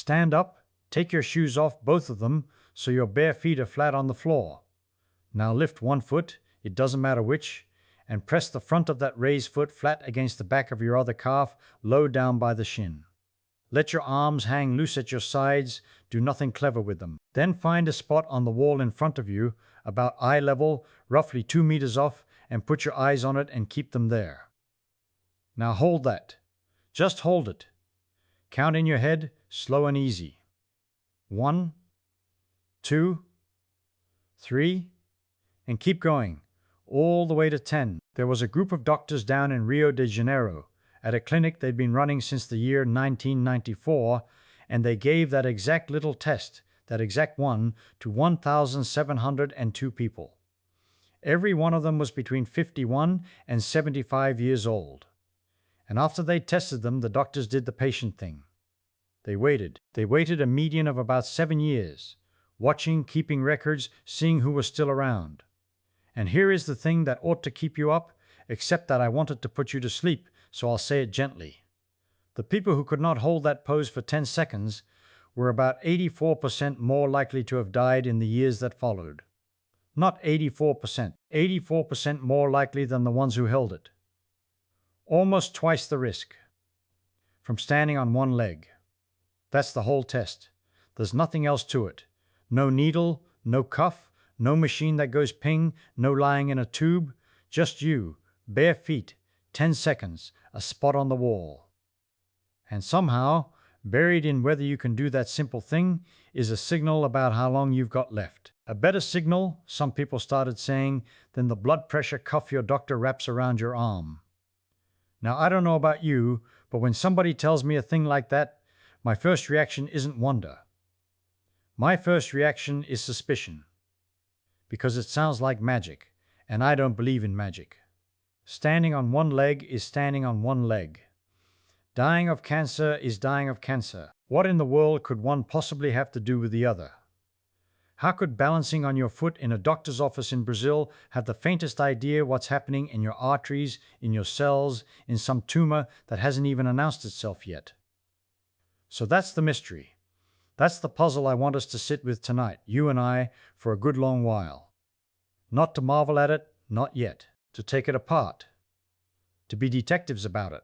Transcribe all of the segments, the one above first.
Stand up, take your shoes off, both of them, so your bare feet are flat on the floor. Now lift one foot, it doesn't matter which, and press the front of that raised foot flat against the back of your other calf, low down by the shin. Let your arms hang loose at your sides, do nothing clever with them. Then find a spot on the wall in front of you, about eye level, roughly 2 meters off, and put your eyes on it and keep them there. Now hold that. Just hold it. Count in your head, slow and easy. 1, 2, 3, and keep going, all the way to 10. There was a group of doctors down in Rio de Janeiro, at a clinic they'd been running since the year 1994, and they gave that exact little test, that exact one, to 1,702 people. Every one of them was between 51 and 75 years old. And after they tested them, the doctors did the patient thing. They waited. They waited a median of about 7 years, watching, keeping records, seeing who was still around. And here is the thing that ought to keep you up, except that I wanted to put you to sleep, so I'll say it gently. The people who could not hold that pose for 10 seconds were about 84% more likely to have died in the years that followed. Not 84%, 84% more likely than the ones who held it. Almost twice the risk. From standing on one leg. That's the whole test. There's nothing else to it. No needle, no cuff, no machine that goes ping, no lying in a tube. Just you, bare feet, 10 seconds, a spot on the wall. And somehow, buried in whether you can do that simple thing, is a signal about how long you've got left. A better signal, some people started saying, than the blood pressure cuff your doctor wraps around your arm. Now, I don't know about you, but when somebody tells me a thing like that, my first reaction isn't wonder. My first reaction is suspicion. Because it sounds like magic, and I don't believe in magic. Standing on one leg is standing on one leg. Dying of cancer is dying of cancer. What in the world could one possibly have to do with the other? How could balancing on your foot in a doctor's office in Brazil have the faintest idea what's happening in your arteries, in your cells, in some tumor that hasn't even announced itself yet? So that's the mystery. That's the puzzle I want us to sit with tonight, you and I, for a good long while. Not to marvel at it, not yet. To take it apart. To be detectives about it.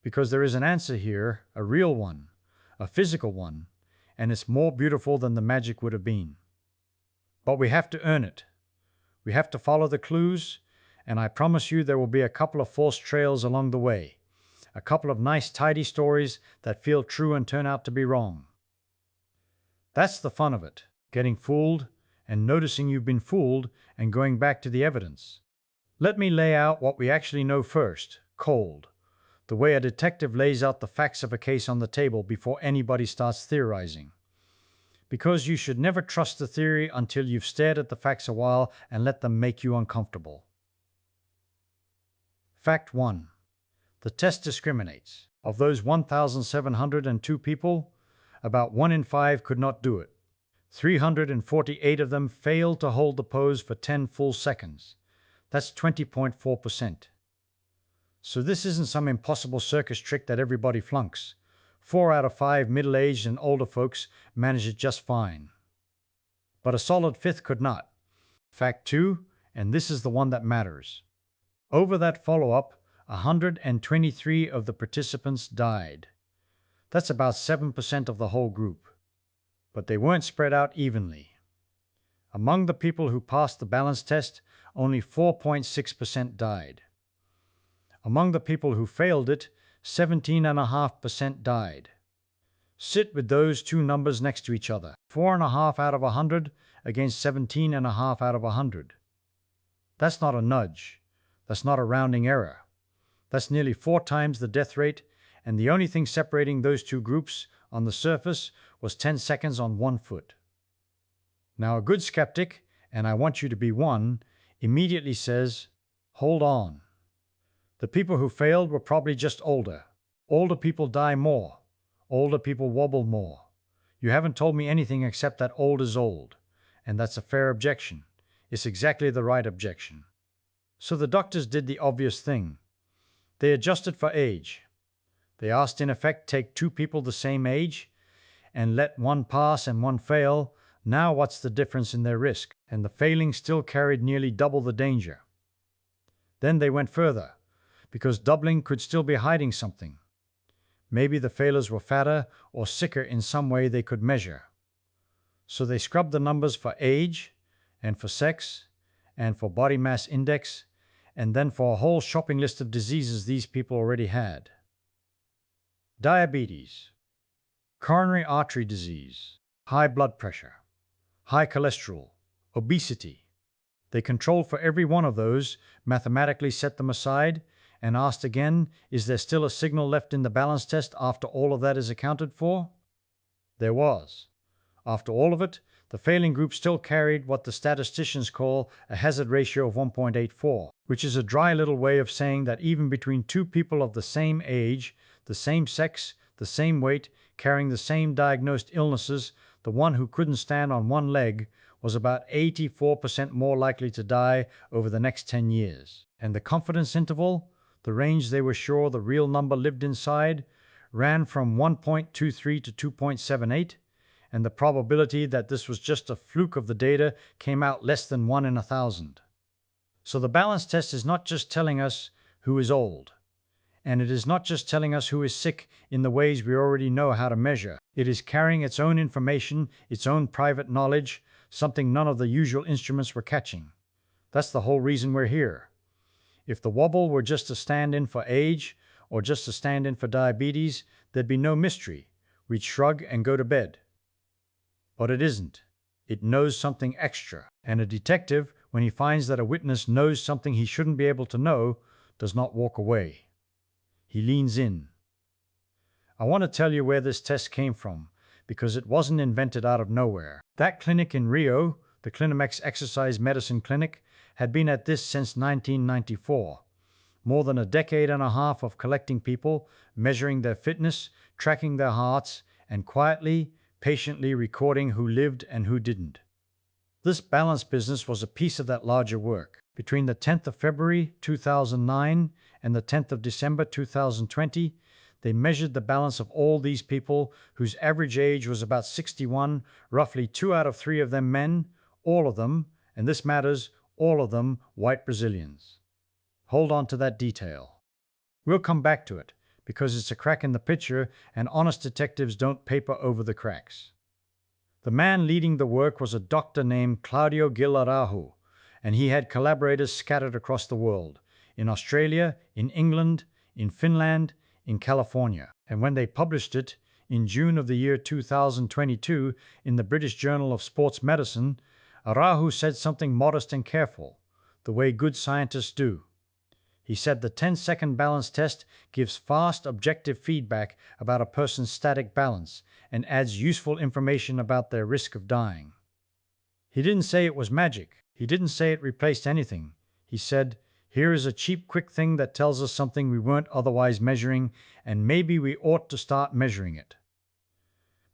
Because there is an answer here, a real one, a physical one, and it's more beautiful than the magic would have been. But we have to earn it. We have to follow the clues, and I promise you there will be a couple of false trails along the way. A couple of nice, tidy stories that feel true and turn out to be wrong. That's the fun of it, getting fooled and noticing you've been fooled and going back to the evidence. Let me lay out what we actually know first, cold, the way a detective lays out the facts of a case on the table before anybody starts theorizing. Because you should never trust the theory until you've stared at the facts a while and let them make you uncomfortable. Fact 1. The test discriminates. Of those 1,702 people, about 1 in 5 could not do it. 348 of them failed to hold the pose for 10 full seconds. That's 20.4%. So this isn't some impossible circus trick that everybody flunks. 4 out of 5 middle-aged and older folks manage it just fine. But a solid fifth could not. Fact 2, and this is the one that matters. Over that follow-up, 123 of the participants died. That's about 7% of the whole group. But they weren't spread out evenly. Among the people who passed the balance test, only 4.6% died. Among the people who failed it, 17.5% died. Sit with those two numbers next to each other. 4.5 out of 100 against 17.5 out of 100. That's not a nudge. That's not a rounding error. That's nearly 4 times the death rate, and the only thing separating those two groups on the surface was 10 seconds on one foot. Now a good skeptic, and I want you to be one, immediately says, hold on. The people who failed were probably just older. Older people die more. Older people wobble more. You haven't told me anything except that old is old, and that's a fair objection. It's exactly the right objection. So the doctors did the obvious thing. They adjusted for age. They asked, in effect, take 2 people the same age, and let one pass and one fail, now what's the difference in their risk? And the failing still carried nearly double the danger. Then they went further, because doubling could still be hiding something. Maybe the failures were fatter or sicker in some way they could measure. So they scrubbed the numbers for age, and for sex, and for body mass index, and then for a whole shopping list of diseases these people already had. Diabetes, coronary artery disease, high blood pressure, high cholesterol, obesity. They controlled for every one of those, mathematically set them aside, and asked again, is there still a signal left in the balance test after all of that is accounted for? There was. After all of it, the failing group still carried what the statisticians call a hazard ratio of 1.84, which is a dry little way of saying that even between two people of the same age, the same sex, the same weight, carrying the same diagnosed illnesses, the one who couldn't stand on one leg was about 84% more likely to die over the next 10 years. And the confidence interval, the range they were sure the real number lived inside, ran from 1.23 to 2.78, and the probability that this was just a fluke of the data came out less than 1 in 1,000. So the balance test is not just telling us who is old, and it is not just telling us who is sick in the ways we already know how to measure. It is carrying its own information, its own private knowledge, something none of the usual instruments were catching. That's the whole reason we're here. If the wobble were just a stand-in for age, or just a stand-in for diabetes, there'd be no mystery. We'd shrug and go to bed. But it isn't. It knows something extra. And a detective, when he finds that a witness knows something he shouldn't be able to know, does not walk away. He leans in. I want to tell you where this test came from, because it wasn't invented out of nowhere. That clinic in Rio, the Clinimex Exercise Medicine Clinic, had been at this since 1994. More than a decade and a half of collecting people, measuring their fitness, tracking their hearts, and quietly, patiently recording who lived and who didn't. This balance business was a piece of that larger work. Between the 10th of February 2009 and the 10th of December 2020, they measured the balance of all these people whose average age was about 61, roughly 2 out of 3 of them men, all of them, and this matters, all of them white Brazilians. Hold on to that detail. We'll come back to it, because it's a crack in the picture and honest detectives don't paper over the cracks. The man leading the work was a doctor named Claudio Gil Araujo, and he had collaborators scattered across the world, in Australia, in England, in Finland, in California. And when they published it, in June of the year 2022, in the British Journal of Sports Medicine, Araujo said something modest and careful, the way good scientists do. He said the 10-second balance test gives fast, objective feedback about a person's static balance and adds useful information about their risk of dying. He didn't say it was magic. He didn't say it replaced anything. He said, here is a cheap, quick thing that tells us something we weren't otherwise measuring, and maybe we ought to start measuring it.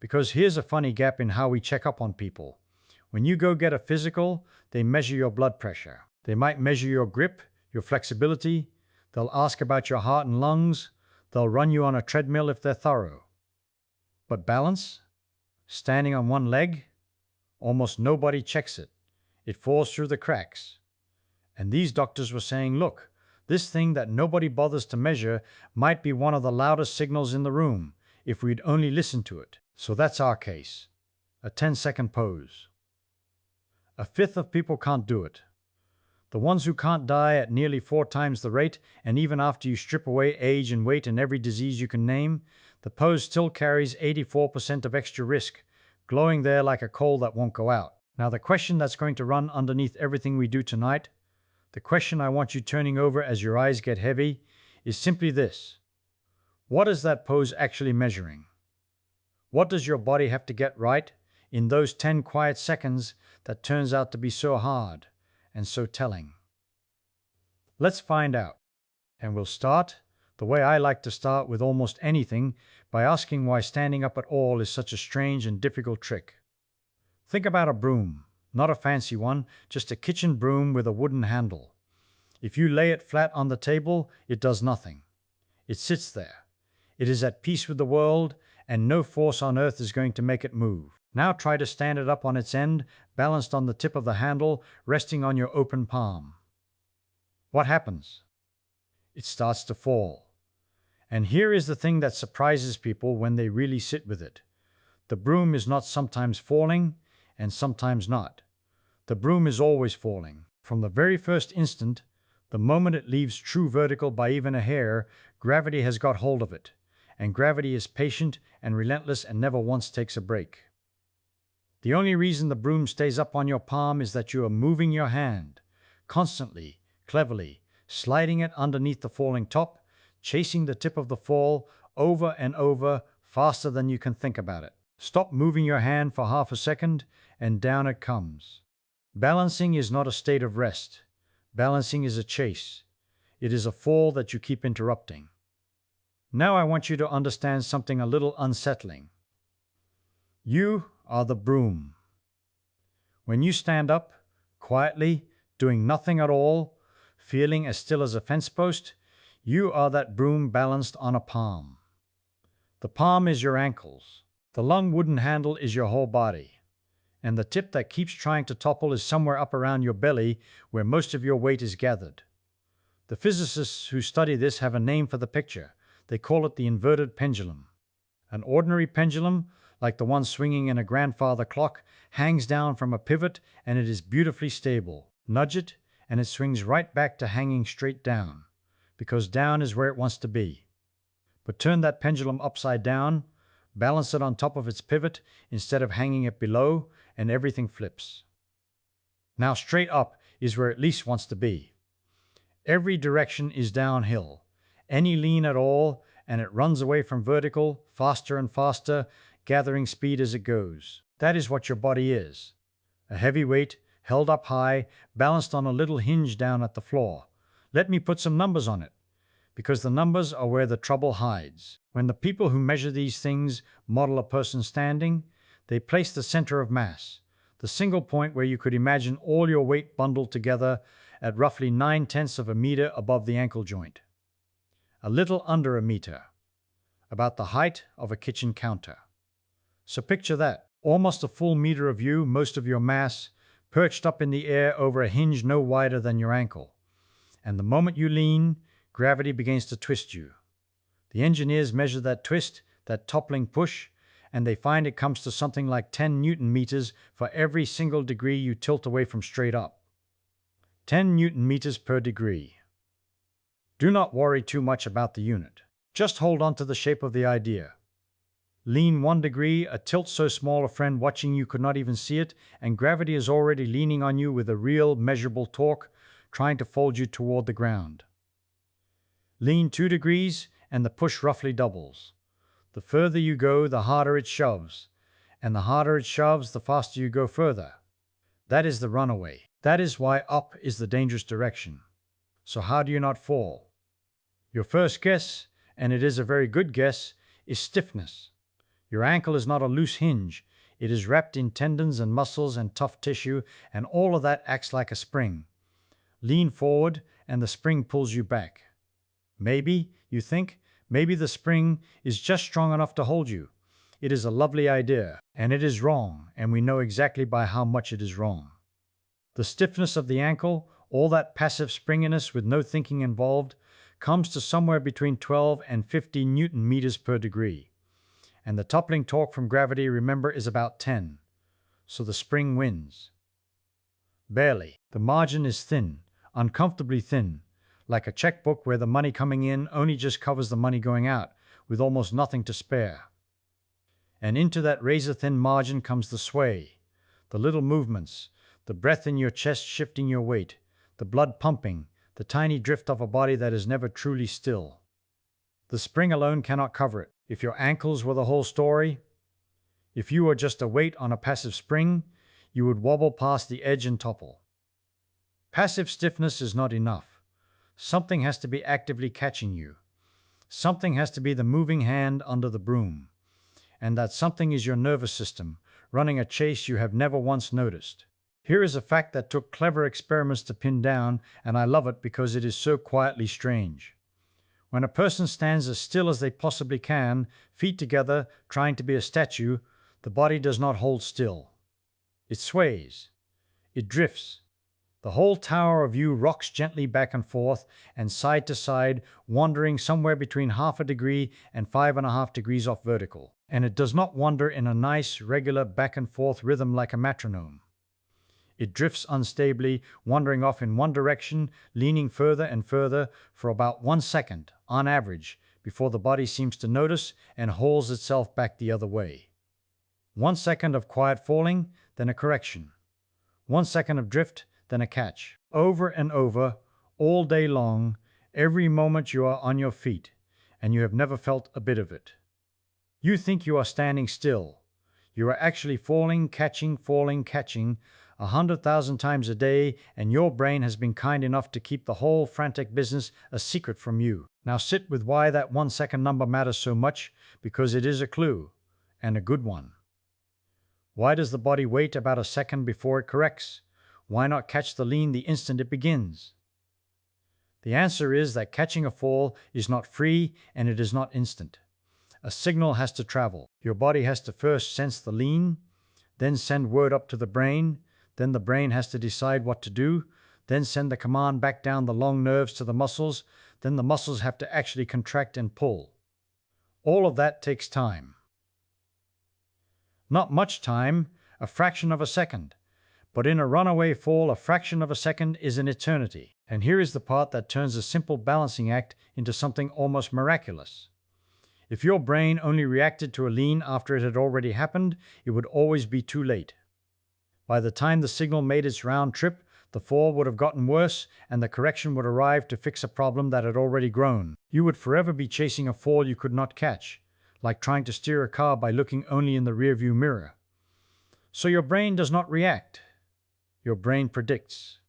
Because here's a funny gap in how we check up on people. When you go get a physical, they measure your blood pressure. They might measure your grip, your flexibility, they'll ask about your heart and lungs, they'll run you on a treadmill if they're thorough. But balance? Standing on one leg? Almost nobody checks it. It falls through the cracks. And these doctors were saying, look, this thing that nobody bothers to measure might be one of the loudest signals in the room if we'd only listen to it. So that's our case. A 10-second pose. A fifth of people can't do it. The ones who can't die at nearly 4 times the rate, and even after you strip away age and weight and every disease you can name, the pose still carries 84% of extra risk, glowing there like a coal that won't go out. Now the question that's going to run underneath everything we do tonight, the question I want you turning over as your eyes get heavy, is simply this. What is that pose actually measuring? What does your body have to get right in those 10 quiet seconds that turns out to be so hard and so telling? Let's find out. And we'll start, the way I like to start with almost anything, by asking why standing up at all is such a strange and difficult trick. Think about a broom, not a fancy one, just a kitchen broom with a wooden handle. If you lay it flat on the table, it does nothing. It sits there. It is at peace with the world, and no force on earth is going to make it move. Now try to stand it up on its end, balanced on the tip of the handle, resting on your open palm. What happens? It starts to fall. And here is the thing that surprises people when they really sit with it. The broom is not sometimes falling and sometimes not. The broom is always falling. From the very first instant, the moment it leaves true vertical by even a hair, gravity has got hold of it. And gravity is patient and relentless and never once takes a break. The only reason the broom stays up on your palm is that you are moving your hand, constantly, cleverly, sliding it underneath the falling top, chasing the tip of the fall over and over faster than you can think about it. Stop moving your hand for half a second, and down it comes. Balancing is not a state of rest. Balancing is a chase. It is a fall that you keep interrupting. Now I want you to understand something a little unsettling. You are the broom. When you stand up, quietly, doing nothing at all, feeling as still as a fence post, you are that broom balanced on a palm. The palm is your ankles. The long wooden handle is your whole body. And the tip that keeps trying to topple is somewhere up around your belly where most of your weight is gathered. The physicists who study this have a name for the picture. They call it the inverted pendulum. An ordinary pendulum, like the one swinging in a grandfather clock, hangs down from a pivot and it is beautifully stable. Nudge it and it swings right back to hanging straight down, because down is where it wants to be. But turn that pendulum upside down, balance it on top of its pivot instead of hanging it below, and everything flips. Now straight up is where it least wants to be. Every direction is downhill. Any lean at all, and it runs away from vertical, faster and faster, gathering speed as it goes. That is what your body is. A heavy weight, held up high, balanced on a little hinge down at the floor. Let me put some numbers on it, because the numbers are where the trouble hides. When the people who measure these things model a person standing, they place the center of mass, the single point where you could imagine all your weight bundled together, at roughly 9/10 of a meter above the ankle joint. A little under a meter, about the height of a kitchen counter. So picture that, almost a full meter of you, most of your mass, perched up in the air over a hinge no wider than your ankle. And the moment you lean, gravity begins to twist you. The engineers measure that twist, that toppling push, and they find it comes to something like 10 Newton meters for every single degree you tilt away from straight up. 10 Newton meters per degree. Do not worry too much about the unit. Just hold on to the shape of the idea. Lean 1 degree, a tilt so small a friend watching you could not even see it, and gravity is already leaning on you with a real measurable torque, trying to fold you toward the ground. Lean 2 degrees, and the push roughly doubles. The further you go, the harder it shoves, and the harder it shoves, the faster you go further. That is the runaway. That is why up is the dangerous direction. So how do you not fall? Your first guess, and it is a very good guess, is stiffness. Your ankle is not a loose hinge. It is wrapped in tendons and muscles and tough tissue, and all of that acts like a spring. Lean forward, and the spring pulls you back. Maybe, you think, maybe the spring is just strong enough to hold you. It is a lovely idea, and it is wrong, and we know exactly by how much it is wrong. The stiffness of the ankle, all that passive springiness with no thinking involved, comes to somewhere between 12 and 15 Newton meters per degree. And the toppling torque from gravity, remember, is about 10. So the spring wins. Barely. The margin is thin, uncomfortably thin, like a checkbook where the money coming in only just covers the money going out, with almost nothing to spare. And into that razor-thin margin comes the sway, the little movements, the breath in your chest shifting your weight, the blood pumping, the tiny drift of a body that is never truly still. The spring alone cannot cover it. If your ankles were the whole story, if you were just a weight on a passive spring, you would wobble past the edge and topple. Passive stiffness is not enough. Something has to be actively catching you. Something has to be the moving hand under the broom. And that something is your nervous system, running a chase you have never once noticed. Here is a fact that took clever experiments to pin down, and I love it because it is so quietly strange. When a person stands as still as they possibly can, feet together, trying to be a statue, the body does not hold still. It sways. It drifts. The whole tower of you rocks gently back and forth and side to side, wandering somewhere between 1/2 degree and 5½ degrees off vertical. And it does not wander in a nice, regular back and forth rhythm like a metronome. It drifts unstably, wandering off in one direction, leaning further and further for about 1 second, on average, before the body seems to notice and hauls itself back the other way. 1 second of quiet falling, then a correction. 1 second of drift, then a catch. Over and over, all day long, every moment you are on your feet, and you have never felt a bit of it. You think you are standing still. You are actually falling, catching, 100,000 times a day, and your brain has been kind enough to keep the whole frantic business a secret from you. Now sit with why that 1 second number matters so much, because it is a clue, and a good one. Why does the body wait about a second before it corrects? Why not catch the lean the instant it begins? The answer is that catching a fall is not free and it is not instant. A signal has to travel. Your body has to first sense the lean, then send word up to the brain, then the brain has to decide what to do, then send the command back down the long nerves to the muscles, then the muscles have to actually contract and pull. All of that takes time. Not much time, a fraction of a second. But in a runaway fall, a fraction of a second is an eternity. And here is the part that turns a simple balancing act into something almost miraculous. If your brain only reacted to a lean after it had already happened, it would always be too late. By the time the signal made its round trip, the fall would have gotten worse and the correction would arrive to fix a problem that had already grown. You would forever be chasing a fall you could not catch, like trying to steer a car by looking only in the rearview mirror. So your brain does not react. Your brain predicts.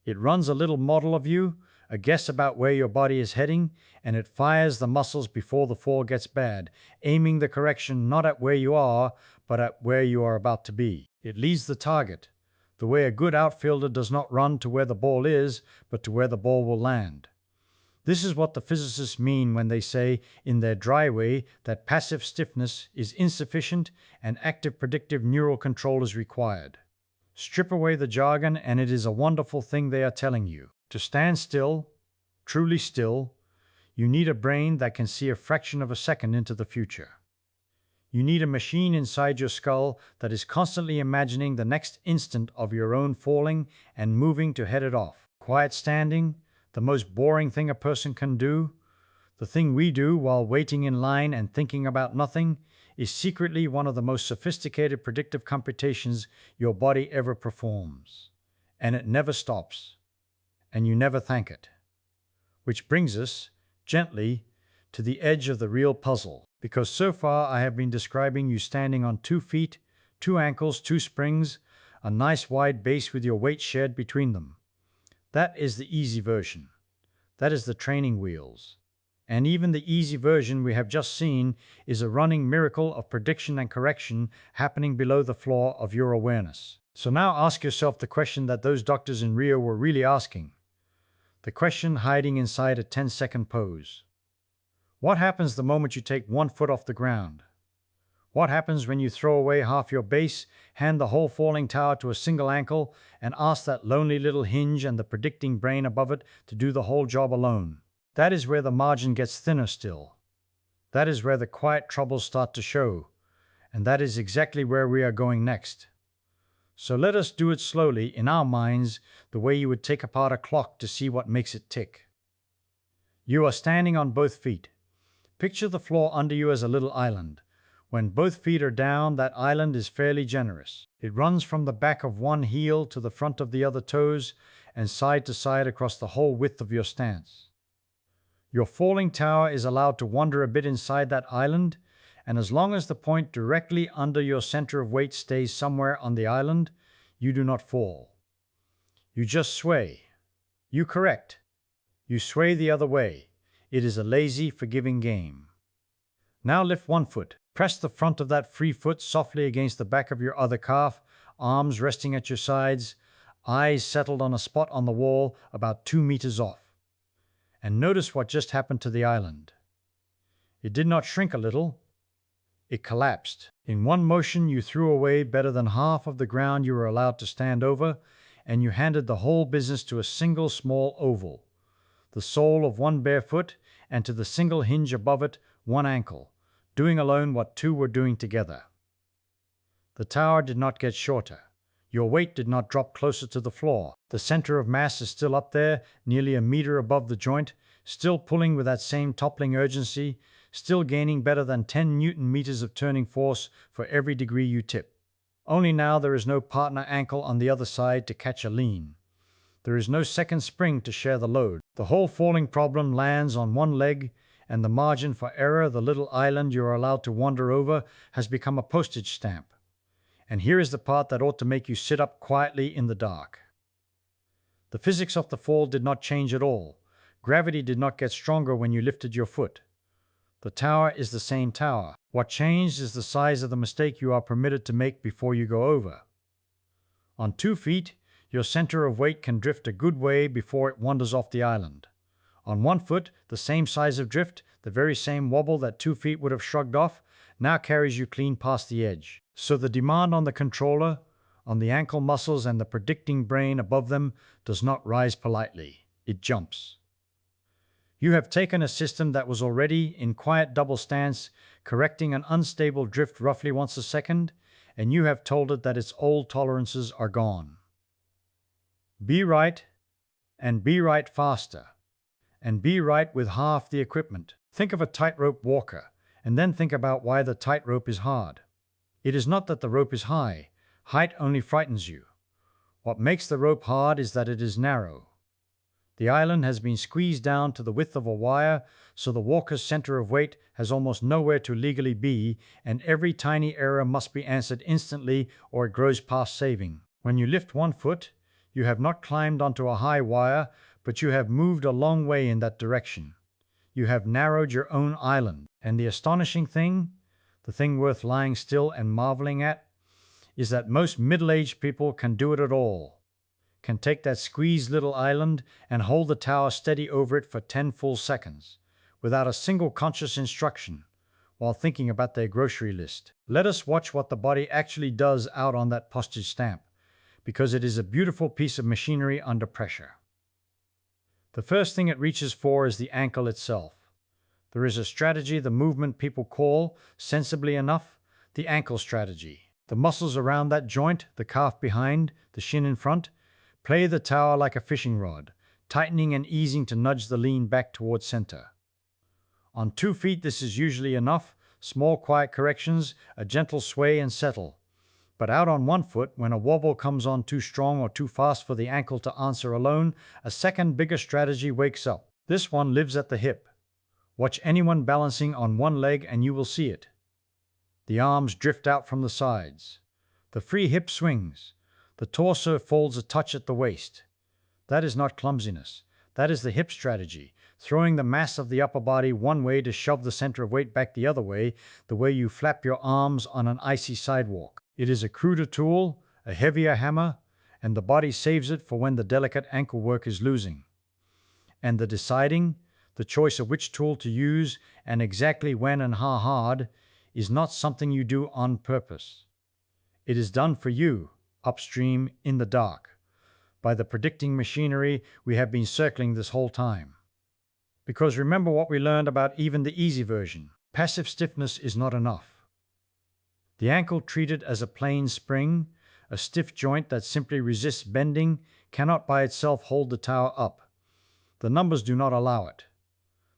It runs a little model of you, a guess about where your body is heading, and it fires the muscles before the fall gets bad, aiming the correction not at where you are, but at where you are about to be. It leads the target, the way a good outfielder does not run to where the ball is, but to where the ball will land. This is what the physicists mean when they say, in their dry way, that passive stiffness is insufficient and active predictive neural control is required. Strip away the jargon and it is a wonderful thing they are telling you. To stand still, truly still, you need a brain that can see a fraction of a second into the future. You need a machine inside your skull that is constantly imagining the next instant of your own falling and moving to head it off. Quiet standing, the most boring thing a person can do, the thing we do while waiting in line and thinking about nothing, is secretly one of the most sophisticated predictive computations your body ever performs. And it never stops. And you never thank it. Which brings us, gently, to the edge of the real puzzle. Because so far I have been describing you standing on 2 feet, 2 ankles, 2 springs, a nice wide base with your weight shared between them. That is the easy version. That is the training wheels. And even the easy version we have just seen is a running miracle of prediction and correction happening below the floor of your awareness. So now ask yourself the question that those doctors in Rio were really asking. The question hiding inside a 10-second pose. What happens the moment you take 1 foot off the ground? What happens when you throw away half your base, hand the whole falling tower to a single ankle, and ask that lonely little hinge and the predicting brain above it to do the whole job alone? That is where the margin gets thinner still. That is where the quiet troubles start to show, and that is exactly where we are going next. So let us do it slowly, in our minds, the way you would take apart a clock to see what makes it tick. You are standing on both feet. Picture the floor under you as a little island. When both feet are down, that island is fairly generous. It runs from the back of one heel to the front of the other toes and side to side across the whole width of your stance. Your falling tower is allowed to wander a bit inside that island, and as long as the point directly under your center of weight stays somewhere on the island, you do not fall. You just sway. You correct. You sway the other way. It is a lazy, forgiving game. Now lift 1 foot. Press the front of that free foot softly against the back of your other calf, arms resting at your sides, eyes settled on a spot on the wall about 2 meters off. And notice what just happened to the island. It did not shrink a little, it collapsed. In one motion, you threw away better than half of the ground you were allowed to stand over, and you handed the whole business to a single small oval, the sole of one bare foot, and to the single hinge above it, one ankle, doing alone what two were doing together. The tower did not get shorter. Your weight did not drop closer to the floor. The center of mass is still up there, nearly a meter above the joint, still pulling with that same toppling urgency, still gaining better than 10 Newton meters of turning force for every degree you tip. Only now there is no partner ankle on the other side to catch a lean. There is no second spring to share the load. The whole falling problem lands on one leg, and the margin for error, the little island you are allowed to wander over, has become a postage stamp. And here is the part that ought to make you sit up quietly in the dark. The physics of the fall did not change at all. Gravity did not get stronger when you lifted your foot. The tower is the same tower. What changed is the size of the mistake you are permitted to make before you go over. On 2 feet, your center of weight can drift a good way before it wanders off the island. On 1 foot, the same size of drift, the very same wobble that 2 feet would have shrugged off, now carries you clean past the edge. So the demand on the controller, on the ankle muscles and the predicting brain above them does not rise politely. It jumps. You have taken a system that was already in quiet double stance, correcting an unstable drift roughly once a second, and you have told it that its old tolerances are gone. Be right, and be right faster, and be right with half the equipment. Think of a tightrope walker, and then think about why the tightrope is hard. It is not that the rope is high. Height only frightens you. What makes the rope hard is that it is narrow. The island has been squeezed down to the width of a wire, so the walker's center of weight has almost nowhere to legally be, and every tiny error must be answered instantly or it grows past saving. When you lift 1 foot, you have not climbed onto a high wire, but you have moved a long way in that direction. You have narrowed your own island. And the astonishing thing, the thing worth lying still and marveling at, is that most middle-aged people can do it at all, can take that squeezed little island and hold the tower steady over it for 10 full seconds, without a single conscious instruction, while thinking about their grocery list. Let us watch what the body actually does out on that postage stamp, because it is a beautiful piece of machinery under pressure. The first thing it reaches for is the ankle itself. There is a strategy the movement people call, sensibly enough, the ankle strategy. The muscles around that joint, the calf behind, the shin in front, play the tower like a fishing rod, tightening and easing to nudge the lean back towards center. On 2 feet this is usually enough, small quiet corrections, a gentle sway and settle. But out on 1 foot, when a wobble comes on too strong or too fast for the ankle to answer alone, a second bigger strategy wakes up. This one lives at the hip. Watch anyone balancing on one leg and you will see it. The arms drift out from the sides. The free hip swings. The torso folds a touch at the waist. That is not clumsiness. That is the hip strategy, throwing the mass of the upper body one way to shove the center of weight back the other way, the way you flap your arms on an icy sidewalk. It is a cruder tool, a heavier hammer, and the body saves it for when the delicate ankle work is losing. And the deciding, the choice of which tool to use and exactly when and how hard, is not something you do on purpose. It is done for you, upstream, in the dark, by the predicting machinery we have been circling this whole time. Because remember what we learned about even the easy version. Passive stiffness is not enough. The ankle treated as a plain spring, a stiff joint that simply resists bending, cannot by itself hold the tower up. The numbers do not allow it.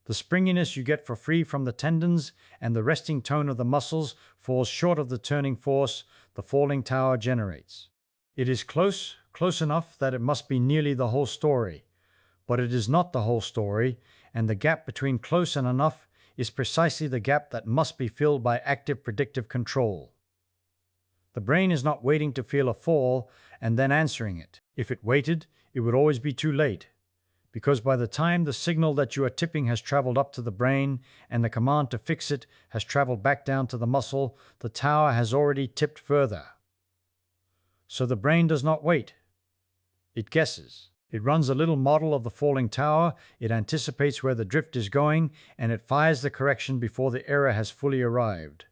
The springiness you get for free from the tendons and the resting tone of the muscles falls short of the turning force the falling tower generates. It is close enough that it must be nearly the whole story, but it is not the whole story, and the gap between close and enough is precisely the gap that must be filled by active predictive control. The brain is not waiting to feel a fall and then answering it. If it waited, it would always be too late, because by the time the signal that you are tipping has traveled up to the brain and the command to fix it has traveled back down to the muscle, the tower has already tipped further. So the brain does not wait. It guesses. It runs a little model of the falling tower, it anticipates where the drift is going, and it fires the correction before the error has fully arrived.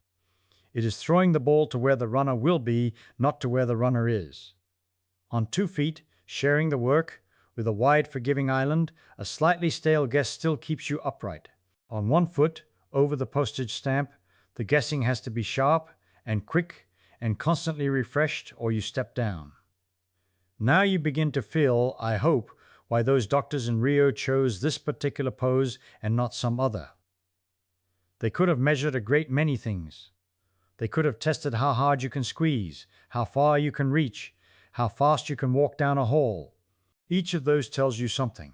It is throwing the ball to where the runner will be, not to where the runner is. On 2 feet, sharing the work, with a wide forgiving island, a slightly stale guess still keeps you upright. On 1 foot, over the postage stamp, the guessing has to be sharp and quick and constantly refreshed, or you step down. Now you begin to feel, I hope, why those doctors in Rio chose this particular pose and not some other. They could have measured a great many things. They could have tested how hard you can squeeze, how far you can reach, how fast you can walk down a hall. Each of those tells you something.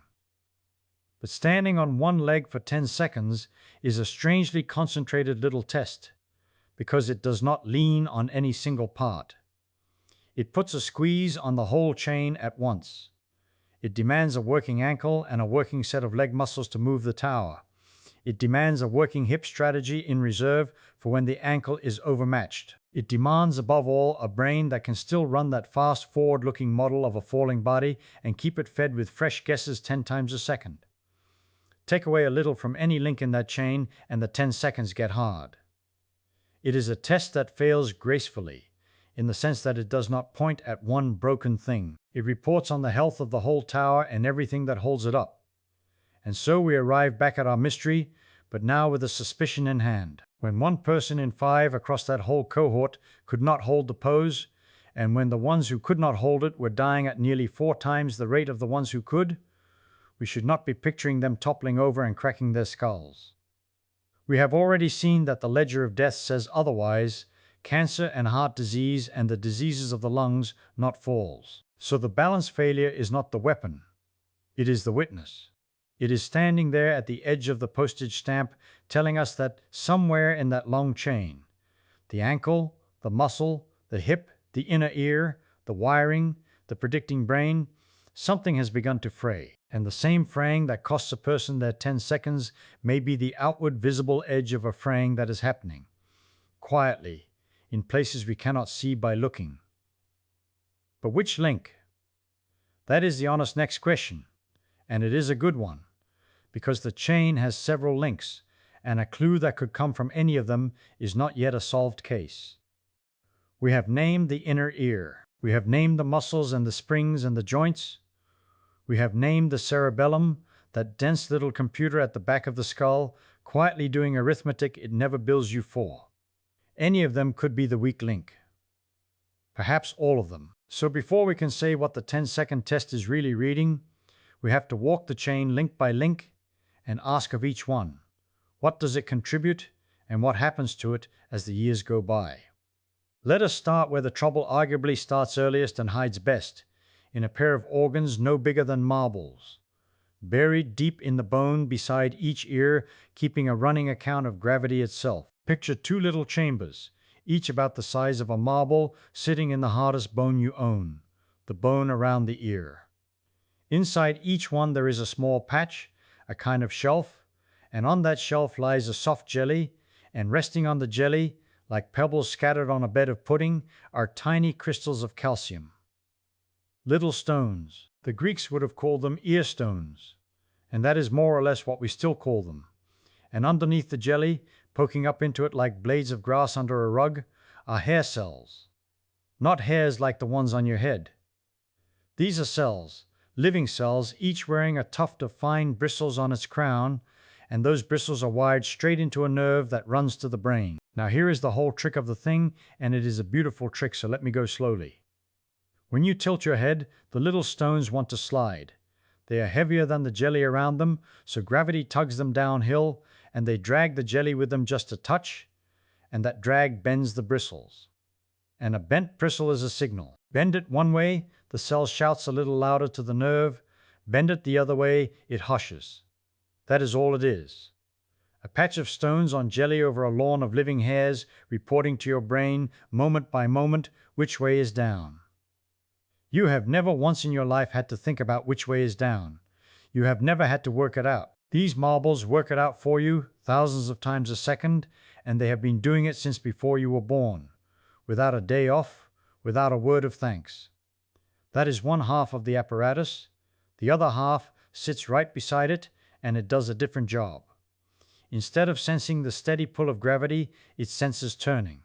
But standing on one leg for 10 seconds is a strangely concentrated little test, because it does not lean on any single part. It puts a squeeze on the whole chain at once. It demands a working ankle and a working set of leg muscles to move the tower. It demands a working hip strategy in reserve for when the ankle is overmatched. It demands, above all, a brain that can still run that fast, forward-looking model of a falling body and keep it fed with fresh guesses 10 times a second. Take away a little from any link in that chain, and the 10 seconds get hard. It is a test that fails gracefully, in the sense that it does not point at one broken thing. It reports on the health of the whole tower and everything that holds it up. And so we arrive back at our mystery, but now with a suspicion in hand. When 1 person in 5 across that whole cohort could not hold the pose, and when the ones who could not hold it were dying at nearly 4 times the rate of the ones who could, we should not be picturing them toppling over and cracking their skulls. We have already seen that the ledger of death says otherwise: cancer and heart disease and the diseases of the lungs, not falls. So the balance failure is not the weapon, it is the witness. It is standing there at the edge of the postage stamp, telling us that somewhere in that long chain, the ankle, the muscle, the hip, the inner ear, the wiring, the predicting brain, something has begun to fray. And the same fraying that costs a person their 10 seconds may be the outward visible edge of a fraying that is happening, quietly, in places we cannot see by looking. But which link? That is the honest next question, and it is a good one, because the chain has several links, and a clue that could come from any of them is not yet a solved case. We have named the inner ear. We have named the muscles and the springs and the joints. We have named the cerebellum, that dense little computer at the back of the skull, quietly doing arithmetic it never bills you for. Any of them could be the weak link. Perhaps all of them. So before we can say what the 10-second test is really reading, we have to walk the chain link by link and ask of each one, what does it contribute and what happens to it as the years go by? Let us start where the trouble arguably starts earliest and hides best, in a pair of organs no bigger than marbles, buried deep in the bone beside each ear, keeping a running account of gravity itself. Picture 2 little chambers, each about the size of a marble, sitting in the hardest bone you own, the bone around the ear. Inside each one there is a small patch, a kind of shelf, and on that shelf lies a soft jelly, and resting on the jelly, like pebbles scattered on a bed of pudding, are tiny crystals of calcium. Little stones. The Greeks would have called them ear stones, and that is more or less what we still call them. And underneath the jelly, poking up into it like blades of grass under a rug, are hair cells. Not hairs like the ones on your head. These are cells, living cells, each wearing a tuft of fine bristles on its crown, and those bristles are wired straight into a nerve that runs to the brain. Now here is the whole trick of the thing, and it is a beautiful trick, so let me go slowly. When you tilt your head, the little stones want to slide. They are heavier than the jelly around them, so gravity tugs them downhill, and they drag the jelly with them just a touch, and that drag bends the bristles. And a bent bristle is a signal. Bend it one way, the cell shouts a little louder to the nerve. Bend it the other way, it hushes. That is all it is. A patch of stones on jelly over a lawn of living hairs, reporting to your brain, moment by moment, which way is down. You have never once in your life had to think about which way is down. You have never had to work it out. These marbles work it out for you thousands of times a second, and they have been doing it since before you were born, without a day off, without a word of thanks. That is one half of the apparatus. The other half sits right beside it, and it does a different job. Instead of sensing the steady pull of gravity, it senses turning.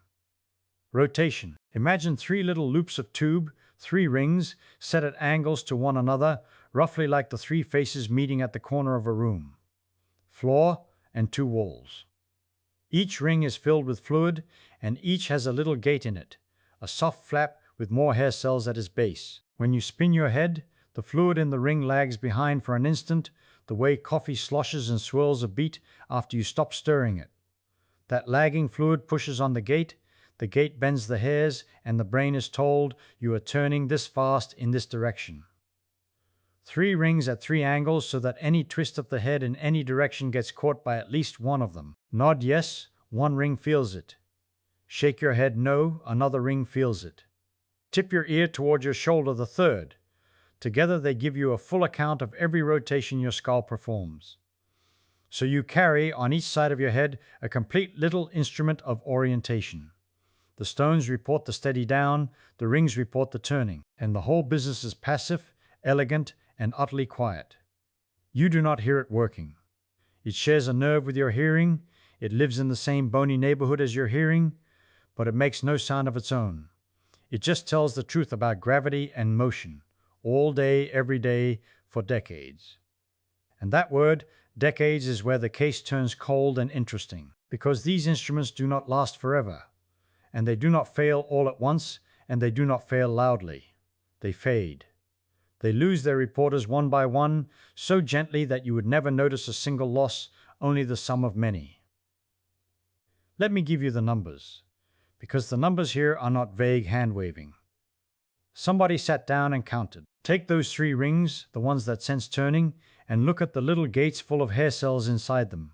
Rotation. Imagine three little loops of tube, three rings, set at angles to one another, roughly like the three faces meeting at the corner of a room. Floor and two walls. Each ring is filled with fluid, and each has a little gate in it, a soft flap with more hair cells at its base. When you spin your head, the fluid in the ring lags behind for an instant, the way coffee sloshes and swirls a beat after you stop stirring it. That lagging fluid pushes on the gate bends the hairs, and the brain is told you are turning this fast in this direction. Three rings at three angles so that any twist of the head in any direction gets caught by at least one of them. Nod yes, one ring feels it. Shake your head no, another ring feels it. Tip your ear toward your shoulder, the third. Together they give you a full account of every rotation your skull performs. So you carry on each side of your head a complete little instrument of orientation. The stones report the steady down, the rings report the turning, and the whole business is passive, elegant, and utterly quiet. You do not hear it working. It shares a nerve with your hearing, it lives in the same bony neighborhood as your hearing, but it makes no sound of its own. It just tells the truth about gravity and motion, all day, every day, for decades. And that word, decades, is where the case turns cold and interesting, because these instruments do not last forever. And they do not fail all at once, and they do not fail loudly. They fade. They lose their reporters one by one, so gently that you would never notice a single loss, only the sum of many. Let me give you the numbers, because the numbers here are not vague hand-waving. Somebody sat down and counted. Take those three rings, the ones that sense turning, and look at the little gates full of hair cells inside them.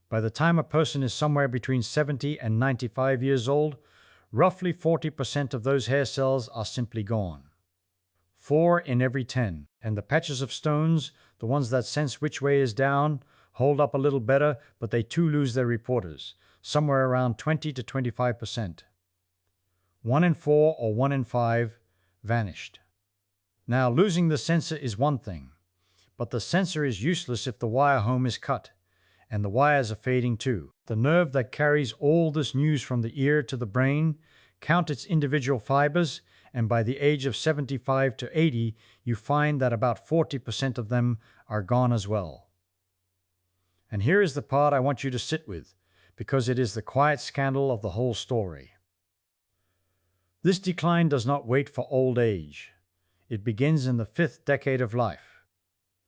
By the time a person is somewhere between 70 and 95 years old, roughly 40% of those hair cells are simply gone. 4 in every 10. And the patches of stones, the ones that sense which way is down, hold up a little better, but they too lose their reporters, somewhere around 20 to 25%. 1 in 4 or 1 in 5 vanished. Now, losing the sensor is one thing, but the sensor is useless if the wire home is cut. And the wires are fading too. The nerve that carries all this news from the ear to the brain, count its individual fibers, and by the age of 75 to 80, you find that about 40% of them are gone as well. And here is the part I want you to sit with, because it is the quiet scandal of the whole story. This decline does not wait for old age. It begins in the 5th decade of life.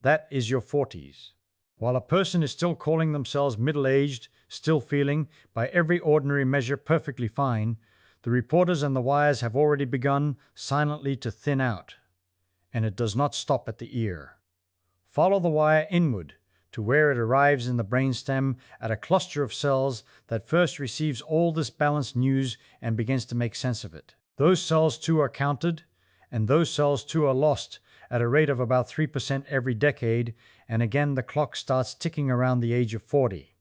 That is your 40s. While a person is still calling themselves middle-aged, still feeling, by every ordinary measure, perfectly fine, the reporters and the wires have already begun silently to thin out. And it does not stop at the ear. Follow the wire inward to where it arrives in the brainstem at a cluster of cells that first receives all this balanced news and begins to make sense of it. Those cells too are counted, and those cells too are lost at a rate of about 3% every decade, and again the clock starts ticking around the age of 40.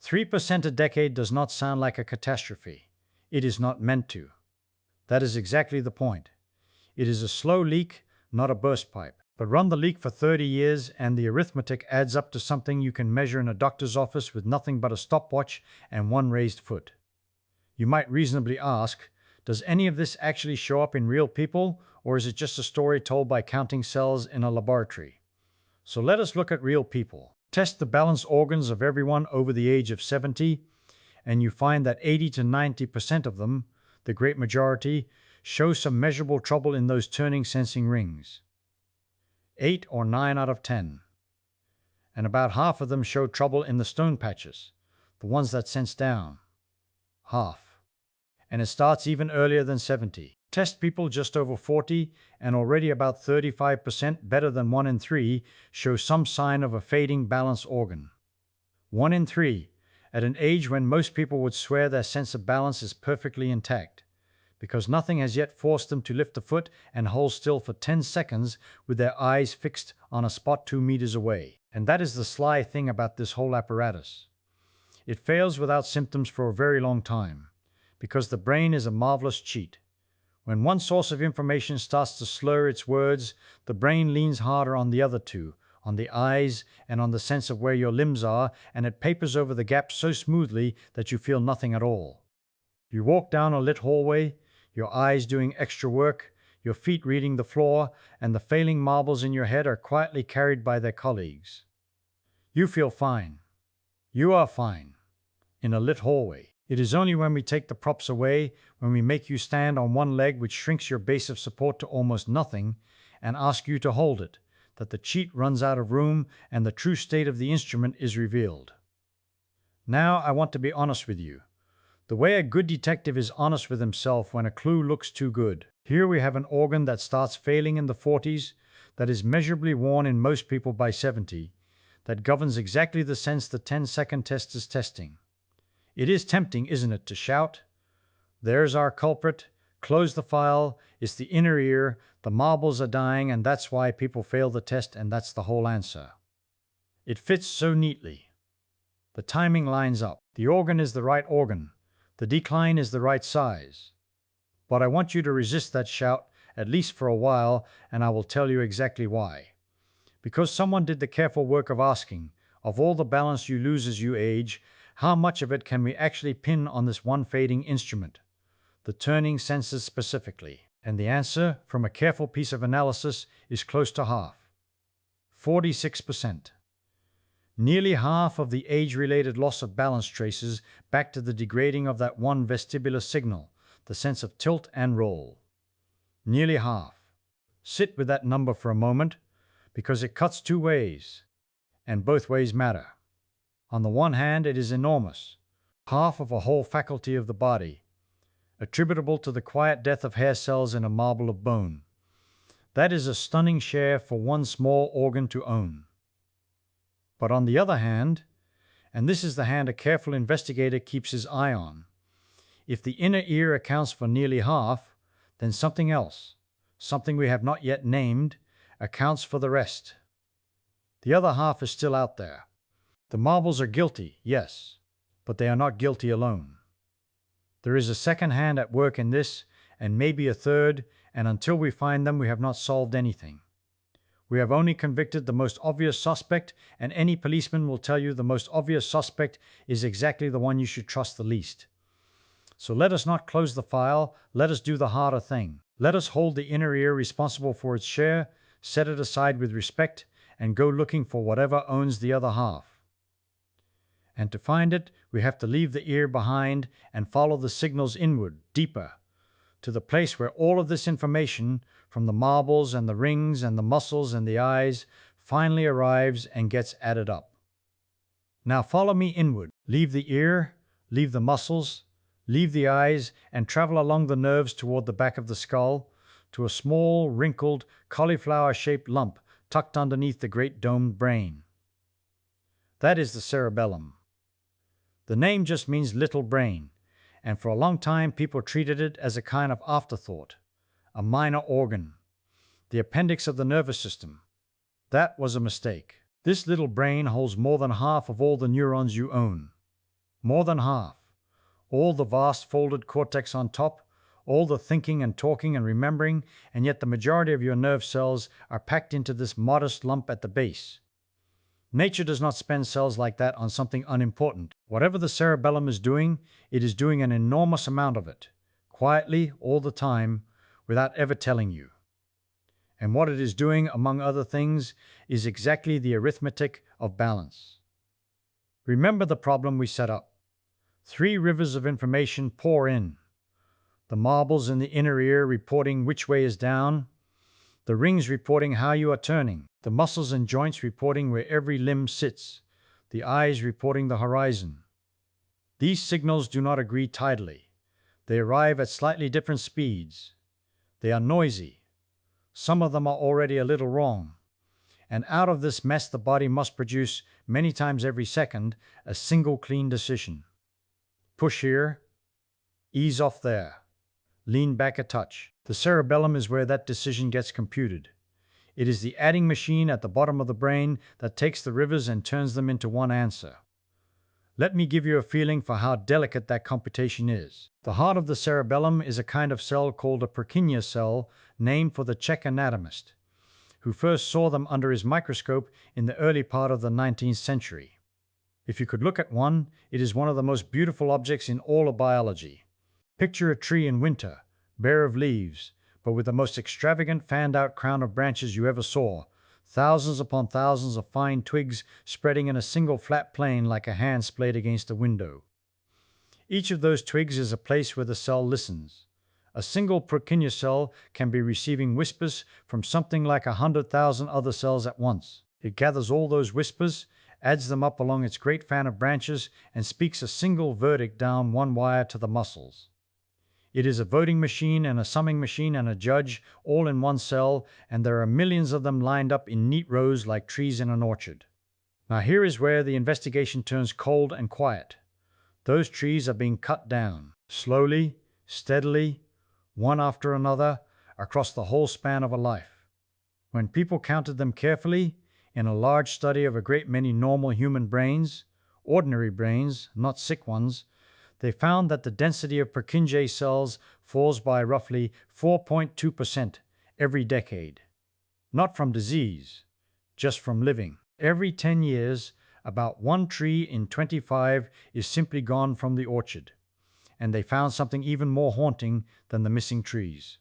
3% a decade does not sound like a catastrophe. It is not meant to. That is exactly the point. It is a slow leak, not a burst pipe. But run the leak for 30 years and the arithmetic adds up to something you can measure in a doctor's office with nothing but a stopwatch and one raised foot. You might reasonably ask, does any of this actually show up in real people, or is it just a story told by counting cells in a laboratory? So let us look at real people. Test the balance organs of everyone over the age of 70, and you find that 80 to 90% of them, the great majority, show some measurable trouble in those turning sensing rings. 8 or 9 out of 10. And about half of them show trouble in the stone patches, the ones that sense down. Half. And it starts even earlier than 70. Test people just over 40, and already about 35%, better than 1 in 3, show some sign of a fading balance organ. 1 in 3, at an age when most people would swear their sense of balance is perfectly intact, because nothing has yet forced them to lift a foot and hold still for 10 seconds with their eyes fixed on a spot 2 meters away. And that is the sly thing about this whole apparatus. It fails without symptoms for a very long time, because the brain is a marvelous cheat. When one source of information starts to slur its words, the brain leans harder on the other two, on the eyes and on the sense of where your limbs are, and it papers over the gaps so smoothly that you feel nothing at all. You walk down a lit hallway, your eyes doing extra work, your feet reading the floor, and the failing marbles in your head are quietly carried by their colleagues. You feel fine. You are fine. In a lit hallway. It is only when we take the props away, when we make you stand on one leg which shrinks your base of support to almost nothing, and ask you to hold it, that the cheat runs out of room and the true state of the instrument is revealed. Now I want to be honest with you. The way a good detective is honest with himself when a clue looks too good. Here we have an organ that starts failing in the 40s, that is measurably worn in most people by 70, that governs exactly the sense the 10-second test is testing. It is tempting, isn't it, to shout, "There's our culprit, close the file, it's the inner ear, the marbles are dying and that's why people fail the test and that's the whole answer." It fits so neatly. The timing lines up. The organ is the right organ. The decline is the right size. But I want you to resist that shout, at least for a while, and I will tell you exactly why. Because someone did the careful work of asking, of all the balance you lose as you age, how much of it can we actually pin on this one fading instrument, the turning senses specifically? And the answer, from a careful piece of analysis, is close to half. 46%. Nearly half of the age-related loss of balance traces back to the degrading of that one vestibular signal, the sense of tilt and roll. Nearly half. Sit with that number for a moment, because it cuts two ways, and both ways matter. On the one hand, it is enormous, half of a whole faculty of the body, attributable to the quiet death of hair cells in a marble of bone. That is a stunning share for one small organ to own. But on the other hand, and this is the hand a careful investigator keeps his eye on, if the inner ear accounts for nearly half, then something else, something we have not yet named, accounts for the rest. The other half is still out there. The marbles are guilty, yes, but they are not guilty alone. There is a second hand at work in this, and maybe a third, and until we find them we have not solved anything. We have only convicted the most obvious suspect, and any policeman will tell you the most obvious suspect is exactly the one you should trust the least. So let us not close the file, let us do the harder thing. Let us hold the inner ear responsible for its share, set it aside with respect, and go looking for whatever owns the other half. And to find it, we have to leave the ear behind and follow the signals inward, deeper, to the place where all of this information, from the marbles and the rings and the muscles and the eyes, finally arrives and gets added up. Now follow me inward. Leave the ear, leave the muscles, leave the eyes, and travel along the nerves toward the back of the skull, to a small, wrinkled, cauliflower-shaped lump tucked underneath the great domed brain. That is the cerebellum. The name just means little brain, and for a long time people treated it as a kind of afterthought, a minor organ, the appendix of the nervous system. That was a mistake. This little brain holds more than half of all the neurons you own. More than half. All the vast folded cortex on top, all the thinking and talking and remembering, and yet the majority of your nerve cells are packed into this modest lump at the base. Nature does not spend cells like that on something unimportant. Whatever the cerebellum is doing, it is doing an enormous amount of it, quietly, all the time, without ever telling you. And what it is doing, among other things, is exactly the arithmetic of balance. Remember the problem we set up. 3 rivers of information pour in. The marbles in the inner ear reporting which way is down, the rings reporting how you are turning, the muscles and joints reporting where every limb sits, the eyes reporting the horizon. These signals do not agree tidally. They arrive at slightly different speeds. They are noisy. Some of them are already a little wrong. And out of this mess the body must produce, many times every second, a single clean decision. Push here, ease off there, lean back a touch. The cerebellum is where that decision gets computed. It is the adding machine at the bottom of the brain that takes the rivers and turns them into one answer. Let me give you a feeling for how delicate that computation is. The heart of the cerebellum is a kind of cell called a Purkinje cell, named for the Czech anatomist, who first saw them under his microscope in the early part of the 19th century. If you could look at one, it is one of the most beautiful objects in all of biology. Picture a tree in winter, bare of leaves, but with the most extravagant fanned-out crown of branches you ever saw, thousands upon thousands of fine twigs spreading in a single flat plane like a hand splayed against a window. Each of those twigs is a place where the cell listens. A single Purkinje cell can be receiving whispers from something like 100,000 other cells at once. It gathers all those whispers, adds them up along its great fan of branches, and speaks a single verdict down one wire to the muscles. It is a voting machine and a summing machine and a judge all in one cell, and there are millions of them lined up in neat rows like trees in an orchard. Now here is where the investigation turns cold and quiet. Those trees are being cut down, slowly, steadily, one after another, across the whole span of a life. When people counted them carefully, in a large study of a great many normal human brains, ordinary brains, not sick ones, they found that the density of Purkinje cells falls by roughly 4.2% every decade. Not from disease, just from living. Every 10 years, about one tree in 25 is simply gone from the orchard. And they found something even more haunting than the missing trees.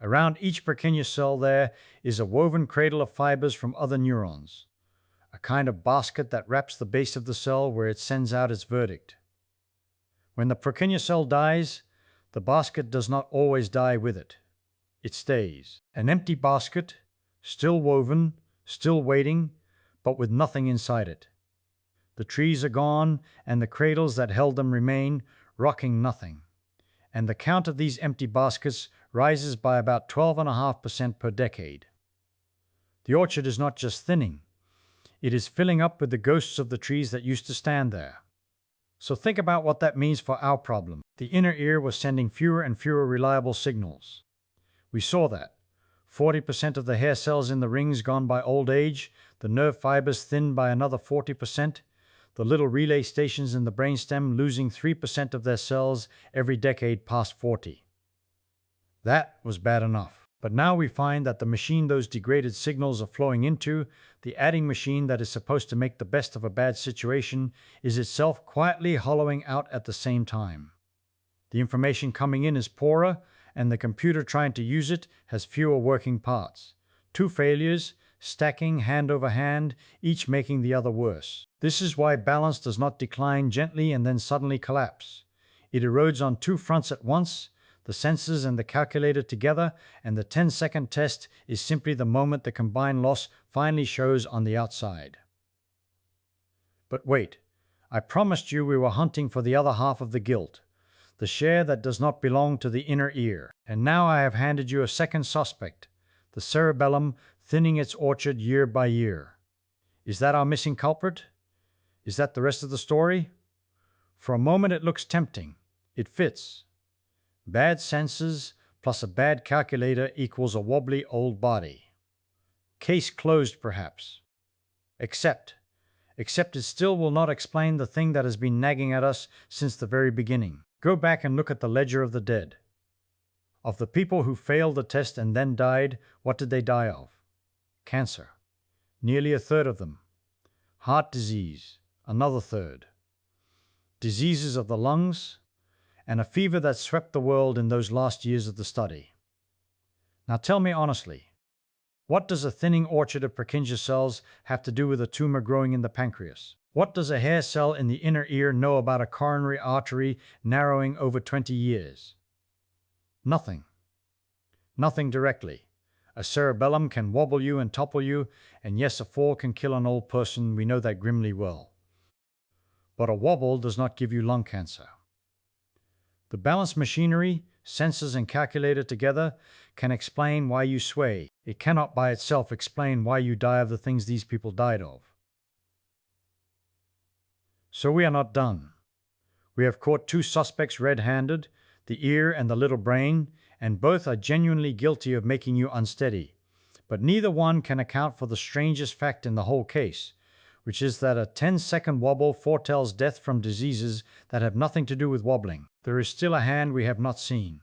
Around each Purkinje cell there is a woven cradle of fibers from other neurons, a kind of basket that wraps the base of the cell where it sends out its verdict. When the Purkinje cell dies, the basket does not always die with it. It stays. An empty basket, still woven, still waiting, but with nothing inside it. The trees are gone, and the cradles that held them remain, rocking nothing. And the count of these empty baskets rises by about 12.5% per decade. The orchard is not just thinning. It is filling up with the ghosts of the trees that used to stand there. So think about what that means for our problem. The inner ear was sending fewer and fewer reliable signals. We saw that. 40% of the hair cells in the rings gone by old age, the nerve fibers thinned by another 40%, the little relay stations in the brainstem losing 3% of their cells every decade past 40. That was bad enough. But now we find that the machine those degraded signals are flowing into, the adding machine that is supposed to make the best of a bad situation, is itself quietly hollowing out at the same time. The information coming in is poorer, and the computer trying to use it has fewer working parts. Two failures, stacking hand over hand, each making the other worse. This is why balance does not decline gently and then suddenly collapse. It erodes on two fronts at once, the senses and the calculator together, and the 10-second test is simply the moment the combined loss finally shows on the outside. But wait, I promised you we were hunting for the other half of the guilt, the share that does not belong to the inner ear. And now I have handed you a second suspect, the cerebellum thinning its orchard year by year. Is that our missing culprit? Is that the rest of the story? For a moment it looks tempting. It fits. Bad senses plus a bad calculator equals a wobbly old body. Case closed, perhaps. Except it still will not explain the thing that has been nagging at us since the very beginning. Go back and look at the ledger of the dead. Of the people who failed the test and then died, what did they die of? Cancer. Nearly a third of them. Heart disease. Another third. Diseases of the lungs, and a fever that swept the world in those last years of the study. Now tell me honestly, what does a thinning orchard of Purkinje cells have to do with a tumor growing in the pancreas? What does a hair cell in the inner ear know about a coronary artery narrowing over 20 years? Nothing. Nothing directly. A cerebellum can wobble you and topple you, and yes, a fall can kill an old person, we know that grimly well. But a wobble does not give you lung cancer. The balanced machinery, sensors and calculator together, can explain why you sway. It cannot by itself explain why you die of the things these people died of. So we are not done. We have caught two suspects red-handed, the ear and the little brain, and both are genuinely guilty of making you unsteady. But neither one can account for the strangest fact in the whole case, which is that a 10-second wobble foretells death from diseases that have nothing to do with wobbling. There is still a hand we have not seen.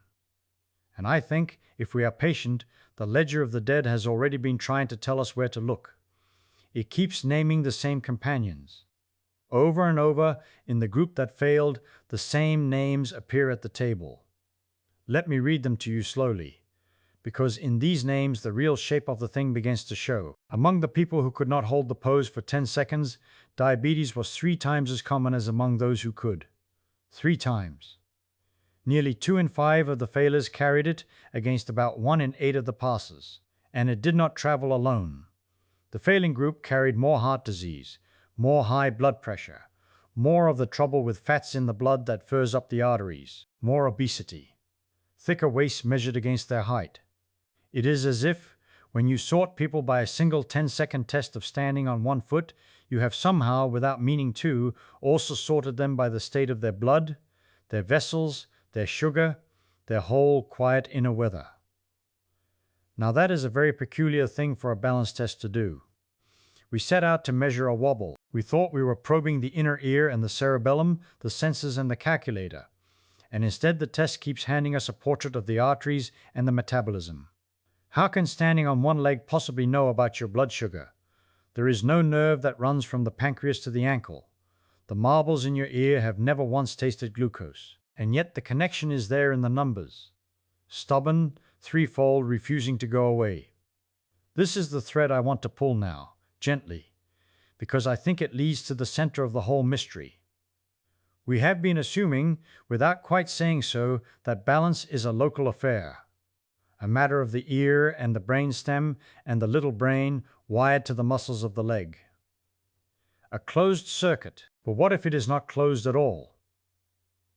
And I think, if we are patient, the ledger of the dead has already been trying to tell us where to look. It keeps naming the same companions. Over and over, in the group that failed, the same names appear at the table. Let me read them to you slowly, because in these names the real shape of the thing begins to show. Among the people who could not hold the pose for 10 seconds, diabetes was 3 times as common as among those who could. 3 times. Nearly 2 in 5 of the failures carried it against about 1 in 8 of the passers. And it did not travel alone. The failing group carried more heart disease, more high blood pressure, more of the trouble with fats in the blood that furs up the arteries, more obesity, thicker waist measured against their height. It is as if, when you sort people by a single 10-second test of standing on one foot, you have somehow, without meaning to, also sorted them by the state of their blood, their vessels, their sugar, their whole quiet inner weather. Now that is a very peculiar thing for a balance test to do. We set out to measure a wobble. We thought we were probing the inner ear and the cerebellum, the senses and the calculator. And instead the test keeps handing us a portrait of the arteries and the metabolism. How can standing on one leg possibly know about your blood sugar? There is no nerve that runs from the pancreas to the ankle. The marbles in your ear have never once tasted glucose. And yet the connection is there in the numbers. Stubborn, threefold, refusing to go away. This is the thread I want to pull now, gently, because I think it leads to the center of the whole mystery. We have been assuming, without quite saying so, that balance is a local affair, a matter of the ear and the brainstem and the little brain wired to the muscles of the leg. A closed circuit. But what if it is not closed at all?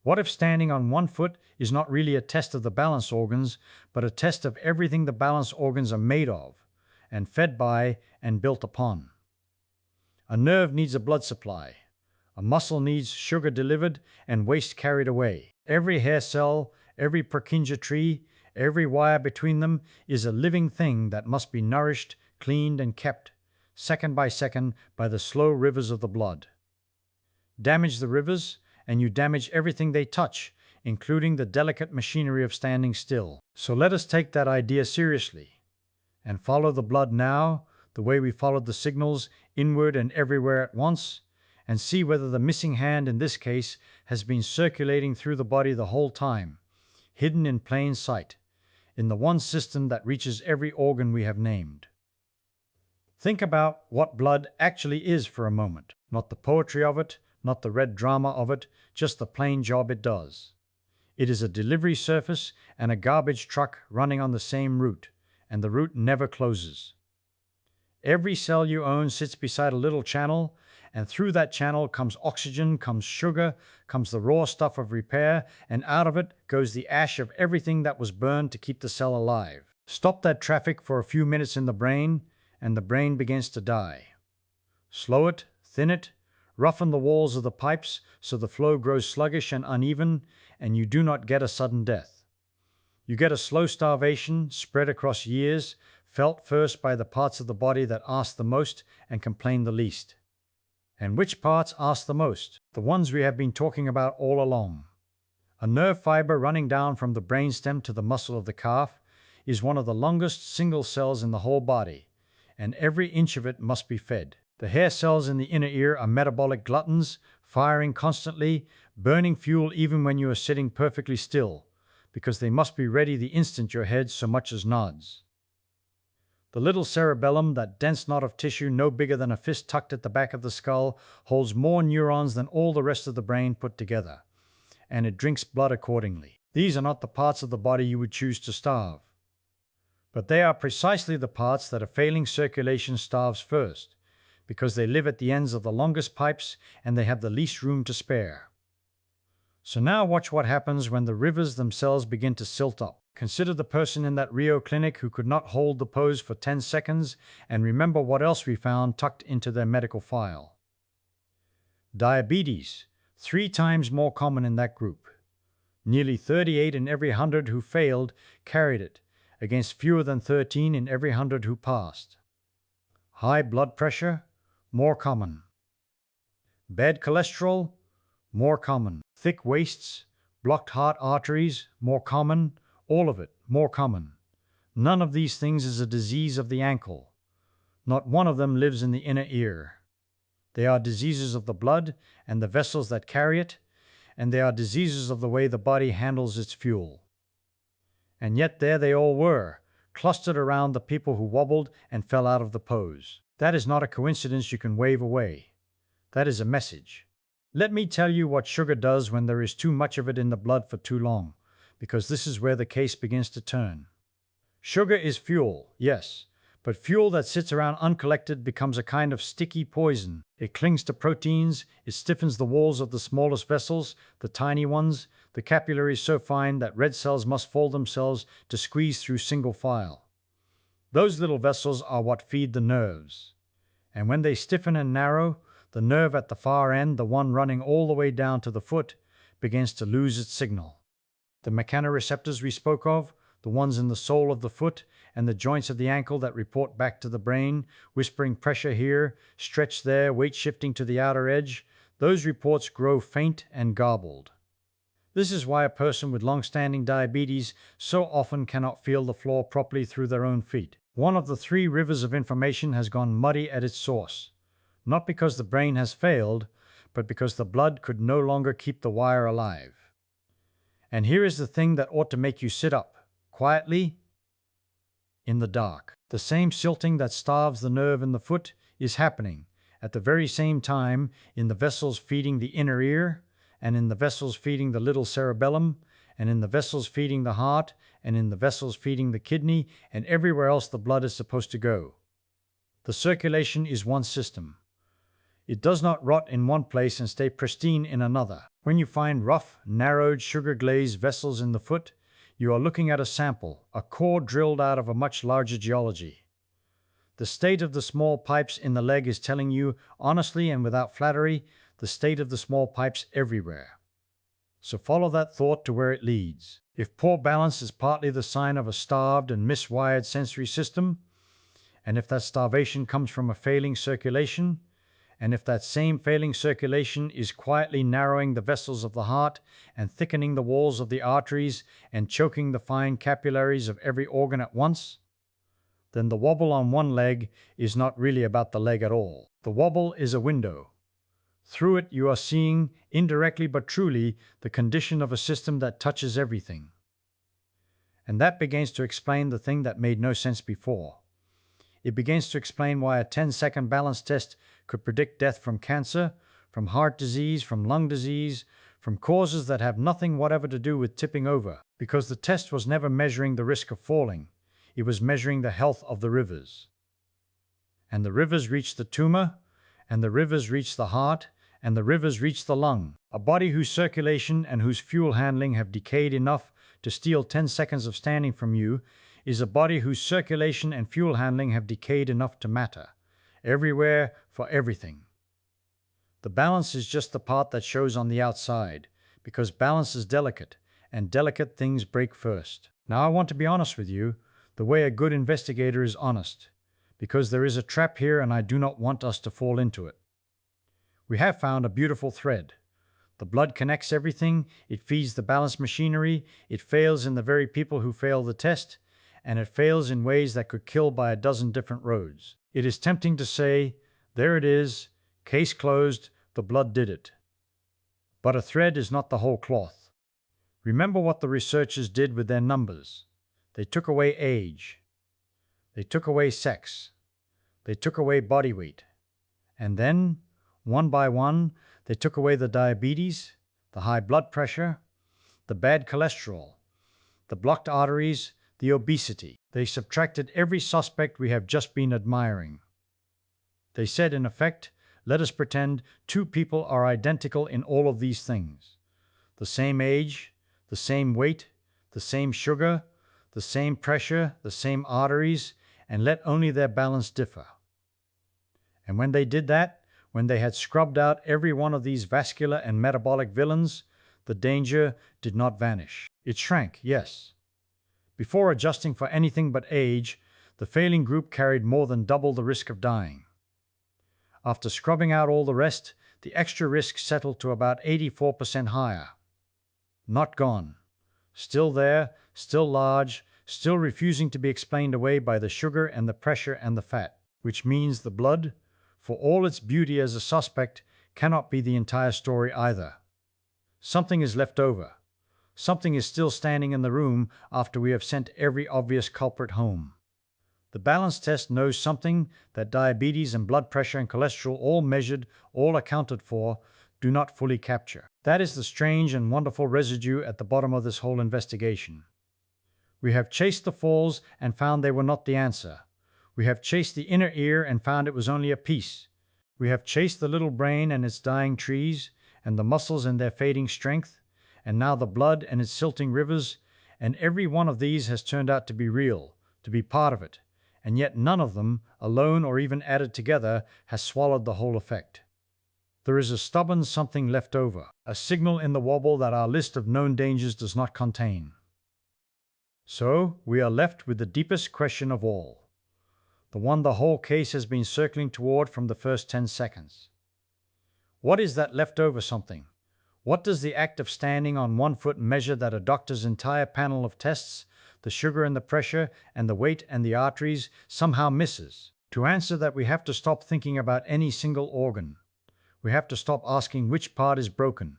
What if standing on one foot is not really a test of the balance organs, but a test of everything the balance organs are made of, and fed by, and built upon? A nerve needs a blood supply. A muscle needs sugar delivered and waste carried away. Every hair cell, every Purkinje tree, every wire between them is a living thing that must be nourished, cleaned, and kept, second by second, by the slow rivers of the blood. Damage the rivers, and you damage everything they touch, including the delicate machinery of standing still. So let us take that idea seriously, and follow the blood now, the way we followed the signals, inward and everywhere at once, and see whether the missing hand in this case has been circulating through the body the whole time, hidden in plain sight, in the one system that reaches every organ we have named. Think about what blood actually is for a moment, not the poetry of it, not the red drama of it, just the plain job it does. It is a delivery surface and a garbage truck running on the same route, and the route never closes. Every cell you own sits beside a little channel, and through that channel comes oxygen, comes sugar, comes the raw stuff of repair, and out of it goes the ash of everything that was burned to keep the cell alive. Stop that traffic for a few minutes in the brain, and the brain begins to die. Slow it, thin it, roughen the walls of the pipes so the flow grows sluggish and uneven, and you do not get a sudden death. You get a slow starvation spread across years, felt first by the parts of the body that ask the most and complain the least. And which parts ask the most? The ones we have been talking about all along. A nerve fiber running down from the brainstem to the muscle of the calf is one of the longest single cells in the whole body, and every inch of it must be fed. The hair cells in the inner ear are metabolic gluttons, firing constantly, burning fuel even when you are sitting perfectly still, because they must be ready the instant your head so much as nods. The little cerebellum, that dense knot of tissue no bigger than a fist tucked at the back of the skull, holds more neurons than all the rest of the brain put together, and it drinks blood accordingly. These are not the parts of the body you would choose to starve. But they are precisely the parts that a failing circulation starves first, because they live at the ends of the longest pipes and they have the least room to spare. So now watch what happens when the rivers themselves begin to silt up. Consider the person in that Rio clinic who could not hold the pose for 10 seconds, and remember what else we found tucked into their medical file. Diabetes, 3 times more common in that group. Nearly 38 in every 100 who failed carried it, against fewer than 13 in every 100 who passed. High blood pressure, more common. Bad cholesterol, more common. Thick waists, blocked heart arteries, more common. All of it, more common. None of these things is a disease of the ankle. Not one of them lives in the inner ear. They are diseases of the blood and the vessels that carry it, and they are diseases of the way the body handles its fuel. And yet there they all were, clustered around the people who wobbled and fell out of the pose. That is not a coincidence you can wave away. That is a message. Let me tell you what sugar does when there is too much of it in the blood for too long, because this is where the case begins to turn. Sugar is fuel, yes, but fuel that sits around uncollected becomes a kind of sticky poison. It clings to proteins, it stiffens the walls of the smallest vessels, the tiny ones, the capillaries so fine that red cells must fold themselves to squeeze through single file. Those little vessels are what feed the nerves. And when they stiffen and narrow, the nerve at the far end, the one running all the way down to the foot, begins to lose its signal. The mechanoreceptors we spoke of, the ones in the sole of the foot and the joints of the ankle that report back to the brain, whispering pressure here, stretch there, weight shifting to the outer edge, those reports grow faint and garbled. This is why a person with long-standing diabetes so often cannot feel the floor properly through their own feet. One of the three rivers of information has gone muddy at its source, not because the brain has failed, but because the blood could no longer keep the wire alive. And here is the thing that ought to make you sit up, quietly, in the dark. The same silting that starves the nerve in the foot is happening, at the very same time, in the vessels feeding the inner ear, and in the vessels feeding the little cerebellum, and in the vessels feeding the heart, and in the vessels feeding the kidney, and everywhere else the blood is supposed to go. The circulation is one system. It does not rot in one place and stay pristine in another. When you find rough, narrowed, sugar-glazed vessels in the foot, you are looking at a sample, a core drilled out of a much larger geology. The state of the small pipes in the leg is telling you, honestly and without flattery, the state of the small pipes everywhere. So follow that thought to where it leads. If poor balance is partly the sign of a starved and miswired sensory system, and if that starvation comes from a failing circulation, and if that same failing circulation is quietly narrowing the vessels of the heart and thickening the walls of the arteries and choking the fine capillaries of every organ at once, then the wobble on one leg is not really about the leg at all. The wobble is a window. Through it you are seeing, indirectly but truly, the condition of a system that touches everything. And that begins to explain the thing that made no sense before. It begins to explain why a 10-second balance test could predict death from cancer, from heart disease, from lung disease, from causes that have nothing whatever to do with tipping over, because the test was never measuring the risk of falling. It was measuring the health of the rivers. And the rivers reach the tumor, and the rivers reach the heart, and the rivers reach the lung. A body whose circulation and whose fuel handling have decayed enough to steal 10 seconds of standing from you is a body whose circulation and fuel handling have decayed enough to matter, everywhere, for everything. The balance is just the part that shows on the outside, because balance is delicate, and delicate things break first. Now I want to be honest with you, the way a good investigator is honest, because there is a trap here and I do not want us to fall into it. We have found a beautiful thread. The blood connects everything, it feeds the balance machinery, it fails in the very people who fail the test, and it fails in ways that could kill by a dozen different roads. It is tempting to say, there it is, case closed, the blood did it. But a thread is not the whole cloth. Remember what the researchers did with their numbers. They took away age. They took away sex. They took away body weight. And then, one by one, they took away the diabetes, the high blood pressure, the bad cholesterol, the blocked arteries, the obesity. They subtracted every suspect we have just been admiring. They said, in effect, let us pretend two people are identical in all of these things. The same age, the same weight, the same sugar, the same pressure, the same arteries, and let only their balance differ. And when they did that, when they had scrubbed out every one of these vascular and metabolic villains, the danger did not vanish. It shrank, yes. Before adjusting for anything but age, the failing group carried more than double the risk of dying. After scrubbing out all the rest, the extra risk settled to about 84% higher. Not gone. Still there, still large, still refusing to be explained away by the sugar and the pressure and the fat, which means the blood, for all its beauty as a suspect, cannot be the entire story either. Something is left over. Something is still standing in the room after we have sent every obvious culprit home. The balance test knows something that diabetes and blood pressure and cholesterol, all measured, all accounted for, do not fully capture. That is the strange and wonderful residue at the bottom of this whole investigation. We have chased the falls and found they were not the answer. We have chased the inner ear and found it was only a piece. We have chased the little brain and its dying trees, and the muscles and their fading strength, and now the blood and its silting rivers, and every one of these has turned out to be real, to be part of it, and yet none of them, alone or even added together, has swallowed the whole effect. There is a stubborn something left over, a signal in the wobble that our list of known dangers does not contain. So we are left with the deepest question of all, the one the whole case has been circling toward from the first 10 seconds. What is that leftover something? What does the act of standing on one foot measure that a doctor's entire panel of tests, the sugar and the pressure and the weight and the arteries, somehow misses? To answer that, we have to stop thinking about any single organ. We have to stop asking which part is broken.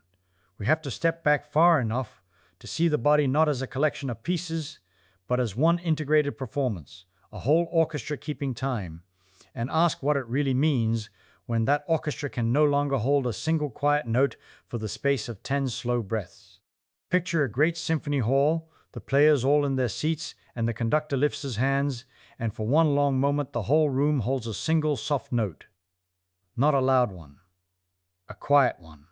We have to step back far enough to see the body not as a collection of pieces, but as one integrated performance, a whole orchestra keeping time, and ask what it really means when that orchestra can no longer hold a single quiet note for the space of 10 slow breaths. Picture a great symphony hall, the players all in their seats, and the conductor lifts his hands, and for one long moment the whole room holds a single soft note. Not a loud one, a quiet one.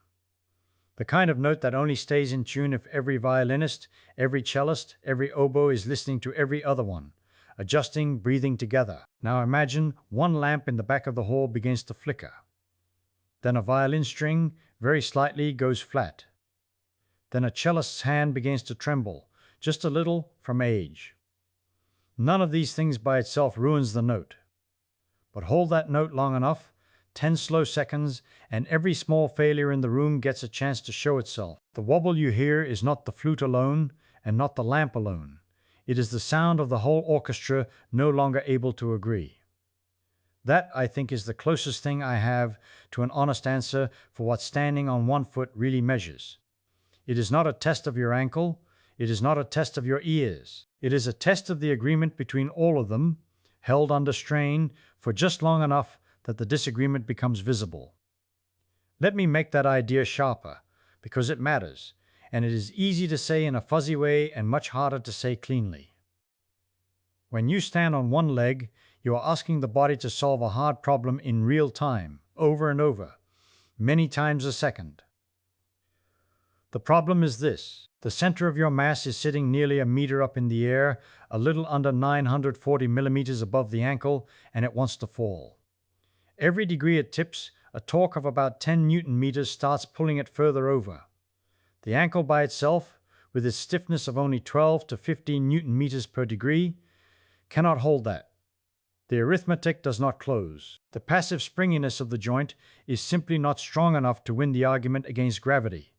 The kind of note that only stays in tune if every violinist, every cellist, every oboe is listening to every other one, adjusting, breathing together. Now imagine one lamp in the back of the hall begins to flicker. Then a violin string, very slightly, goes flat. Then a cellist's hand begins to tremble, just a little, from age. None of these things by itself ruins the note. But hold that note long enough, 10 slow seconds, and every small failure in the room gets a chance to show itself. The wobble you hear is not the flute alone, and not the lamp alone. It is the sound of the whole orchestra no longer able to agree. That, I think, is the closest thing I have to an honest answer for what standing on one foot really measures. It is not a test of your ankle. It is not a test of your ears. It is a test of the agreement between all of them, held under strain for just long enough that the disagreement becomes visible. Let me make that idea sharper, because it matters, and it is easy to say in a fuzzy way and much harder to say cleanly. When you stand on one leg, you are asking the body to solve a hard problem in real time, over and over, many times a second. The problem is this: the center of your mass is sitting nearly a meter up in the air, a little under 940 millimeters above the ankle, and it wants to fall. Every degree it tips, a torque of about 10 Newton meters starts pulling it further over. The ankle by itself, with its stiffness of only 12 to 15 Newton meters per degree, cannot hold that. The arithmetic does not close. The passive springiness of the joint is simply not strong enough to win the argument against gravity.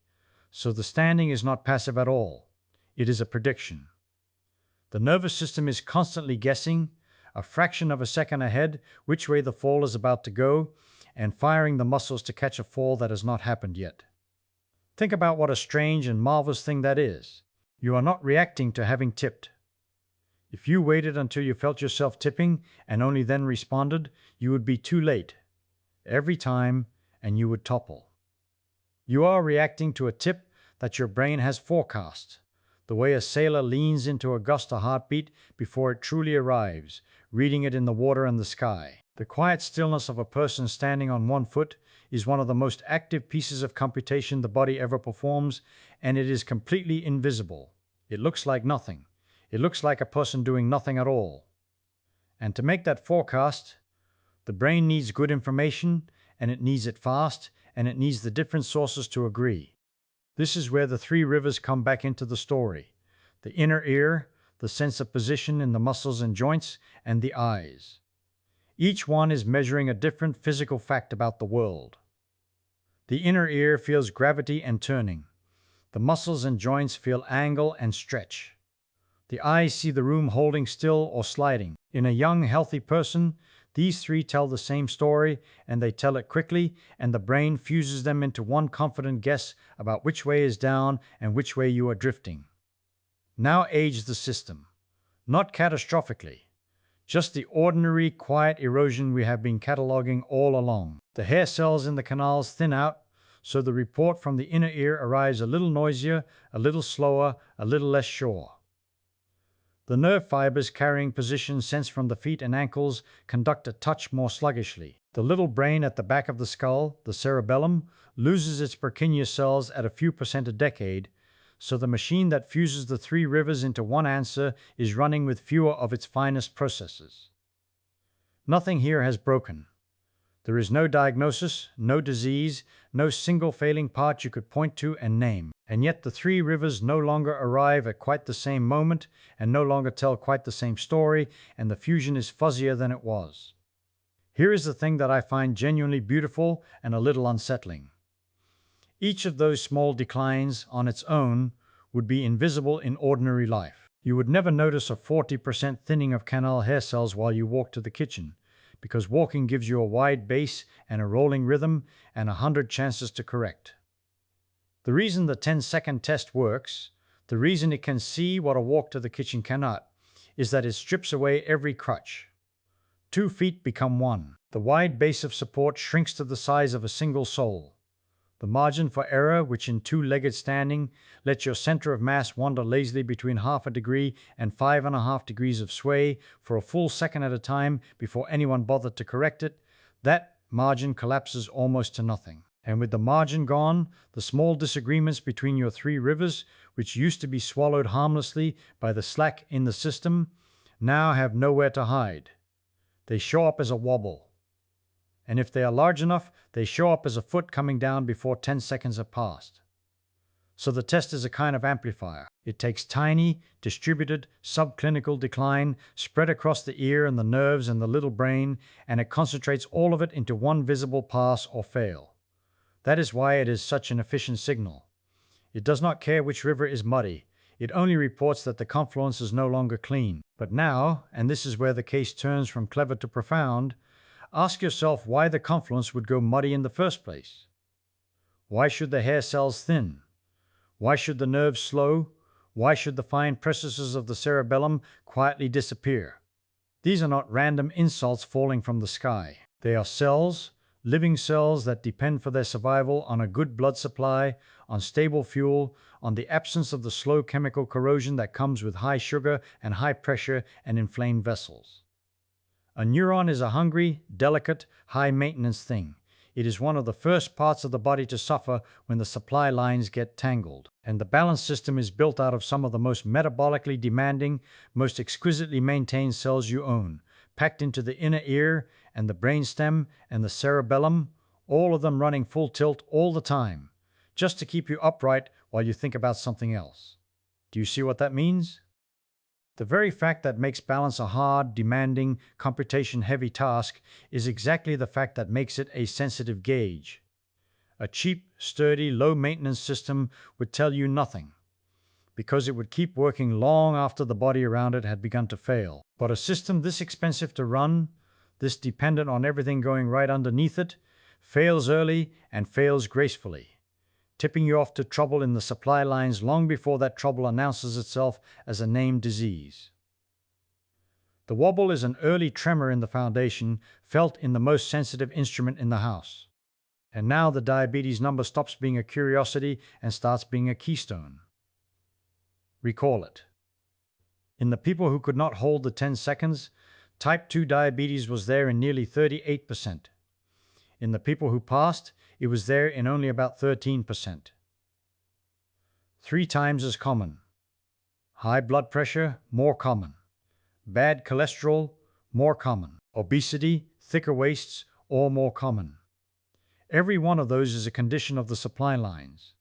So the standing is not passive at all. It is a prediction. The nervous system is constantly guessing, a fraction of a second ahead, which way the fall is about to go, and firing the muscles to catch a fall that has not happened yet. Think about what a strange and marvelous thing that is. You are not reacting to having tipped. If you waited until you felt yourself tipping and only then responded, you would be too late. Every time, and you would topple. You are reacting to a tip that your brain has forecast, the way a sailor leans into a gust of heartbeat before it truly arrives, reading it in the water and the sky. The quiet stillness of a person standing on one foot is one of the most active pieces of computation the body ever performs, and it is completely invisible. It looks like nothing. It looks like a person doing nothing at all. And to make that forecast, the brain needs good information, and it needs it fast, and it needs the different sources to agree. This is where the three rivers come back into the story: the inner ear, the sense of position in the muscles and joints, and the eyes. Each one is measuring a different physical fact about the world. The inner ear feels gravity and turning. The muscles and joints feel angle and stretch. The eyes see the room holding still or sliding. In a young, healthy person, these three tell the same story, and they tell it quickly, and the brain fuses them into one confident guess about which way is down and which way you are drifting. Now age the system. Not catastrophically. Just the ordinary, quiet erosion we have been cataloging all along. The hair cells in the canals thin out, so the report from the inner ear arrives a little noisier, a little slower, a little less sure. The nerve fibers carrying position sense from the feet and ankles conduct a touch more sluggishly. The little brain at the back of the skull, the cerebellum, loses its Purkinje cells at a few percent a decade, so the machine that fuses the three rivers into one answer is running with fewer of its finest processes. Nothing here has broken. There is no diagnosis, no disease, no single failing part you could point to and name. And yet the three rivers no longer arrive at quite the same moment and no longer tell quite the same story, and the fusion is fuzzier than it was. Here is the thing that I find genuinely beautiful and a little unsettling. Each of those small declines on its own would be invisible in ordinary life. You would never notice a 40% thinning of canal hair cells while you walk to the kitchen, because walking gives you a wide base and a rolling rhythm and 100 chances to correct. The reason the 10-second test works, the reason it can see what a walk to the kitchen cannot, is that it strips away every crutch. 2 feet become 1. The wide base of support shrinks to the size of a single sole. The margin for error, which in 2-legged standing lets your center of mass wander lazily between 1/2 degree and 5.5 degrees of sway for a full second at a time before anyone bothered to correct it, that margin collapses almost to nothing. And with the margin gone, the small disagreements between your three rivers, which used to be swallowed harmlessly by the slack in the system, now have nowhere to hide. They show up as a wobble. And if they are large enough, they show up as a foot coming down before 10 seconds have passed. So the test is a kind of amplifier. It takes tiny, distributed, subclinical decline spread across the ear and the nerves and the little brain, and it concentrates all of it into one visible pass or fail. That is why it is such an efficient signal. It does not care which river is muddy. It only reports that the confluence is no longer clean. But now, and this is where the case turns from clever to profound, ask yourself why the confluence would go muddy in the first place. Why should the hair cells thin? Why should the nerves slow? Why should the fine processes of the cerebellum quietly disappear? These are not random insults falling from the sky. They are cells, living cells that depend for their survival on a good blood supply, on stable fuel, on the absence of the slow chemical corrosion that comes with high sugar and high pressure and inflamed vessels. A neuron is a hungry, delicate, high-maintenance thing. It is one of the first parts of the body to suffer when the supply lines get tangled. And the balance system is built out of some of the most metabolically demanding, most exquisitely maintained cells you own, packed into the inner ear and the brainstem and the cerebellum, all of them running full tilt all the time, just to keep you upright while you think about something else. Do you see what that means? The very fact that makes balance a hard, demanding, computation-heavy task is exactly the fact that makes it a sensitive gauge. A cheap, sturdy, low-maintenance system would tell you nothing, because it would keep working long after the body around it had begun to fail. But a system this expensive to run, this dependent on everything going right underneath it, fails early and fails gracefully, tipping you off to trouble in the supply lines long before that trouble announces itself as a named disease. The wobble is an early tremor in the foundation, felt in the most sensitive instrument in the house. And now the diabetes number stops being a curiosity and starts being a keystone. Recall it. In the people who could not hold the 10 seconds, type 2 diabetes was there in nearly 38%. In the people who passed, it was there in only about 13%. 3 times as common. High blood pressure, more common. Bad cholesterol, more common. Obesity, thicker waists, all more common. Every one of those is a condition of the supply lines.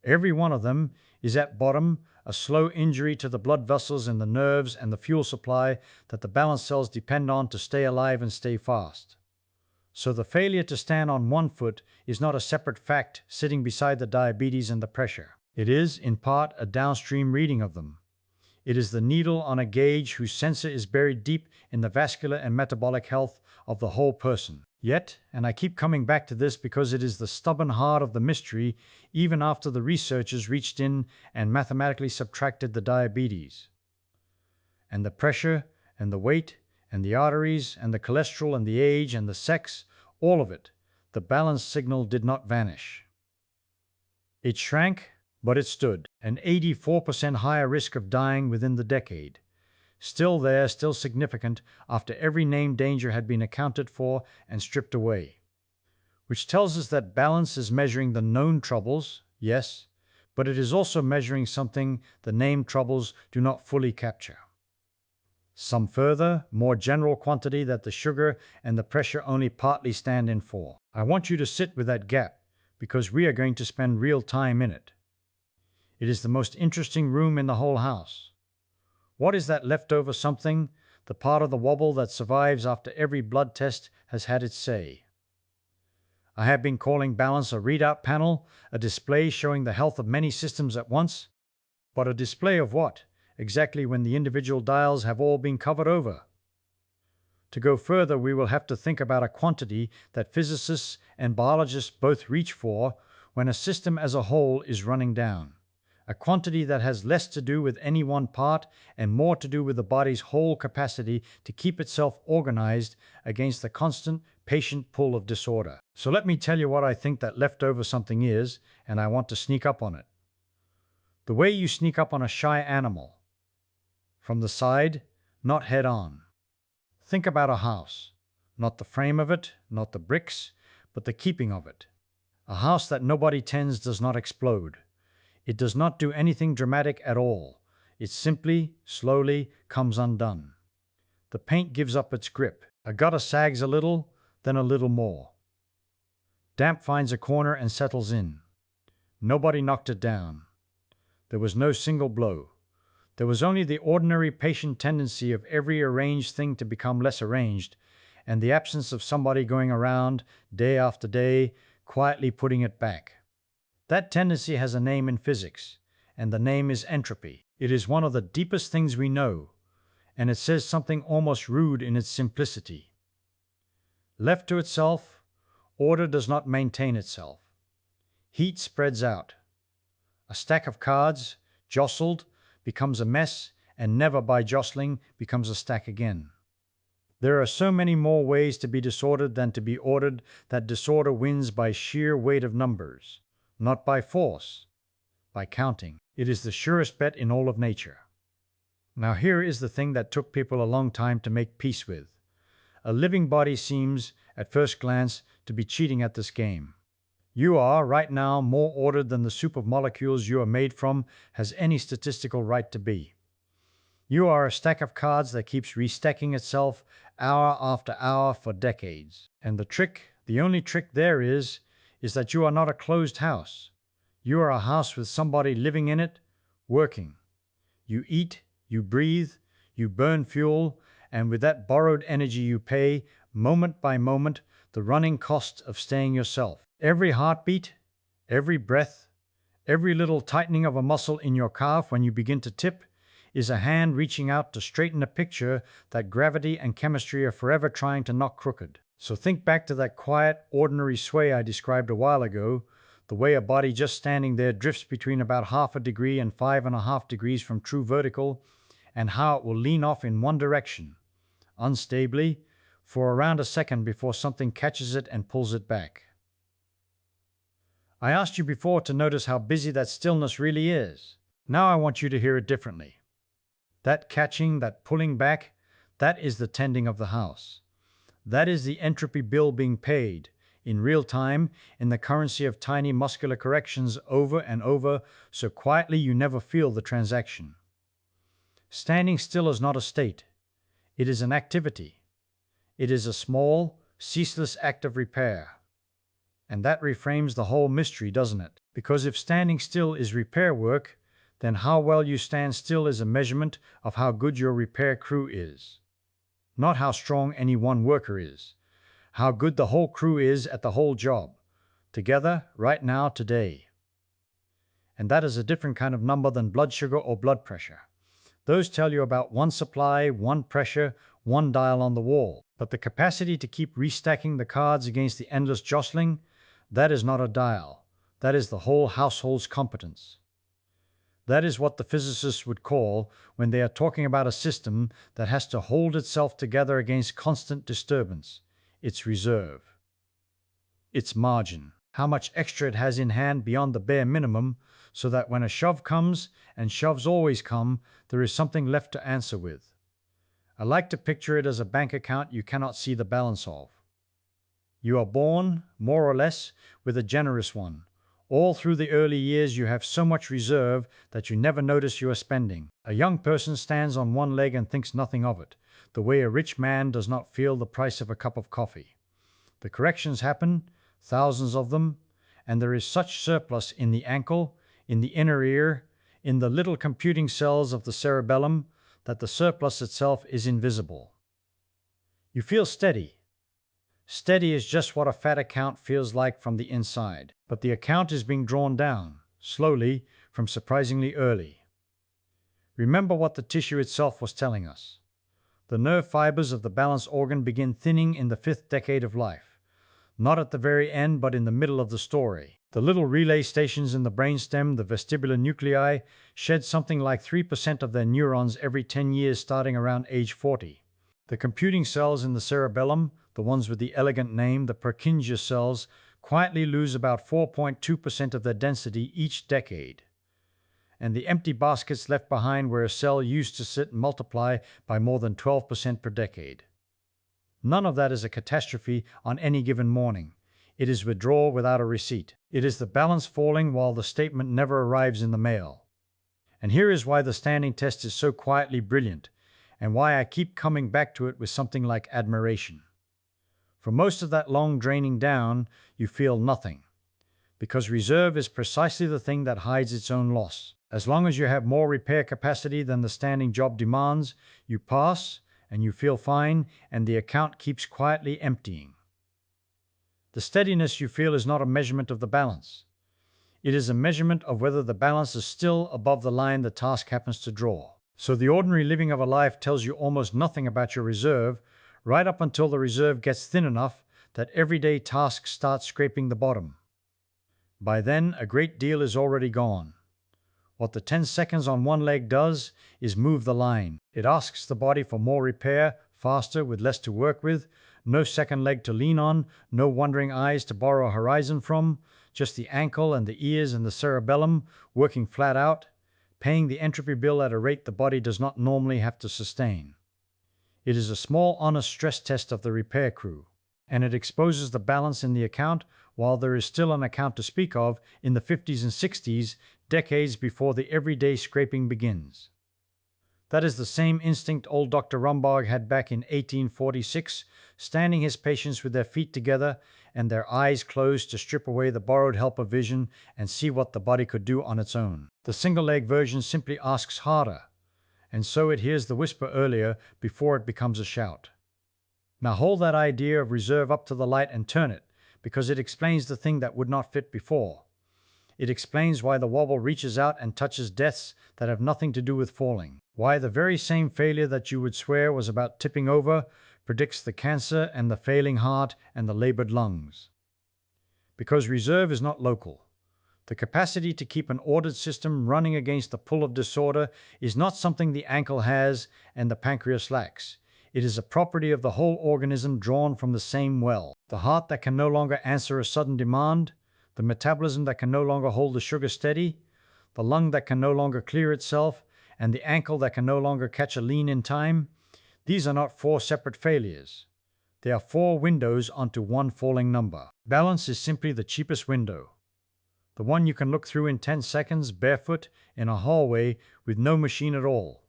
Every one of them is at bottom a slow injury to the blood vessels and the nerves and the fuel supply that the balance cells depend on to stay alive and stay fast. So the failure to stand on one foot is not a separate fact sitting beside the diabetes and the pressure. It is, in part, a downstream reading of them. It is the needle on a gauge whose sensor is buried deep in the vascular and metabolic health of the whole person. Yet, and I keep coming back to this because it is the stubborn heart of the mystery, even after the researchers reached in and mathematically subtracted the diabetes, and the pressure, and the weight, and the arteries, and the cholesterol, and the age, and the sex, all of it, the balance signal did not vanish. It shrank, but it stood. An 84% higher risk of dying within the decade. Still there, still significant, after every named danger had been accounted for and stripped away. Which tells us that balance is measuring the known troubles, yes, but it is also measuring something the named troubles do not fully capture. Some further, more general quantity that the sugar and the pressure only partly stand in for. I want you to sit with that gap, because we are going to spend real time in it. It is the most interesting room in the whole house. What is that leftover something, the part of the wobble that survives after every blood test has had its say? I have been calling balance a readout panel, a display showing the health of many systems at once. But a display of what, exactly, when the individual dials have all been covered over? To go further, we will have to think about a quantity that physicists and biologists both reach for when a system as a whole is running down. A quantity that has less to do with any one part and more to do with the body's whole capacity to keep itself organized against the constant, patient pull of disorder. So let me tell you what I think that leftover something is, and I want to sneak up on it. The way you sneak up on a shy animal. From the side, not head on. Think about a house. Not the frame of it, not the bricks, but the keeping of it. A house that nobody tends does not explode. It does not do anything dramatic at all. It simply, slowly, comes undone. The paint gives up its grip. A gutter sags a little, then a little more. Damp finds a corner and settles in. Nobody knocked it down. There was no single blow. There was only the ordinary patient tendency of every arranged thing to become less arranged, and the absence of somebody going around, day after day, quietly putting it back. That tendency has a name in physics, and the name is entropy. It is one of the deepest things we know, and it says something almost rude in its simplicity. Left to itself, order does not maintain itself. Heat spreads out. A stack of cards, jostled, becomes a mess, and never by jostling becomes a stack again. There are so many more ways to be disordered than to be ordered that disorder wins by sheer weight of numbers, not by force, by counting. It is the surest bet in all of nature. Now here is the thing that took people a long time to make peace with. A living body seems, at first glance, to be cheating at this game. You are, right now, more ordered than the soup of molecules you are made from has any statistical right to be. You are a stack of cards that keeps restacking itself hour after hour for decades. And the trick, the only trick there is that you are not a closed house. You are a house with somebody living in it, working. You eat, you breathe, you burn fuel, and with that borrowed energy you pay, moment by moment, the running cost of staying yourself. Every heartbeat, every breath, every little tightening of a muscle in your calf when you begin to tip is a hand reaching out to straighten a picture that gravity and chemistry are forever trying to knock crooked. So think back to that quiet, ordinary sway I described a while ago, the way a body just standing there drifts between about 1/2 degree and 5½ degrees from true vertical, and how it will lean off in one direction, unstably, for around a second before something catches it and pulls it back. I asked you before to notice how busy that stillness really is. Now I want you to hear it differently. That catching, that pulling back, that is the tending of the house. That is the entropy bill being paid, in real time, in the currency of tiny muscular corrections over and over, so quietly you never feel the transaction. Standing still is not a state. It is an activity. It is a small, ceaseless act of repair. And that reframes the whole mystery, doesn't it? Because if standing still is repair work, then how well you stand still is a measurement of how good your repair crew is. Not how strong any one worker is. how good the whole crew is at the whole job, together, right now, today. And that is a different kind of number than blood sugar or blood pressure. Those tell you about one supply, one pressure, one dial on the wall. But the capacity to keep restacking the cards against the endless jostling, that is not a dial. That is the whole household's competence. That is what the physicists would call, when they are talking about a system that has to hold itself together against constant disturbance, its reserve, its margin, how much extra it has in hand beyond the bare minimum, so that when a shove comes, and shoves always come, there is something left to answer with. I like to picture it as a bank account you cannot see the balance of. You are born, more or less, with a generous one. All through the early years you have so much reserve that you never notice you are spending. A young person stands on one leg and thinks nothing of it, the way a rich man does not feel the price of a cup of coffee. The corrections happen, thousands of them, and there is such surplus in the ankle, in the inner ear, in the little computing cells of the cerebellum, that the surplus itself is invisible. You feel steady. Steady is just what a fat account feels like from the inside, but the account is being drawn down, slowly, from surprisingly early. Remember what the tissue itself was telling us. The nerve fibers of the balance organ begin thinning in the 5th decade of life. Not at the very end, but in the middle of the story. The little relay stations in the brainstem, the vestibular nuclei, shed something like 3% of their neurons every 10 years starting around age 40. The computing cells in the cerebellum, the ones with the elegant name, the Purkinje cells, quietly lose about 4.2% of their density each decade. And the empty baskets left behind where a cell used to sit multiply by more than 12% per decade. None of that is a catastrophe on any given morning. It is withdrawal without a receipt. It is the balance falling while the statement never arrives in the mail. And here is why the standing test is so quietly brilliant, and why I keep coming back to it with something like admiration. For most of that long draining down, you feel nothing, because reserve is precisely the thing that hides its own loss. As long as you have more repair capacity than the standing job demands, you pass, and you feel fine, and the account keeps quietly emptying. The steadiness you feel is not a measurement of the balance. It is a measurement of whether the balance is still above the line the task happens to draw. So the ordinary living of a life tells you almost nothing about your reserve, right up until the reserve gets thin enough that everyday tasks start scraping the bottom. By then, a great deal is already gone. What the 10 seconds on one leg does is move the line. It asks the body for more repair, faster, with less to work with, no second leg to lean on, no wondering eyes to borrow a horizon from, just the ankle and the ears and the cerebellum working flat out, paying the entropy bill at a rate the body does not normally have to sustain. It is a small honest stress test of the repair crew, and it exposes the balance in the account while there is still an account to speak of in the 50s and 60s, decades before the everyday scraping begins. That is the same instinct old Dr. Rumbag had back in 1846, standing his patients with their feet together and their eyes closed to strip away the borrowed help of vision and see what the body could do on its own. The single-leg version simply asks harder, and so it hears the whisper earlier before it becomes a shout. Now hold that idea of reserve up to the light and turn it, because it explains the thing that would not fit before. It explains why the wobble reaches out and touches deaths that have nothing to do with falling. Why the very same failure that you would swear was about tipping over predicts the cancer and the failing heart and the labored lungs. Because reserve is not local. The capacity to keep an ordered system running against the pull of disorder is not something the ankle has and the pancreas lacks. It is a property of the whole organism drawn from the same well. The heart that can no longer answer a sudden demand, the metabolism that can no longer hold the sugar steady, the lung that can no longer clear itself, and the ankle that can no longer catch a lean in time, these are not 4 separate failures. They are 4 windows onto one falling number. Balance is simply the cheapest window. The one you can look through in 10 seconds, barefoot, in a hallway with no machine at all.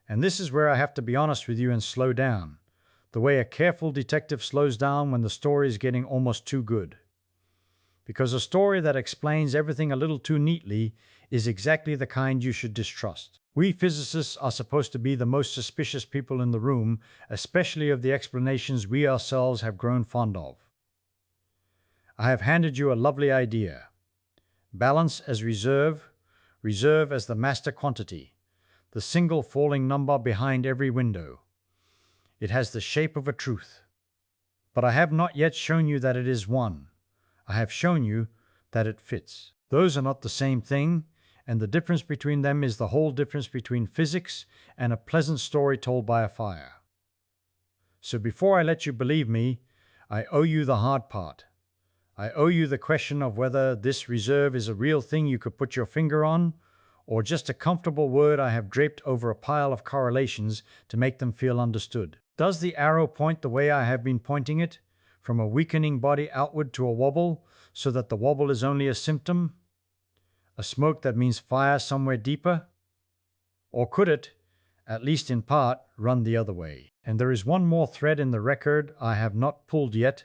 And this is where I have to be honest with you and slow down, the way a careful detective slows down when the story is getting almost too good. Because a story that explains everything a little too neatly is exactly the kind you should distrust. We physicists are supposed to be the most suspicious people in the room, especially of the explanations we ourselves have grown fond of. I have handed you a lovely idea. Balance as reserve, reserve as the master quantity, the single falling number behind every window. It has the shape of a truth. But I have not yet shown you that it is one. I have shown you that it fits. Those are not the same thing, and the difference between them is the whole difference between physics and a pleasant story told by a fire. So before I let you believe me, I owe you the hard part. I owe you the question of whether this reserve is a real thing you could put your finger on, or just a comfortable word I have draped over a pile of correlations to make them feel understood. Does the arrow point the way I have been pointing it, from a weakening body outward to a wobble, so that the wobble is only a symptom? A smoke that means fire somewhere deeper? Or could it, at least in part, run the other way? And there is one more thread in the record I have not pulled yet,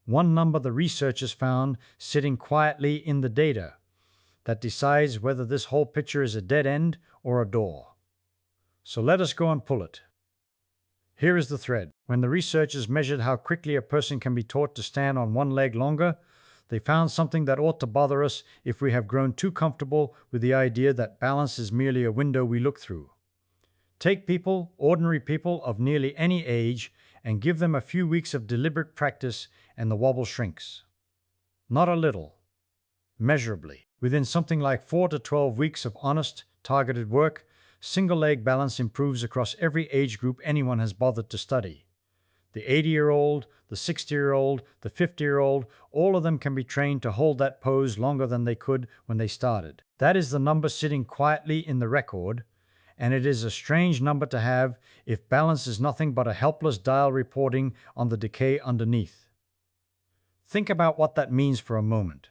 one number the researchers found sitting quietly in the data that decides whether this whole picture is a dead end or a door. So let us go and pull it. Here is the thread. When the researchers measured how quickly a person can be taught to stand on one leg longer, they found something that ought to bother us if we have grown too comfortable with the idea that balance is merely a window we look through. Take people, ordinary people of nearly any age, and give them a few weeks of deliberate practice and the wobble shrinks. Not a little. Measurably. Within something like 4 to 12 weeks of honest, targeted work, single leg balance improves across every age group anyone has bothered to study. The 80-year-old, the 60-year-old, the 50-year-old, all of them can be trained to hold that pose longer than they could when they started. That is the number sitting quietly in the record, and it is a strange number to have if balance is nothing but a helpless dial reporting on the decay underneath. Think about what that means for a moment,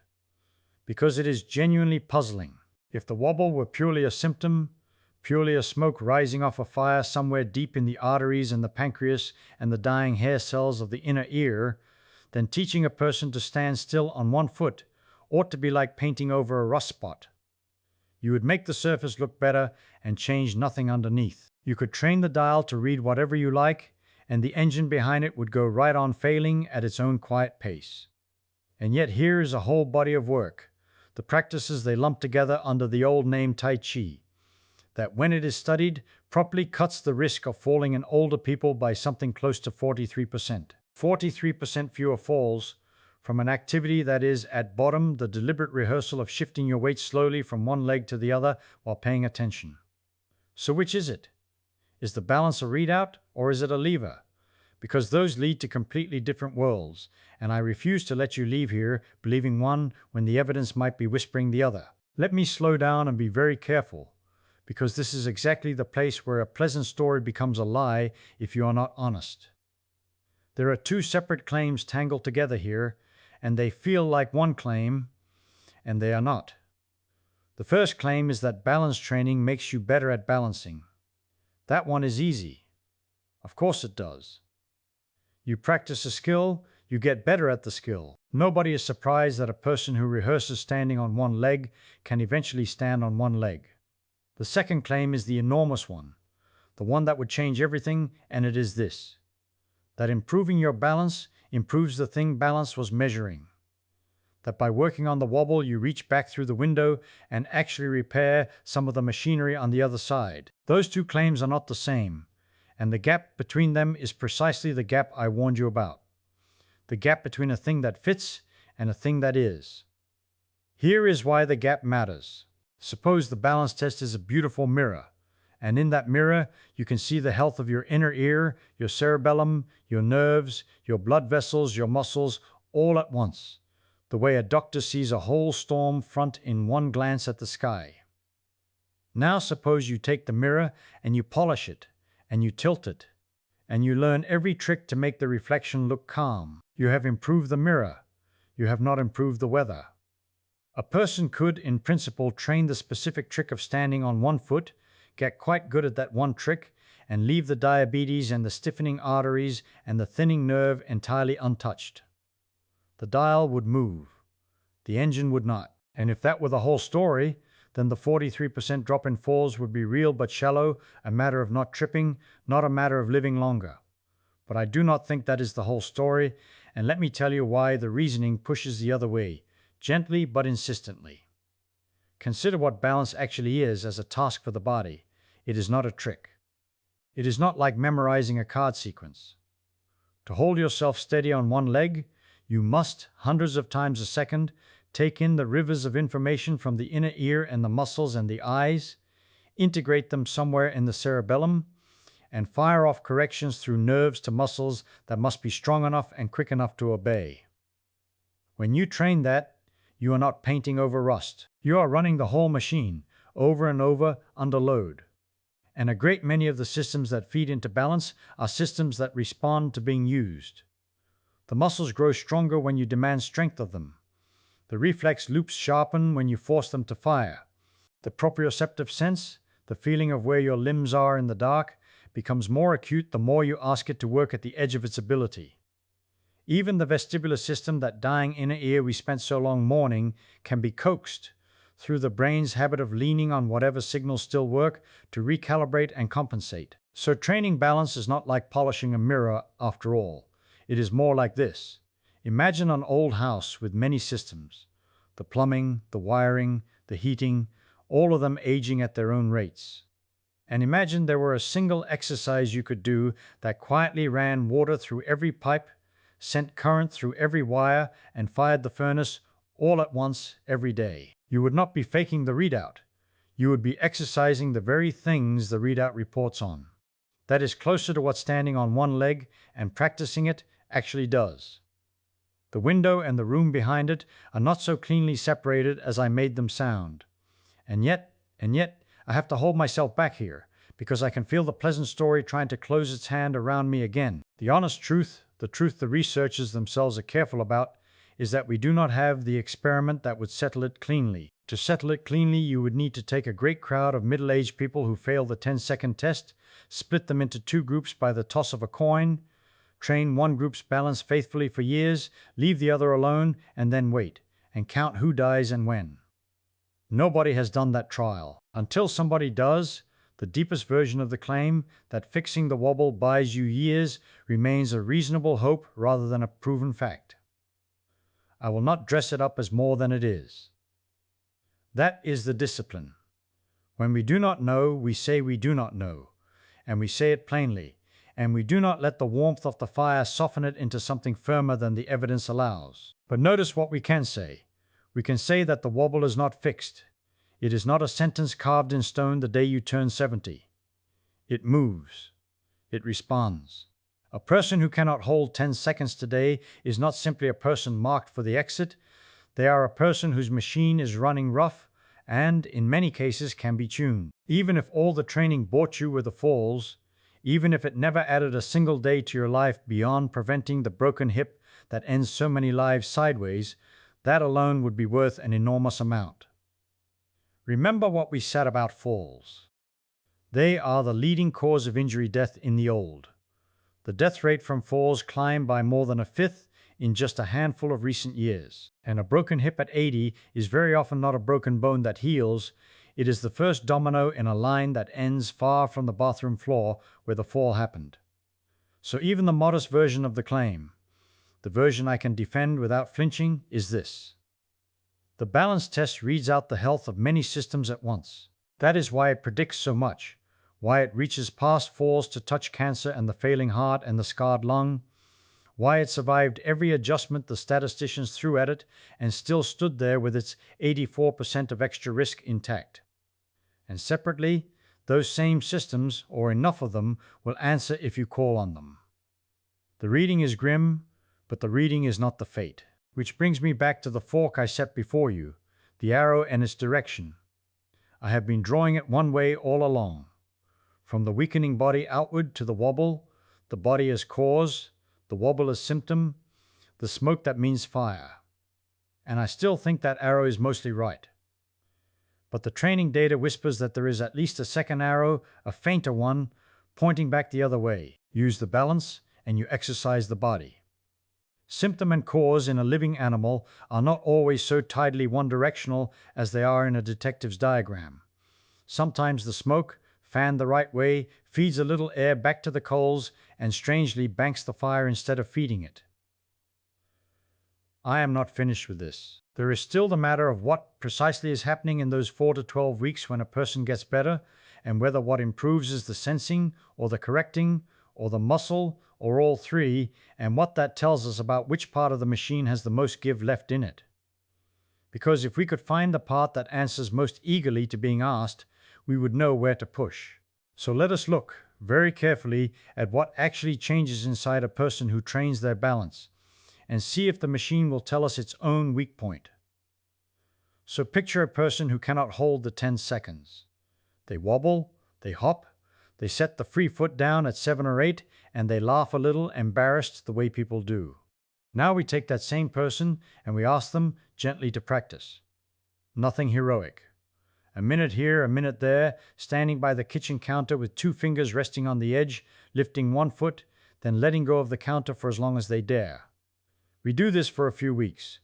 because it is genuinely puzzling. If the wobble were purely a symptom, purely a smoke rising off a fire somewhere deep in the arteries and the pancreas and the dying hair cells of the inner ear, then teaching a person to stand still on one foot ought to be like painting over a rust spot. You would make the surface look better and change nothing underneath. You could train the dial to read whatever you like, and the engine behind it would go right on failing at its own quiet pace. And yet here is a whole body of work, the practices they lump together under the old name Tai Chi, that when it is studied, properly cuts the risk of falling in older people by something close to 43%. 43% fewer falls from an activity that is, at bottom, the deliberate rehearsal of shifting your weight slowly from one leg to the other while paying attention. So which is it? Is the balance a readout, or is it a lever? Because those lead to completely different worlds, and I refuse to let you leave here believing one when the evidence might be whispering the other. Let me slow down and be very careful, because this is exactly the place where a pleasant story becomes a lie if you are not honest. There are two separate claims tangled together here, and they feel like one claim, and they are not. The first claim is that balance training makes you better at balancing. That one is easy. Of course it does. You practice a skill, you get better at the skill. Nobody is surprised that a person who rehearses standing on one leg can eventually stand on one leg. The second claim is the enormous one, the one that would change everything, and it is this: that improving your balance improves the thing balance was measuring. That by working on the wobble, you reach back through the window and actually repair some of the machinery on the other side. Those two claims are not the same, and the gap between them is precisely the gap I warned you about. The gap between a thing that fits and a thing that is. Here is why the gap matters. Suppose the balance test is a beautiful mirror, and in that mirror you can see the health of your inner ear, your cerebellum, your nerves, your blood vessels, your muscles, all at once, the way a doctor sees a whole storm front in one glance at the sky. Now suppose you take the mirror and you polish it, and you tilt it, and you learn every trick to make the reflection look calm. You have improved the mirror. You have not improved the weather. A person could, in principle, train the specific trick of standing on one foot, get quite good at that one trick, and leave the diabetes and the stiffening arteries and the thinning nerve entirely untouched. The dial would move. The engine would not. And if that were the whole story, then the 43% drop in falls would be real but shallow, a matter of not tripping, not a matter of living longer. But I do not think that is the whole story, and let me tell you why the reasoning pushes the other way, gently but insistently. Consider what balance actually is as a task for the body. It is not a trick. It is not like memorizing a card sequence. To hold yourself steady on one leg, you must, hundreds of times a second, take in the rivers of information from the inner ear and the muscles and the eyes, integrate them somewhere in the cerebellum, and fire off corrections through nerves to muscles that must be strong enough and quick enough to obey. When you train that, you are not painting over rust. You are running the whole machine, over and over, under load. And a great many of the systems that feed into balance are systems that respond to being used. The muscles grow stronger when you demand strength of them. The reflex loops sharpen when you force them to fire. The proprioceptive sense, the feeling of where your limbs are in the dark, becomes more acute the more you ask it to work at the edge of its ability. Even the vestibular system, that dying inner ear we spent so long mourning, can be coaxed through the brain's habit of leaning on whatever signals still work to recalibrate and compensate. So training balance is not like polishing a mirror after all. It is more like this. Imagine an old house with many systems. The plumbing, the wiring, the heating, all of them aging at their own rates. And imagine there were a single exercise you could do that quietly ran water through every pipe, sent current through every wire, and fired the furnace all at once every day. You would not be faking the readout. You would be exercising the very things the readout reports on. That is closer to what standing on one leg and practicing it actually does. The window and the room behind it are not so cleanly separated as I made them sound. And yet, I have to hold myself back here, because I can feel the pleasant story trying to close its hand around me again. The honest truth, the truth the researchers themselves are careful about, is that we do not have the experiment that would settle it cleanly. To settle it cleanly, you would need to take a great crowd of middle-aged people who failed the 10-second test, split them into two groups by the toss of a coin, train one group's balance faithfully for years, leave the other alone, and then wait, and count who dies and when. Nobody has done that trial. Until somebody does, the deepest version of the claim that fixing the wobble buys you years remains a reasonable hope rather than a proven fact. I will not dress it up as more than it is. That is the discipline. When we do not know, we say we do not know, and we say it plainly, and we do not let the warmth of the fire soften it into something firmer than the evidence allows. But notice what we can say. We can say that the wobble is not fixed. It is not a sentence carved in stone the day you turn 70. It moves. It responds. A person who cannot hold 10 seconds today is not simply a person marked for the exit. They are a person whose machine is running rough and, in many cases, can be tuned. Even if all the training bought you were the falls, even if it never added a single day to your life beyond preventing the broken hip that ends so many lives sideways, that alone would be worth an enormous amount. Remember what we said about falls. They are the leading cause of injury death in the old. The death rate from falls climbed by more than a fifth in just a handful of recent years. And a broken hip at 80 is very often not a broken bone that heals. It is the first domino in a line that ends far from the bathroom floor where the fall happened. So even the modest version of the claim, the version I can defend without flinching, is this. The balance test reads out the health of many systems at once. That is why it predicts so much, why it reaches past falls to touch cancer and the failing heart and the scarred lung, why it survived every adjustment the statisticians threw at it and still stood there with its 84% of extra risk intact. And separately, those same systems, or enough of them, will answer if you call on them. The reading is grim, but the reading is not the fate. Which brings me back to the fork I set before you, the arrow and its direction. I have been drawing it one way all along. From the weakening body outward to the wobble, the body as cause, the wobble as symptom, the smoke that means fire. And I still think that arrow is mostly right. But the training data whispers that there is at least a second arrow, a fainter one, pointing back the other way. Use the balance, and you exercise the body. Symptom and cause in a living animal are not always so tidally one-directional as they are in a detective's diagram. Sometimes the smoke, fanned the right way, feeds a little air back to the coals and strangely banks the fire instead of feeding it. I am not finished with this. There is still the matter of what precisely is happening in those 4 to 12 weeks when a person gets better, and whether what improves is the sensing, or the correcting, or the muscle, or all three, and what that tells us about which part of the machine has the most give left in it. Because if we could find the part that answers most eagerly to being asked, we would know where to push. So let us look very carefully at what actually changes inside a person who trains their balance, and see if the machine will tell us its own weak point. So picture a person who cannot hold the 10 seconds. They wobble, they hop, they set the free foot down at 7 or 8, and they laugh a little, embarrassed the way people do. Now we take that same person and we ask them gently to practice. Nothing heroic. A minute here, a minute there, standing by the kitchen counter with 2 fingers resting on the edge, lifting 1 foot, then letting go of the counter for as long as they dare. We do this for a few weeks,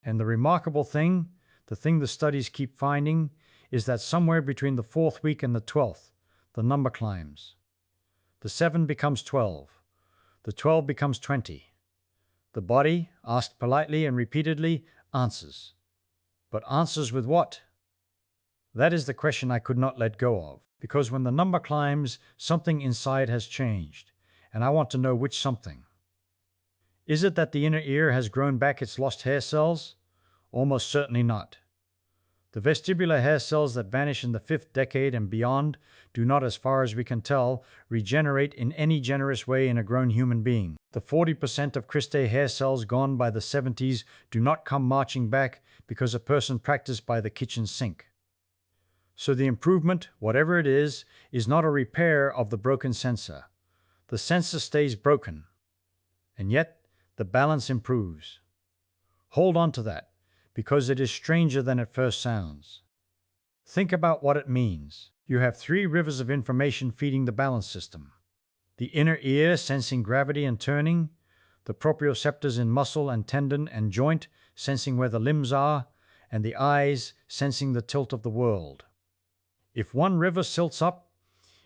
and the remarkable thing, the thing the studies keep finding, is that somewhere between the 4th week and the 12th, the number climbs. The 7 becomes 12. The 12 becomes 20. The body, asked politely and repeatedly, answers. But answers with what? That is the question I could not let go of, because when the number climbs, something inside has changed, and I want to know which something. Is it that the inner ear has grown back its lost hair cells? Almost certainly not. The vestibular hair cells that vanish in the 5th decade and beyond do not, as far as we can tell, regenerate in any generous way in a grown human being. The 40% of cristae hair cells gone by the 70s do not come marching back because a person practiced by the kitchen sink. So the improvement, whatever it is not a repair of the broken sensor. The sensor stays broken, and yet the balance improves. Hold on to that, because it is stranger than it first sounds. Think about what it means. You have 3 rivers of information feeding the balance system. The inner ear sensing gravity and turning, the proprioceptors in muscle and tendon and joint sensing where the limbs are, and the eyes sensing the tilt of the world. If one river silts up,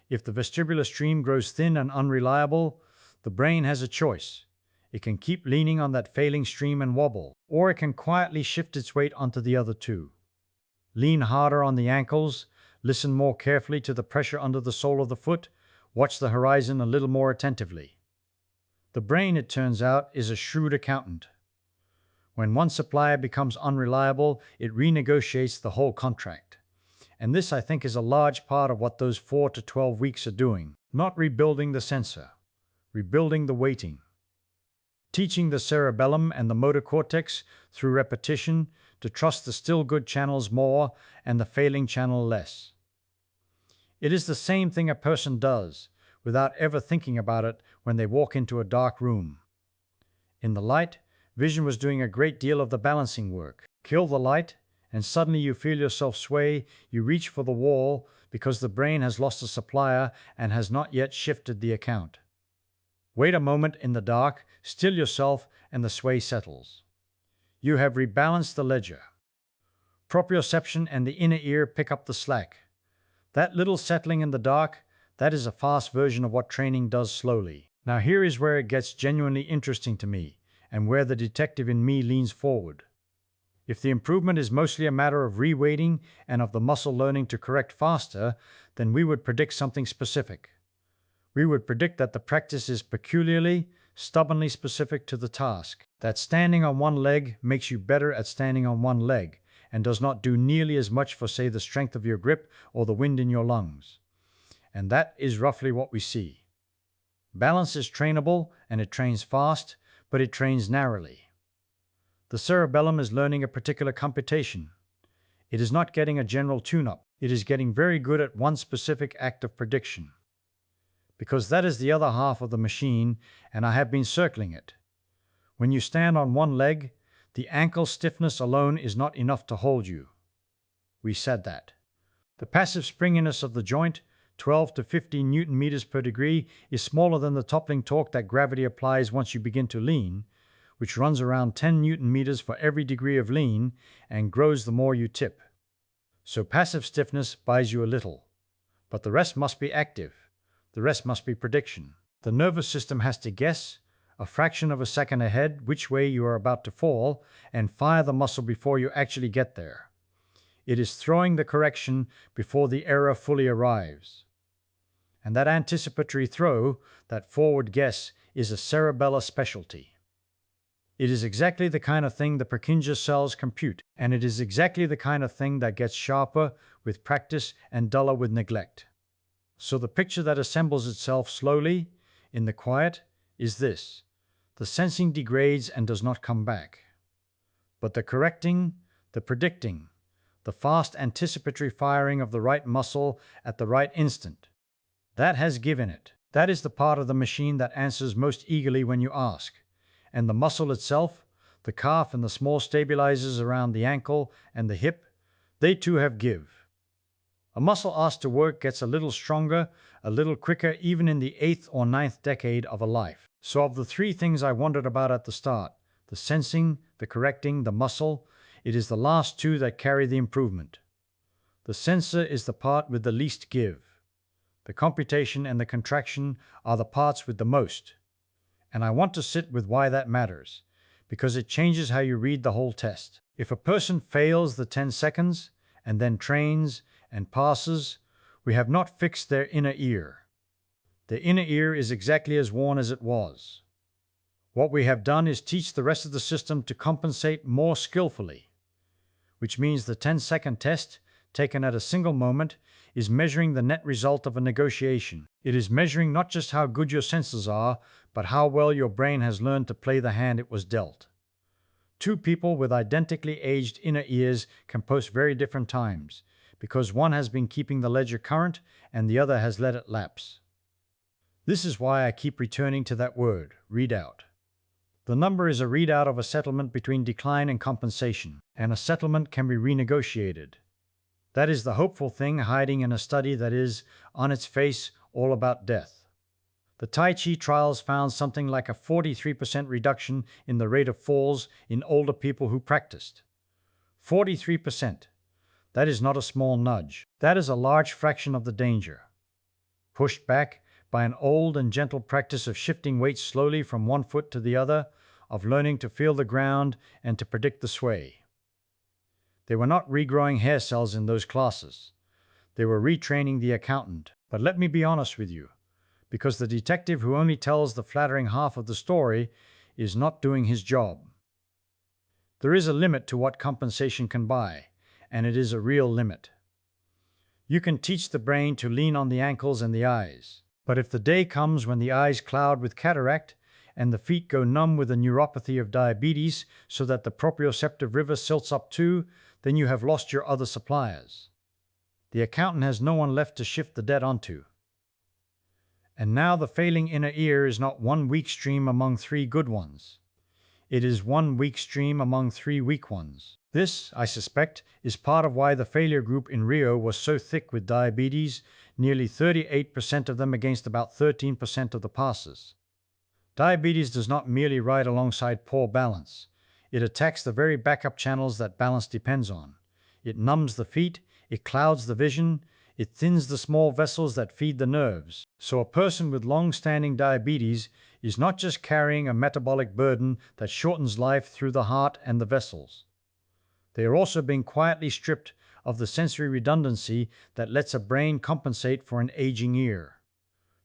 if the vestibular stream grows thin and unreliable, the brain has a choice. It can keep leaning on that failing stream and wobble, or it can quietly shift its weight onto the other 2. Lean harder on the ankles, listen more carefully to the pressure under the sole of the foot, watch the horizon a little more attentively. The brain, it turns out, is a shrewd accountant. When one supplier becomes unreliable, it renegotiates the whole contract. And this, I think, is a large part of what those 4 to 12 weeks are doing. Not rebuilding the sensor, rebuilding the weighting. Teaching the cerebellum and the motor cortex, through repetition, to trust the still good channels more and the failing channel less. It is the same thing a person does, without ever thinking about it, when they walk into a dark room. In the light, vision was doing a great deal of the balancing work. Kill the light, and suddenly you feel yourself sway, you reach for the wall, because the brain has lost a supplier and has not yet shifted the account. Wait a moment in the dark, still yourself, and the sway settles. You have rebalanced the ledger. Proprioception and the inner ear pick up the slack. That little settling in the dark, that is a fast version of what training does slowly. Now here is where it gets genuinely interesting to me, and where the detective in me leans forward. If the improvement is mostly a matter of reweighting and of the muscle learning to correct faster, then we would predict something specific. We would predict that the practice is peculiarly, stubbornly specific to the task, that standing on one leg makes you better at standing on one leg, and does not do nearly as much for, say, the strength of your grip or the wind in your lungs. And that is roughly what we see. Balance is trainable, and it trains fast, but it trains narrowly. The cerebellum is learning a particular computation. It is not getting a general tune-up. It is getting very good at one specific act of prediction. Because that is the other half of the machine, and I have been circling it. When you stand on one leg, the ankle stiffness alone is not enough to hold you. We said that. The passive springiness of the joint, 12 to 15 Newton meters per degree, is smaller than the toppling torque that gravity applies once you begin to lean, which runs around 10 Newton meters for every degree of lean and grows the more you tip. So passive stiffness buys you a little, but the rest must be active. The rest must be prediction. The nervous system has to guess a fraction of a second ahead which way you are about to fall and fire the muscle before you actually get there. It is throwing the correction before the error fully arrives. And that anticipatory throw, that forward guess, is a cerebellar specialty. It is exactly the kind of thing the Purkinje cells compute, and it is exactly the kind of thing that gets sharper with practice and duller with neglect. So the picture that assembles itself slowly, in the quiet, is this. The sensing degrades and does not come back. But the correcting, the predicting, the fast anticipatory firing of the right muscle at the right instant, that has given it. That is the part of the machine that answers most eagerly when you ask. And the muscle itself, the calf and the small stabilizers around the ankle and the hip, they too have give. A muscle asked to work gets a little stronger, a little quicker even in the 8th or 9th decade of a life. So of the three things I wondered about at the start, the sensing, the correcting, the muscle, it is the last two that carry the improvement. The sensor is the part with the least give. The computation and the contraction are the parts with the most. And I want to sit with why that matters, because it changes how you read the whole test. If a person fails the 10 seconds and then trains and passes, we have not fixed their inner ear. The inner ear is exactly as worn as it was. What we have done is teach the rest of the system to compensate more skillfully, which means the 10-second test, taken at a single moment, is measuring the net result of a negotiation. It is measuring not just how good your senses are, but how well your brain has learned to play the hand it was dealt. Two people with identically aged inner ears can post very different times, because one has been keeping the ledger current and the other has let it lapse. This is why I keep returning to that word, readout. The number is a readout of a settlement between decline and compensation, and a settlement can be renegotiated. That is the hopeful thing hiding in a study that is, on its face, all about death. The Tai Chi trials found something like a 43% reduction in the rate of falls in older people who practiced. 43%. That is not a small nudge. That is a large fraction of the danger. Pushed back by an old and gentle practice of shifting weight slowly from one foot to the other, of learning to feel the ground and to predict the sway. They were not regrowing hair cells in those classes. They were retraining the accountant. But let me be honest with you, because the detective who only tells the flattering half of the story is not doing his job. There is a limit to what compensation can buy, and it is a real limit. You can teach the brain to lean on the ankles and the eyes, but if the day comes when the eyes cloud with cataract and the feet go numb with the neuropathy of diabetes so that the proprioceptive river silts up too, then you have lost your other suppliers. The accountant has no one left to shift the debt onto. And now the failing inner ear is not one weak stream among three good ones. It is one weak stream among three weak ones. This, I suspect, is part of why the failure group in Rio was so thick with diabetes, nearly 38% of them against about 13% of the passers. Diabetes does not merely ride alongside poor balance. It attacks the very backup channels that balance depends on. It numbs the feet, it clouds the vision, it thins the small vessels that feed the nerves. So a person with long-standing diabetes is not just carrying a metabolic burden that shortens life through the heart and the vessels. They are also being quietly stripped of the sensory redundancy that lets a brain compensate for an aging ear.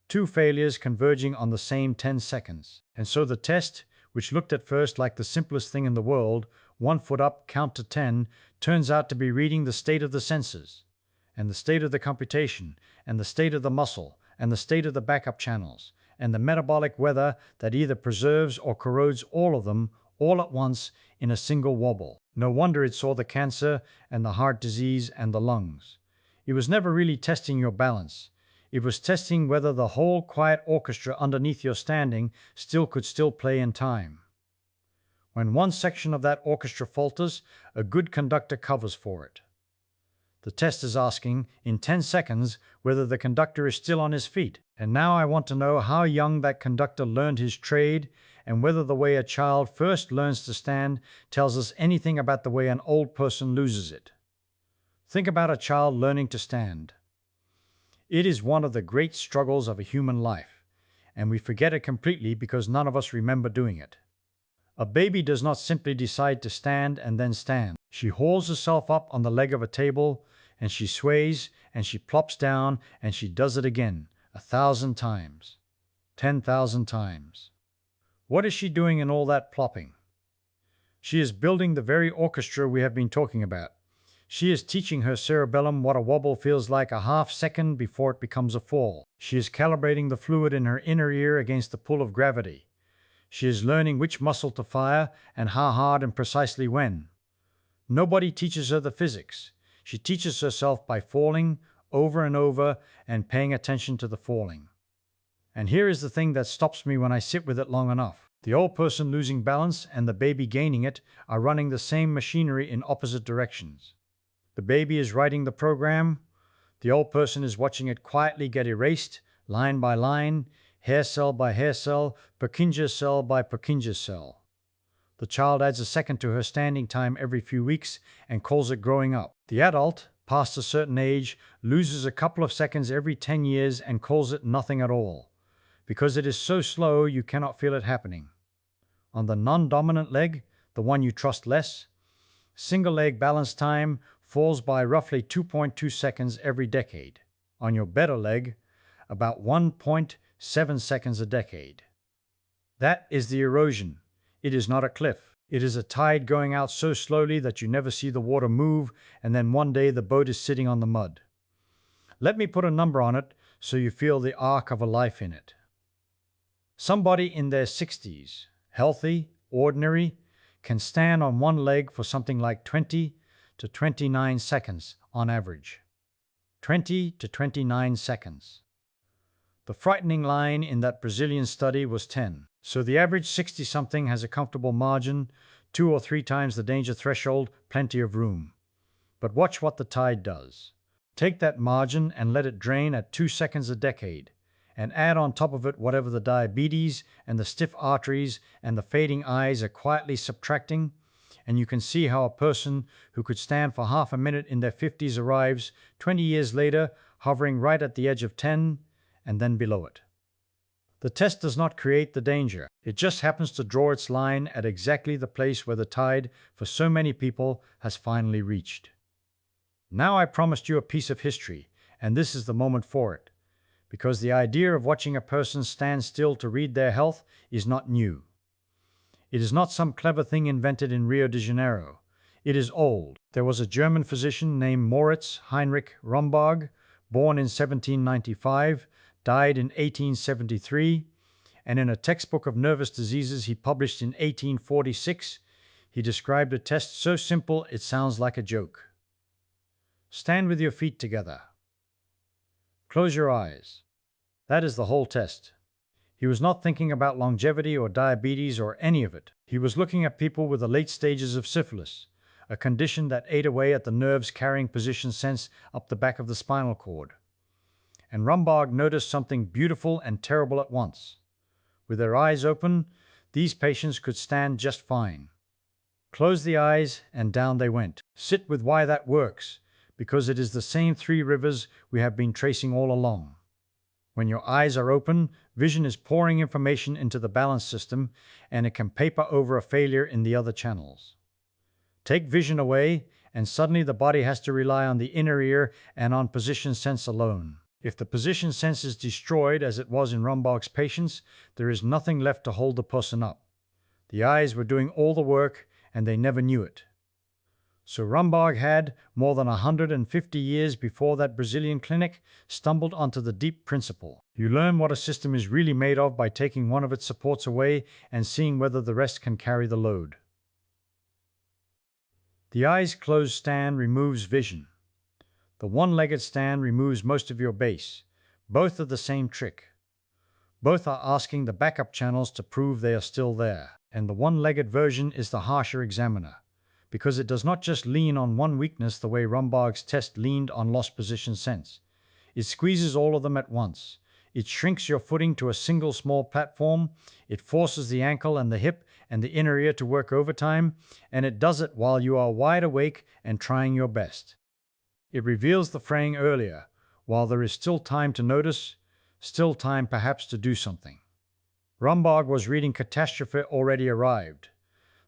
Two failures converging on the same 10 seconds. And so the test, which looked at first like the simplest thing in the world, 1 foot up, count to 10, turns out to be reading the state of the senses, and the state of the computation, and the state of the muscle, and the state of the backup channels, and the metabolic weather that either preserves or corrodes all of them, all at once in a single wobble. No wonder it saw the cancer and the heart disease and the lungs. It was never really testing your balance. It was testing whether the whole quiet orchestra underneath your standing could play in time. When one section of that orchestra falters, a good conductor covers for it. The test is asking, in 10 seconds, whether the conductor is still on his feet. And now I want to know how young that conductor learned his trade and whether the way a child first learns to stand tells us anything about the way an old person loses it. Think about a child learning to stand. It is one of the great struggles of a human life, and we forget it completely because none of us remember doing it. A baby does not simply decide to stand and then stand. She hauls herself up on the leg of a table, and she sways, and she plops down, and she does it again, 1,000 times, 10,000 times. What is she doing in all that plopping? She is building the very orchestra we have been talking about. She is teaching her cerebellum what a wobble feels like a half second before it becomes a fall. She is calibrating the fluid in her inner ear against the pull of gravity. She is learning which muscle to fire and how hard and precisely when. Nobody teaches her the physics. She teaches herself by falling over and over and paying attention to the falling. And here is the thing that stops me when I sit with it long enough. The old person losing balance and the baby gaining it are running the same machinery in opposite directions. The baby is writing the program. The old person is watching it quietly get erased, line by line, hair cell by hair cell, Purkinje cell by Purkinje cell. The child adds a second to her standing time every few weeks and calls it growing up. The adult, past a certain age, loses a couple of seconds every 10 years and calls it nothing at all. Because it is so slow, you cannot feel it happening. On the non-dominant leg, the one you trust less, single leg balance time falls by roughly 2.2 seconds every decade. On your better leg, about 1.7 seconds a decade. That is the erosion. It is not a cliff. It is a tide going out so slowly that you never see the water move, and then one day the boat is sitting on the mud. Let me put a number on it so you feel the arc of a life in it. Somebody in their 60s, healthy, ordinary, can stand on one leg for something like 20 to 29 seconds on average. 20 to 29 seconds. The frightening line in that Brazilian study was 10. So the average 60-something has a comfortable margin, 2 or 3 times the danger threshold, plenty of room. But watch what the tide does. Take that margin and let it drain at 2 seconds a decade, and add on top of it whatever the diabetes and the stiff arteries and the fading eyes are quietly subtracting, and you can see how a person who could stand for half a minute in their 50s arrives 20 years later hovering right at the edge of 10 and then below it. The test does not create the danger. It just happens to draw its line at exactly the place where the tide for so many people has finally reached. Now I promised you a piece of history, and this is the moment for it. Because the idea of watching a person stand still to read their health is not new. It is not some clever thing invented in Rio de Janeiro. It is old. There was a German physician named Moritz Heinrich Rombauch, born in 1795, died in 1873, and in a textbook of nervous diseases he published in 1846, he described a test so simple it sounds like a joke. Stand with your feet together. Close your eyes. That is the whole test. He was not thinking about longevity or diabetes or any of it. He was looking at people with the late stages of syphilis, a condition that ate away at the nerves carrying position sense up the back of the spinal cord. And Rombauch noticed something beautiful and terrible at once. With their eyes open, these patients could stand just fine. Close the eyes and down they went. Sit with why that works, because it is the same 3 rivers we have been tracing all along. When your eyes are open, vision is pouring information into the balance system, and it can paper over a failure in the other channels. Take vision away, and suddenly the body has to rely on the inner ear and on position sense alone. If the position sense is destroyed, as it was in Rombauch's patients, there is nothing left to hold the person up. The eyes were doing all the work, and they never knew it. So Rombauch had, more than 150 years before that Brazilian clinic, stumbled onto the deep principle. You learn what a system is really made of by taking one of its supports away and seeing whether the rest can carry the load. The eyes closed stand removes vision. The one-legged stand removes most of your base. Both are the same trick. Both are asking the backup channels to prove they are still there. And the one-legged version is the harsher examiner, because it does not just lean on one weakness the way Rumbaugh's test leaned on lost position sense. It squeezes all of them at once. It shrinks your footing to a single small platform. It forces the ankle and the hip and the inner ear to work overtime, and it does it while you are wide awake and trying your best. It reveals the fraying earlier, while there is still time to notice, still time perhaps to do something. Rumbaugh was reading catastrophe already arrived.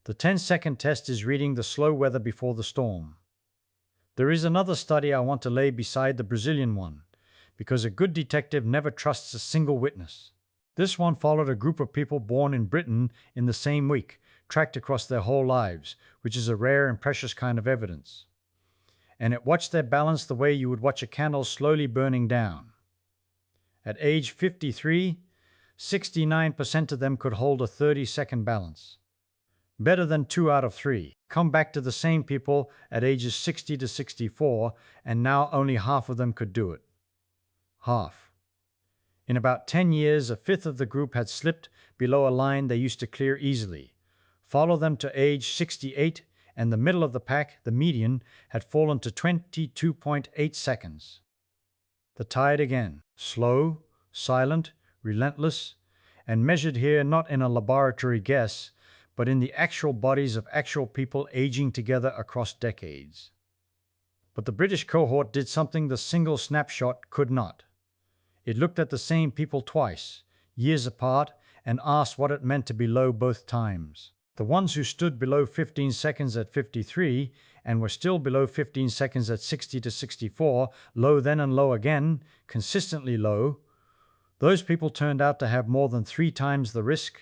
The 10-second test is reading the slow weather before the storm. There is another study I want to lay beside the Brazilian one, because a good detective never trusts a single witness. This one followed a group of people born in Britain in the same week, tracked across their whole lives, which is a rare and precious kind of evidence. And it watched their balance the way you would watch a candle slowly burning down. At age 53, 69% of them could hold a 30-second balance. Better than 2 out of 3. Come back to the same people at ages 60 to 64, and now only half of them could do it. Half. In about 10 years, a fifth of the group had slipped below a line they used to clear easily. Follow them to age 68, and the middle of the pack, the median, had fallen to 22.8 seconds. The tide again, slow, silent, relentless, and measured here not in a laboratory guess, but in the actual bodies of actual people aging together across decades. But the British cohort did something the single snapshot could not. It looked at the same people twice, years apart, and asked what it meant to be low both times. The ones who stood below 15 seconds at 53 and were still below 15 seconds at 60 to 64, low then and low again, consistently low, those people turned out to have more than 3 times the risk,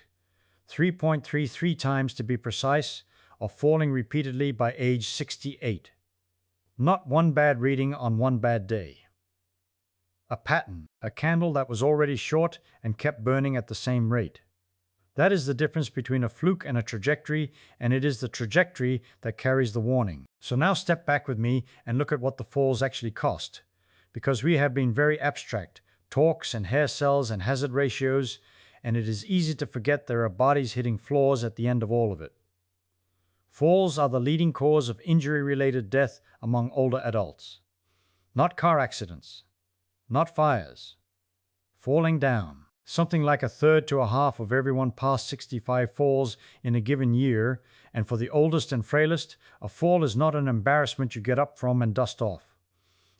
3.33 times to be precise, of falling repeatedly by age 68. Not one bad reading on one bad day. A pattern, a candle that was already short and kept burning at the same rate. That is the difference between a fluke and a trajectory, and it is the trajectory that carries the warning. So now step back with me and look at what the falls actually cost. Because we have been very abstract, torques and hair cells and hazard ratios, and it is easy to forget there are bodies hitting floors at the end of all of it. Falls are the leading cause of injury-related death among older adults. Not car accidents. Not fires. Falling down. Something like a third to a half of everyone past 65 falls in a given year, and for the oldest and frailest, a fall is not an embarrassment you get up from and dust off.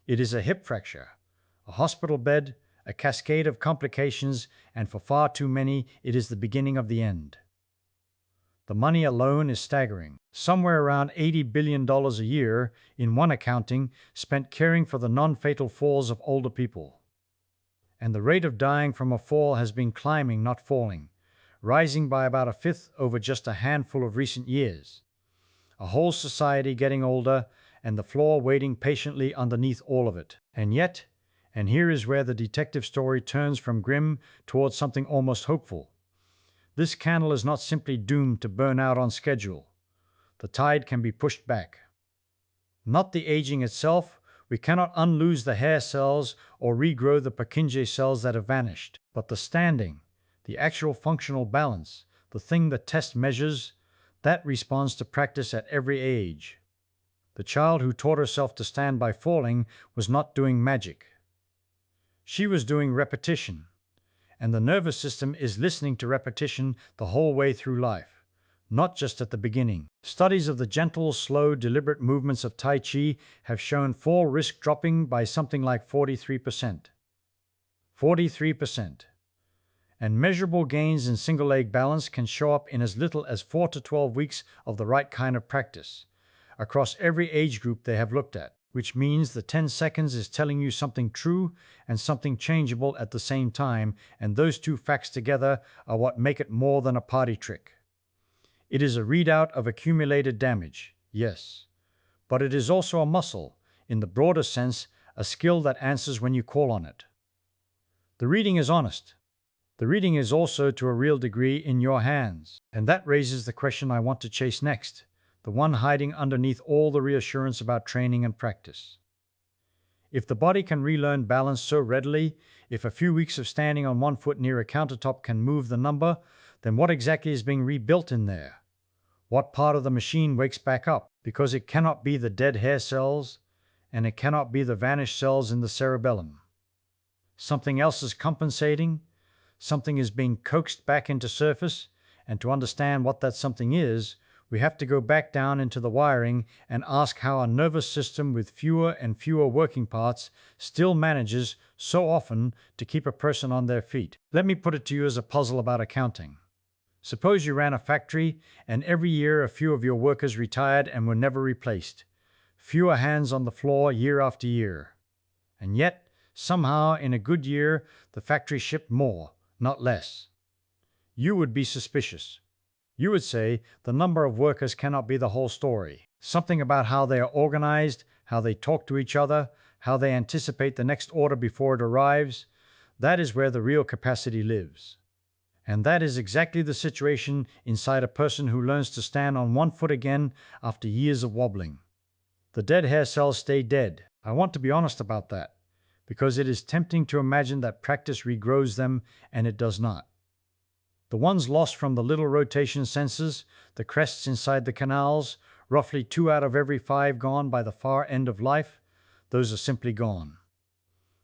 It is a hip fracture, a hospital bed, a cascade of complications, and for far too many, it is the beginning of the end. The money alone is staggering. Somewhere around $80 billion a year, in one accounting, spent caring for the non-fatal falls of older people. And the rate of dying from a fall has been climbing, not falling, rising by about a fifth over just a handful of recent years. A whole society getting older, and the floor waiting patiently underneath all of it. And yet, and here is where the detective story turns from grim towards something almost hopeful. This candle is not simply doomed to burn out on schedule. The tide can be pushed back. Not the aging itself. We cannot unloose the hair cells or regrow the Purkinje cells that have vanished. But the standing, the actual functional balance, the thing the test measures, that responds to practice at every age. The child who taught herself to stand by falling was not doing magic. She was doing repetition. And the nervous system is listening to repetition the whole way through life, not just at the beginning. Studies of the gentle, slow, deliberate movements of Tai Chi have shown fall risk dropping by something like 43%. 43%. And measurable gains in single leg balance can show up in as little as 4 to 12 weeks of the right kind of practice, across every age group they have looked at, which means the 10 seconds is telling you something true and something changeable at the same time, and those two facts together are what make it more than a party trick. It is a readout of accumulated damage, yes, but it is also a muscle, in the broader sense, a skill that answers when you call on it. The reading is honest. The reading is also, to a real degree, in your hands, and that raises the question I want to chase next, the one hiding underneath all the reassurance about training and practice. If the body can relearn balance so readily, if a few weeks of standing on one foot near a countertop can move the number, then what exactly is being rebuilt in there? What part of the machine wakes back up? because it cannot be the dead hair cells, and it cannot be the vanished cells in the cerebellum. Something else is compensating, something is being coaxed back into surface, and to understand what that something is, we have to go back down into the wiring and ask how a nervous system with fewer and fewer working parts still manages so often to keep a person on their feet. Let me put it to you as a puzzle about accounting. Suppose you ran a factory and every year a few of your workers retired and were never replaced. Fewer hands on the floor year after year. And yet, somehow, in a good year, the factory shipped more, not less. You would be suspicious. You would say the number of workers cannot be the whole story. Something about how they are organized, how they talk to each other, how they anticipate the next order before it arrives, that is where the real capacity lives. And that is exactly the situation inside a person who learns to stand on one foot again after years of wobbling. The dead hair cells stay dead. I want to be honest about that, because it is tempting to imagine that practice regrows them, and it does not. The ones lost from the little rotation sensors, the crests inside the canals, roughly 2 out of every 5 gone by the far end of life, those are simply gone.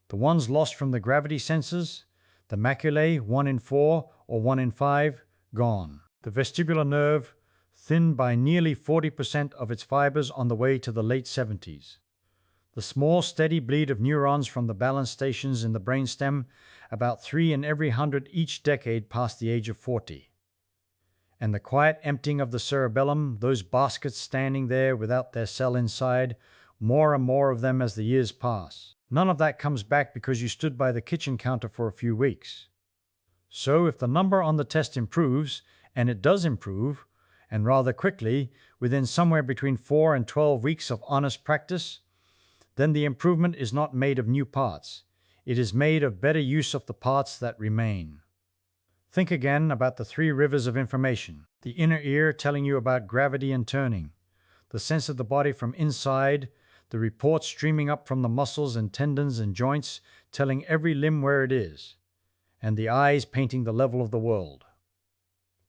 The ones lost from the gravity sensors, the maculae, 1 in 4 or 1 in 5, gone. The vestibular nerve, thinned by nearly 40% of its fibers on the way to the late 70s. The small, steady bleed of neurons from the balance stations in the brainstem, about 3 in every 100 each decade past the age of 40. And the quiet emptying of the cerebellum, those baskets standing there without their cell inside, more and more of them as the years pass. None of that comes back because you stood by the kitchen counter for a few weeks. So if the number on the test improves, and it does improve, and rather quickly, within somewhere between 4 and 12 weeks of honest practice, then the improvement is not made of new parts. It is made of better use of the parts that remain. Think again about the 3 rivers of information. The inner ear telling you about gravity and turning. The sense of the body from inside. The reports streaming up from the muscles and tendons and joints telling every limb where it is. And the eyes painting the level of the world.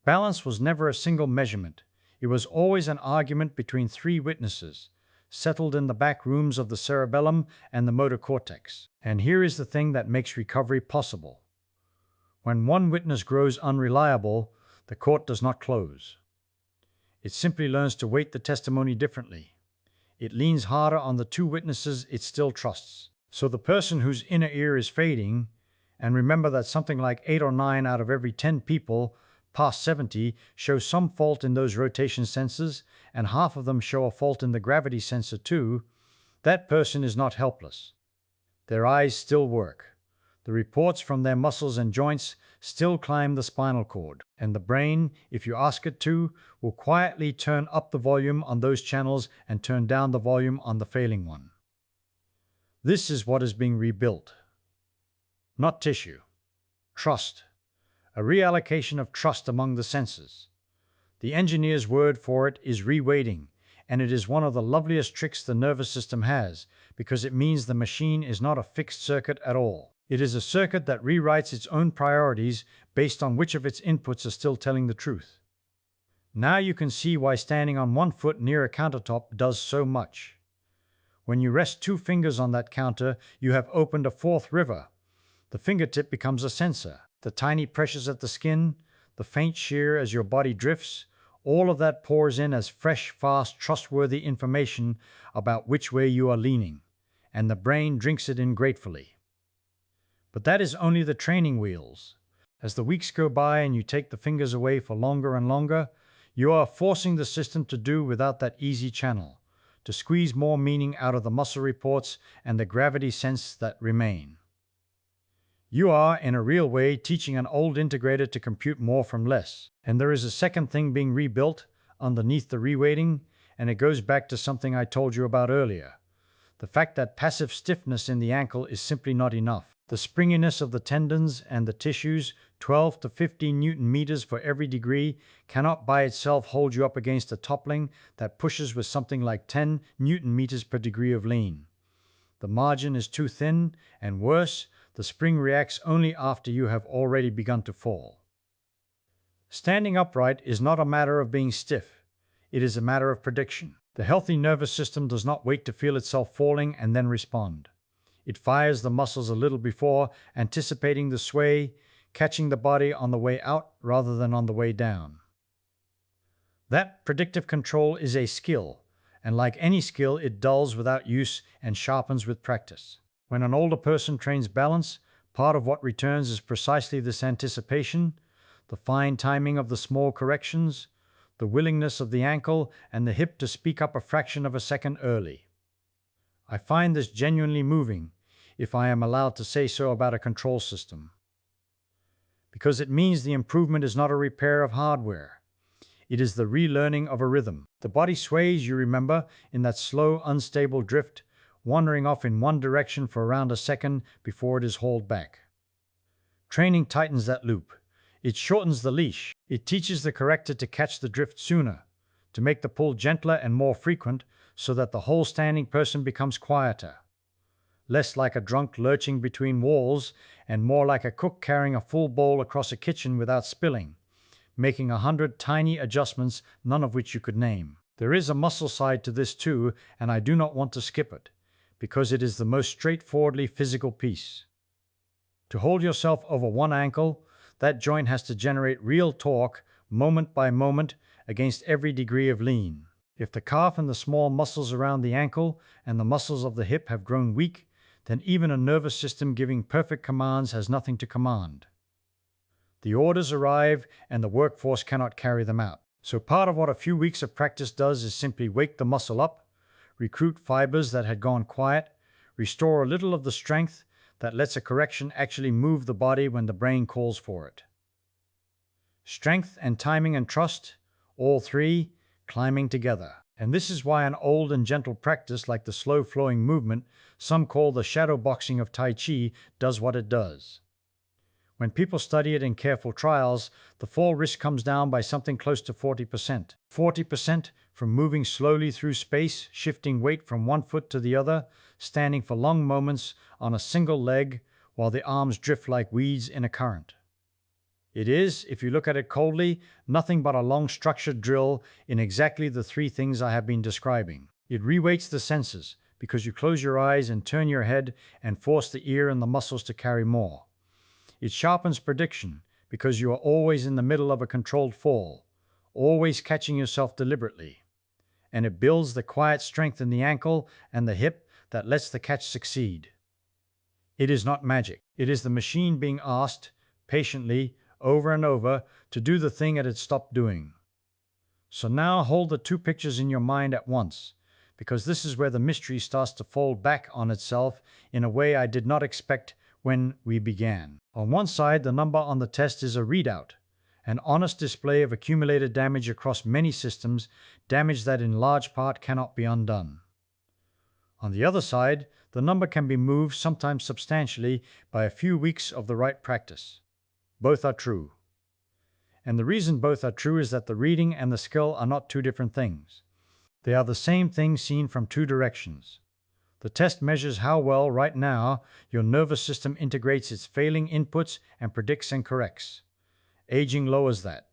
Balance was never a single measurement. It was always an argument between 3 witnesses, settled in the back rooms of the cerebellum and the motor cortex. And here is the thing that makes recovery possible. When one witness grows unreliable, the court does not close. It simply learns to weight the testimony differently. It leans harder on the 2 witnesses it still trusts. So the person whose inner ear is fading, and remember that something like 8 or 9 out of every 10 people past 70 show some fault in those rotation sensors, and half of them show a fault in the gravity sensor too, that person is not helpless. Their eyes still work. The reports from their muscles and joints still climb the spinal cord, and the brain, if you ask it to, will quietly turn up the volume on those channels and turn down the volume on the failing one. This is what is being rebuilt. Not tissue. Trust. A reallocation of trust among the senses. The engineer's word for it is reweighting, and it is one of the loveliest tricks the nervous system has, because it means the machine is not a fixed circuit at all. It is a circuit that rewrites its own priorities based on which of its inputs are still telling the truth. Now you can see why standing on one foot near a countertop does so much. When you rest 2 fingers on that counter, you have opened a 4th river. The fingertip becomes a sensor. The tiny pressures at the skin, the faint shear as your body drifts, all of that pours in as fresh, fast, trustworthy information about which way you are leaning, and the brain drinks it in gratefully. But that is only the training wheels. As the weeks go by and you take the fingers away for longer and longer, you are forcing the system to do without that easy channel, to squeeze more meaning out of the muscle reports and the gravity sense that remain. You are, in a real way, teaching an old integrator to compute more from less. And there is a second thing being rebuilt underneath the reweighting, and it goes back to something I told you about earlier. The fact that passive stiffness in the ankle is simply not enough. The springiness of the tendons and the tissues, 12 to 15 Newton meters for every degree, cannot by itself hold you up against a toppling that pushes with something like 10 Newton meters per degree of lean. The margin is too thin, and worse, the spring reacts only after you have already begun to fall. Standing upright is not a matter of being stiff. It is a matter of prediction. The healthy nervous system does not wait to feel itself falling and then respond. It fires the muscles a little before, anticipating the sway, catching the body on the way out rather than on the way down. That predictive control is a skill, and like any skill, it dulls without use and sharpens with practice. When an older person trains balance, part of what returns is precisely this anticipation, the fine timing of the small corrections, the willingness of the ankle and the hip to speak up a fraction of a second early. I find this genuinely moving, if I am allowed to say so about a control system, because it means the improvement is not a repair of hardware. It is the relearning of a rhythm. The body sways, you remember, in that slow, unstable drift, wandering off in one direction for around a second before it is hauled back. Training tightens that loop. It shortens the leash. It teaches the corrector to catch the drift sooner, to make the pull gentler and more frequent so that the whole standing person becomes quieter, less like a drunk lurching between walls and more like a cook carrying a full bowl across a kitchen without spilling, making 100 tiny adjustments, none of which you could name. There is a muscle side to this too, and I do not want to skip it, because it is the most straightforwardly physical piece. To hold yourself over one ankle, that joint has to generate real torque, moment by moment, against every degree of lean. If the calf and the small muscles around the ankle and the muscles of the hip have grown weak, then even a nervous system giving perfect commands has nothing to command. The orders arrive and the workforce cannot carry them out. So part of what a few weeks of practice does is simply wake the muscle up, recruit fibers that had gone quiet, restore a little of the strength that lets a correction actually move the body when the brain calls for it. Strength and timing and trust, all three, climbing together. And this is why an old and gentle practice like the slow-flowing movement some call the shadow boxing of Tai Chi does what it does. When people study it in careful trials, the fall risk comes down by something close to 40%. 40% from moving slowly through space, shifting weight from one foot to the other, standing for long moments on a single leg while the arms drift like weeds in a current. It is, if you look at it coldly, nothing but a long structured drill in exactly the three things I have been describing. It reweights the senses because you close your eyes and turn your head and force the ear and the muscles to carry more. It sharpens prediction because you are always in the middle of a controlled fall, always catching yourself deliberately. And it builds the quiet strength in the ankle and the hip that lets the catch succeed. It is not magic. It is the machine being asked, patiently, over and over, to do the thing it had stopped doing. So now hold the two pictures in your mind at once, because this is where the mystery starts to fold back on itself in a way I did not expect when we began. On one side, the number on the test is a readout, an honest display of accumulated damage across many systems, damage that in large part cannot be undone. On the other side, the number can be moved, sometimes substantially, by a few weeks of the right practice. Both are true. And the reason both are true is that the reading and the skill are not two different things. They are the same thing seen from two directions. The test measures how well, right now, your nervous system integrates its failing inputs and predicts and corrects. Aging lowers that.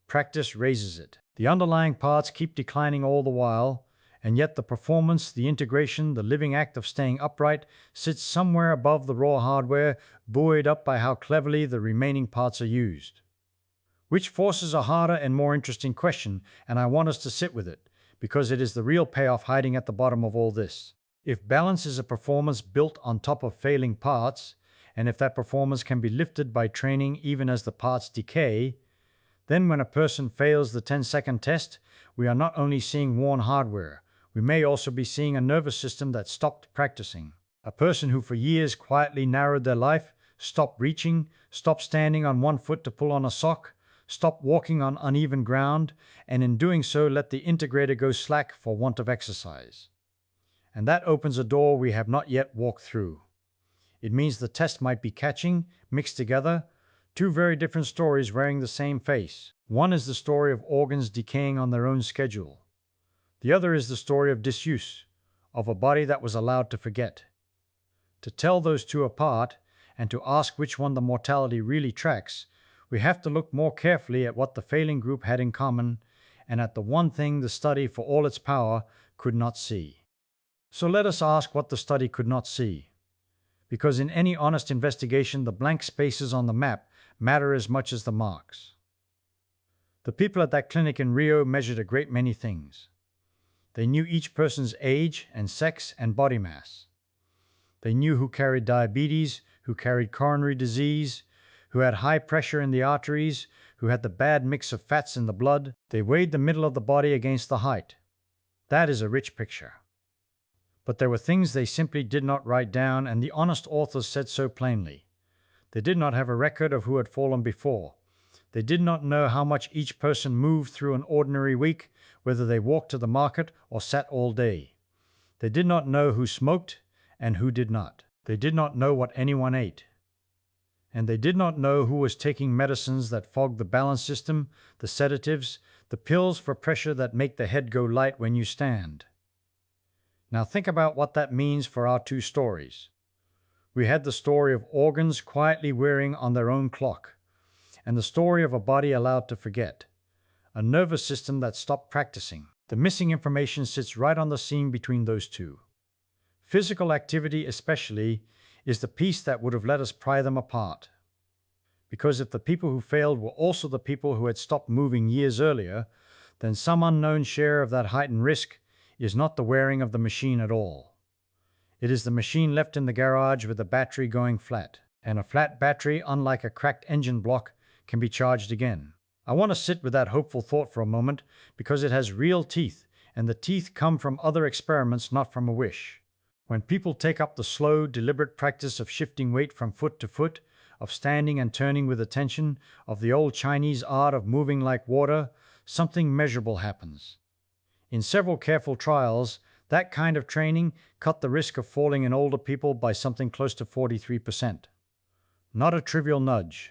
Practice raises it. The underlying parts keep declining all the while, and yet the performance, the integration, the living act of staying upright sits somewhere above the raw hardware, buoyed up by how cleverly the remaining parts are used. Which forces a harder and more interesting question, and I want us to sit with it, because it is the real payoff hiding at the bottom of all this. If balance is a performance built on top of failing parts, and if that performance can be lifted by training even as the parts decay, then when a person fails the 10-second test, we are not only seeing worn hardware, we may also be seeing a nervous system that stopped practicing. A person who for years quietly narrowed their life, stopped reaching, stopped standing on one foot to pull on a sock, stopped walking on uneven ground, and in doing so let the integrator go slack for want of exercise. And that opens a door we have not yet walked through. It means the test might be catching, mixed together, two very different stories wearing the same face. One is the story of organs decaying on their own schedule. The other is the story of disuse, of a body that was allowed to forget. To tell those two apart, and to ask which one the mortality really tracks, we have to look more carefully at what the failing group had in common, and at the one thing the study, for all its power, could not see. So let us ask what the study could not see. Because in any honest investigation, the blank spaces on the map matter as much as the marks. The people at that clinic in Rio measured a great many things. They knew each person's age and sex and body mass. They knew who carried diabetes, who carried coronary disease, who had high pressure in the arteries, who had the bad mix of fats in the blood. They weighed the middle of the body against the height. That is a rich picture. But there were things they simply did not write down, and the honest authors said so plainly. They did not have a record of who had fallen before. They did not know how much each person moved through an ordinary week, whether they walked to the market or sat all day. They did not know who smoked and who did not. They did not know what anyone ate. And they did not know who was taking medicines that fog the balance system, the sedatives, the pills for pressure that make the head go light when you stand. Now think about what that means for our two stories. We had the story of organs quietly wearing on their own clock, and the story of a body allowed to forget, a nervous system that stopped practicing. The missing information sits right on the seam between those two. Physical activity especially is the piece that would have let us pry them apart. Because if the people who failed were also the people who had stopped moving years earlier, then some unknown share of that heightened risk is not the wearing of the machine at all. It is the machine left in the garage with the battery going flat. And a flat battery, unlike a cracked engine block, can be charged again. I want to sit with that hopeful thought for a moment because it has real teeth, and the teeth come from other experiments, not from a wish. When people take up the slow, deliberate practice of shifting weight from foot to foot, of standing and turning with attention, of the old Chinese art of moving like water, something measurable happens. In several careful trials, that kind of training cut the risk of falling in older people by something close to 43%. Not a trivial nudge.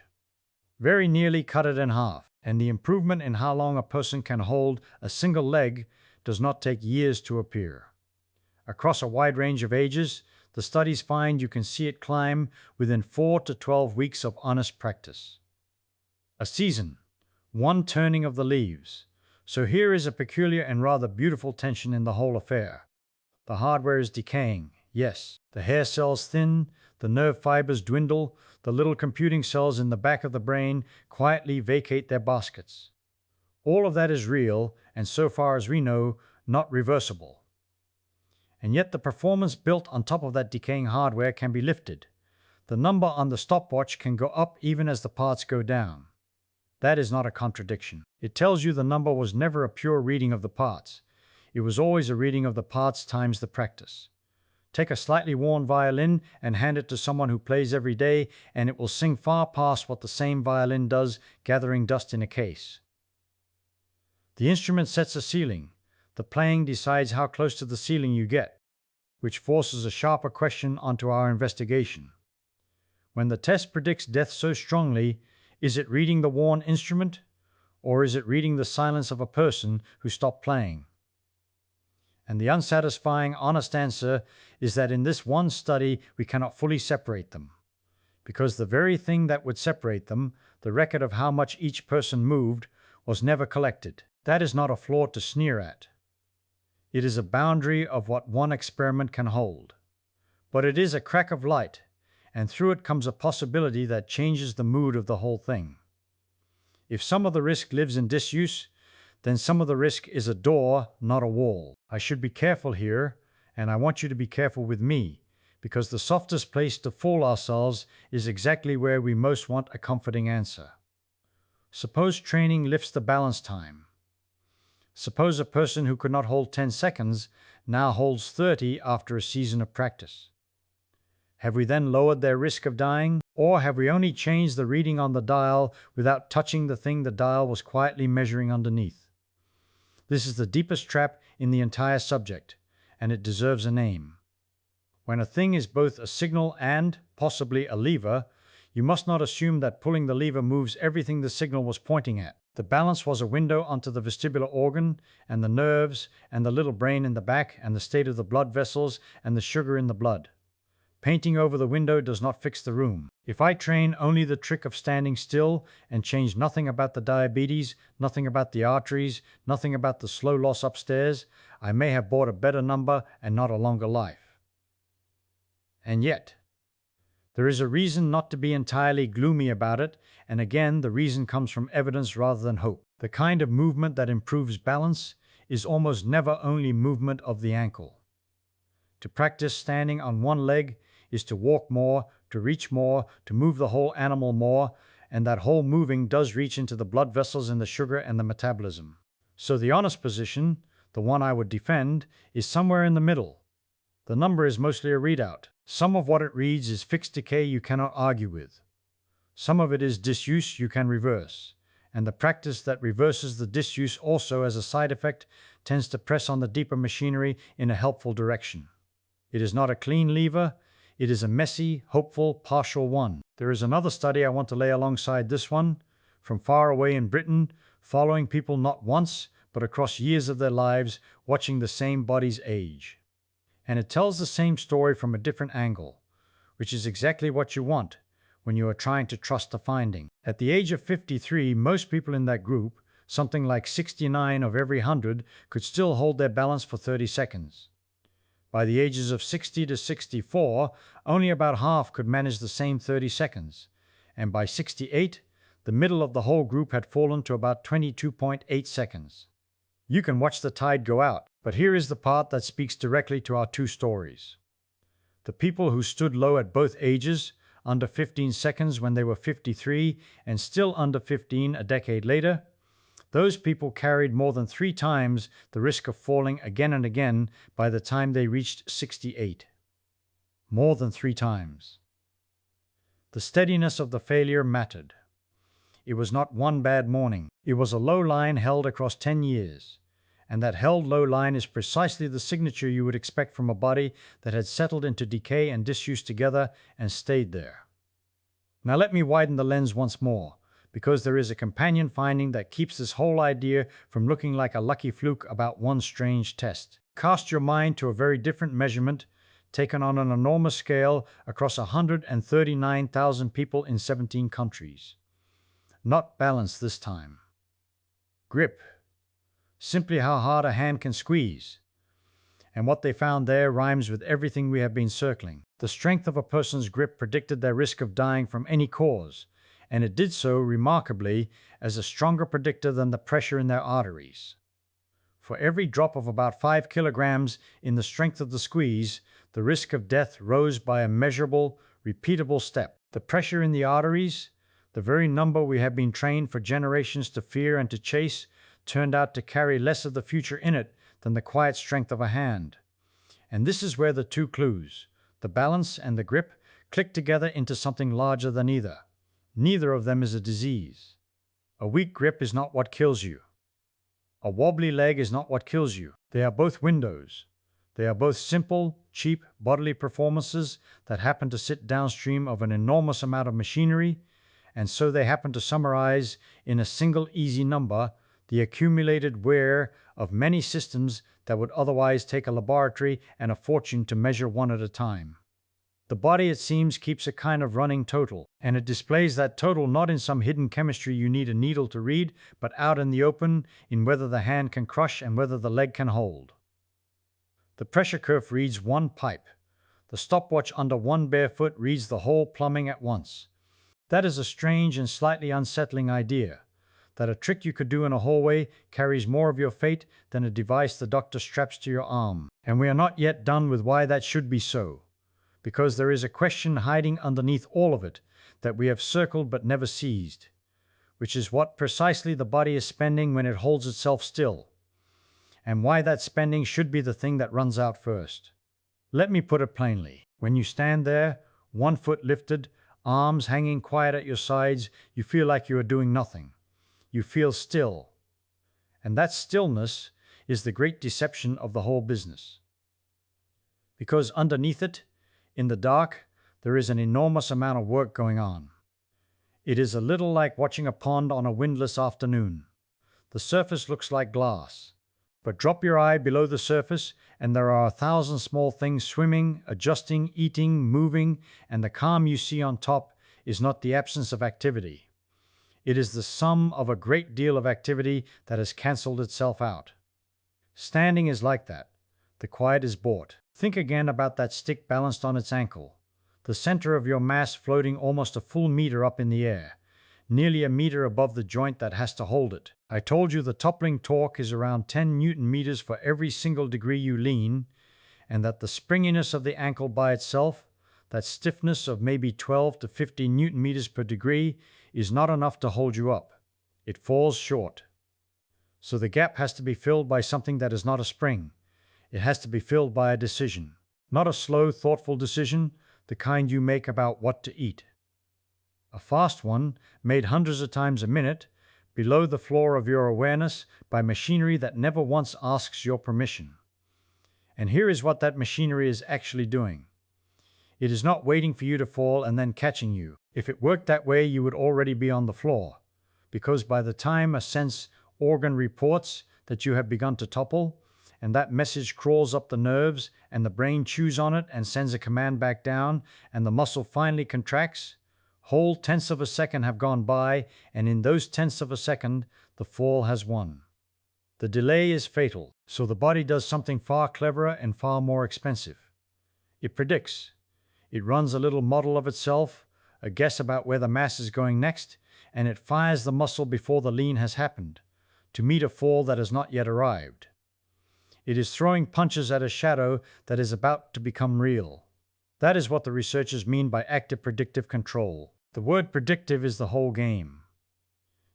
Very nearly cut it in half, and the improvement in how long a person can hold a single leg does not take years to appear. Across a wide range of ages, the studies find you can see it climb within 4 to 12 weeks of honest practice. A season, one turning of the leaves. So here is a peculiar and rather beautiful tension in the whole affair. The hardware is decaying, yes. The hair cells thin, the nerve fibers dwindle, the little computing cells in the back of the brain quietly vacate their baskets. All of that is real, and so far as we know, not reversible. And yet the performance built on top of that decaying hardware can be lifted. The number on the stopwatch can go up even as the parts go down. That is not a contradiction. It tells you the number was never a pure reading of the parts. It was always a reading of the parts times the practice. Take a slightly worn violin and hand it to someone who plays every day, and it will sing far past what the same violin does gathering dust in a case. The instrument sets a ceiling. The playing decides how close to the ceiling you get, which forces a sharper question onto our investigation. When the test predicts death so strongly, is it reading the worn instrument, or is it reading the silence of a person who stopped playing? And the unsatisfying, honest answer is that in this one study we cannot fully separate them, because the very thing that would separate them, the record of how much each person moved, was never collected. That is not a flaw to sneer at. It is a boundary of what one experiment can hold. But it is a crack of light, and through it comes a possibility that changes the mood of the whole thing. If some of the risk lives in disuse, then some of the risk is a door, not a wall. I should be careful here, and I want you to be careful with me, because the softest place to fool ourselves is exactly where we most want a comforting answer. Suppose training lifts the balance time. Suppose a person who could not hold 10 seconds now holds 30 after a season of practice. Have we then lowered their risk of dying? Or have we only changed the reading on the dial without touching the thing the dial was quietly measuring underneath? This is the deepest trap in the entire subject, and it deserves a name. When a thing is both a signal and, possibly, a lever, you must not assume that pulling the lever moves everything the signal was pointing at. The balance was a window onto the vestibular organ, and the nerves, and the little brain in the back, and the state of the blood vessels, and the sugar in the blood. Painting over the window does not fix the room. If I train only the trick of standing still and change nothing about the diabetes, nothing about the arteries, nothing about the slow loss upstairs, I may have bought a better number and not a longer life. And yet, there is a reason not to be entirely gloomy about it, and again, the reason comes from evidence rather than hope. The kind of movement that improves balance is almost never only movement of the ankle. To practice standing on one leg is to walk more, to reach more, to move the whole animal more, and that whole moving does reach into the blood vessels and the sugar and the metabolism. So the honest position, the one I would defend, is somewhere in the middle. The number is mostly a readout. Some of what it reads is fixed decay you cannot argue with. Some of it is disuse you can reverse. And the practice that reverses the disuse also as a side effect tends to press on the deeper machinery in a helpful direction. It is not a clean lever, it is a messy, hopeful, partial one. There is another study I want to lay alongside this one, from far away in Britain, following people not once, but across years of their lives, watching the same bodies age. And it tells the same story from a different angle, which is exactly what you want when you are trying to trust a finding. At the age of 53, most people in that group, something like 69 of every 100, could still hold their balance for 30 seconds. By the ages of 60 to 64, only about half could manage the same 30 seconds, and by 68, the middle of the whole group had fallen to about 22.8 seconds. You can watch the tide go out, but here is the part that speaks directly to our two stories. The people who stood low at both ages, under 15 seconds when they were 53 and still under 15 a decade later, those people carried more than 3 times the risk of falling again and again by the time they reached 68. More than 3 times. The steadiness of the failure mattered. It was not one bad morning. It was a low line held across 10 years. And that held low line is precisely the signature you would expect from a body that had settled into decay and disuse together and stayed there. Now let me widen the lens once more, because there is a companion finding that keeps this whole idea from looking like a lucky fluke about one strange test. Cast your mind to a very different measurement, taken on an enormous scale across 139,000 people in 17 countries. Not balance this time. Grip. Simply how hard a hand can squeeze. And what they found there rhymes with everything we have been circling. The strength of a person's grip predicted their risk of dying from any cause, and it did so remarkably as a stronger predictor than the pressure in their arteries. For every drop of about 5 kilograms in the strength of the squeeze, the risk of death rose by a measurable, repeatable step. The pressure in the arteries, the very number we have been trained for generations to fear and to chase, turned out to carry less of the future in it than the quiet strength of a hand. And this is where the two clues, the balance and the grip, click together into something larger than either. Neither of them is a disease. A weak grip is not what kills you. A wobbly leg is not what kills you. They are both windows. They are both simple, cheap bodily performances that happen to sit downstream of an enormous amount of machinery, and so they happen to summarize in a single easy number the accumulated wear of many systems that would otherwise take a laboratory and a fortune to measure one at a time. The body, it seems, keeps a kind of running total, and it displays that total not in some hidden chemistry you need a needle to read, but out in the open in whether the hand can crush and whether the leg can hold. The pressure curve reads one pipe. The stopwatch under one bare foot reads the whole plumbing at once. That is a strange and slightly unsettling idea, that a trick you could do in a hallway carries more of your fate than a device the doctor straps to your arm. And we are not yet done with why that should be so, because there is a question hiding underneath all of it that we have circled but never seized, which is what precisely the body is spending when it holds itself still, and why that spending should be the thing that runs out first. Let me put it plainly. When you stand there, one foot lifted, arms hanging quiet at your sides, you feel like you are doing nothing. You feel still. And that stillness is the great deception of the whole business. Because underneath it, in the dark, there is an enormous amount of work going on. It is a little like watching a pond on a windless afternoon. The surface looks like glass. But drop your eye below the surface, and there are 1,000 small things swimming, adjusting, eating, moving, and the calm you see on top is not the absence of activity. It is the sum of a great deal of activity that has cancelled itself out. Standing is like that. The quiet is bought. Think again about that stick balanced on its ankle, the center of your mass floating almost a full meter up in the air, nearly a meter above the joint that has to hold it. I told you the toppling torque is around 10 Newton meters for every single degree you lean, and that the springiness of the ankle by itself, that stiffness of maybe 12 to 15 Newton meters per degree, is not enough to hold you up. It falls short. So the gap has to be filled by something that is not a spring. It has to be filled by a decision. Not a slow, thoughtful decision, the kind you make about what to eat. A fast one, made hundreds of times a minute, below the floor of your awareness by machinery that never once asks your permission. And here is what that machinery is actually doing. It is not waiting for you to fall and then catching you. If it worked that way, you would already be on the floor, because by the time a sense organ reports that you have begun to topple, and that message crawls up the nerves, and the brain chews on it and sends a command back down, and the muscle finally contracts, whole tenths of a second have gone by, and in those tenths of a second, the fall has won. The delay is fatal, so the body does something far cleverer and far more expensive. It predicts. It runs a little model of itself, a guess about where the mass is going next, and it fires the muscle before the lean has happened, to meet a fall that has not yet arrived. It is throwing punches at a shadow that is about to become real. That is what the researchers mean by active predictive control. The word predictive is the whole game.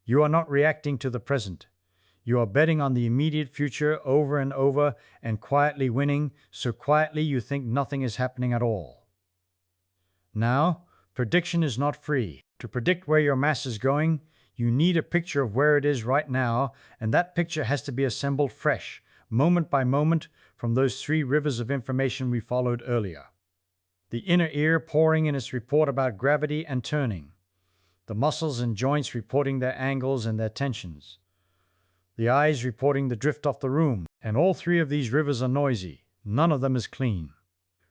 You are not reacting to the present. You are betting on the immediate future over and over and quietly winning, so quietly you think nothing is happening at all. Now, prediction is not free. To predict where your mass is going, you need a picture of where it is right now, and that picture has to be assembled fresh, moment by moment, from those 3 rivers of information we followed earlier. The inner ear pouring in its report about gravity and turning, the muscles and joints reporting their angles and their tensions, the eyes reporting the drift off the room, and all 3 of these rivers are noisy. None of them is clean.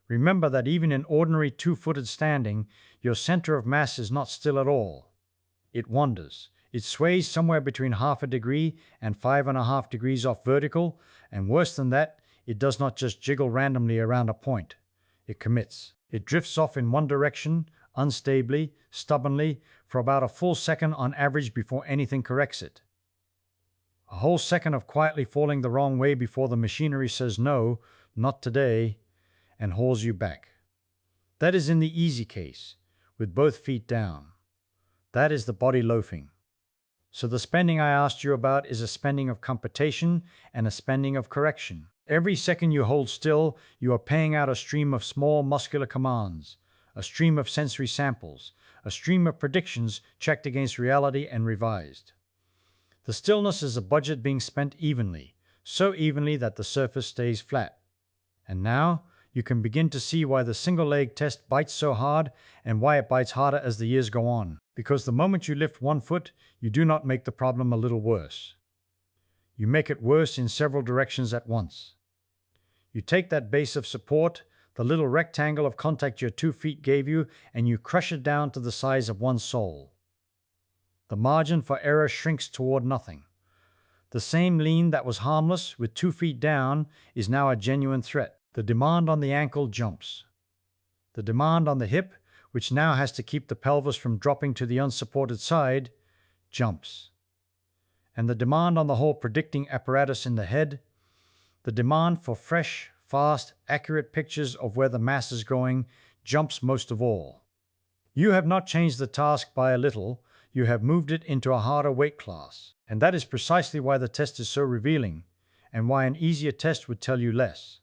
Remember that even in ordinary 2-footed standing, your center of mass is not still at all. It wanders. It sways somewhere between 1/2 degree and 5.5 degrees off vertical, and worse than that, it does not just jiggle randomly around a point. It commits. It drifts off in one direction, unstably, stubbornly, for about a full second on average before anything corrects it. A whole second of quietly falling the wrong way before the machinery says no, not today, and hauls you back. That is in the easy case, with both feet down. That is the body loafing. So the spending I asked you about is a spending of computation and a spending of correction. Every second you hold still, you are paying out a stream of small muscular commands, a stream of sensory samples, a stream of predictions checked against reality and revised. The stillness is a budget being spent evenly, so evenly that the surface stays flat. And now, you can begin to see why the single-leg test bites so hard and why it bites harder as the years go on. Because the moment you lift one foot, you do not make the problem a little worse. You make it worse in several directions at once. You take that base of support, the little rectangle of contact your 2 feet gave you, and you crush it down to the size of one sole. The margin for error shrinks toward nothing. The same lean that was harmless with 2 feet down is now a genuine threat. The demand on the ankle jumps. The demand on the hip, which now has to keep the pelvis from dropping to the unsupported side, jumps. And the demand on the whole predicting apparatus in the head, the demand for fresh, fast, accurate pictures of where the mass is going, jumps most of all. You have not changed the task by a little, you have moved it into a harder weight class. And that is precisely why the test is so revealing, and why an easier test would tell you less.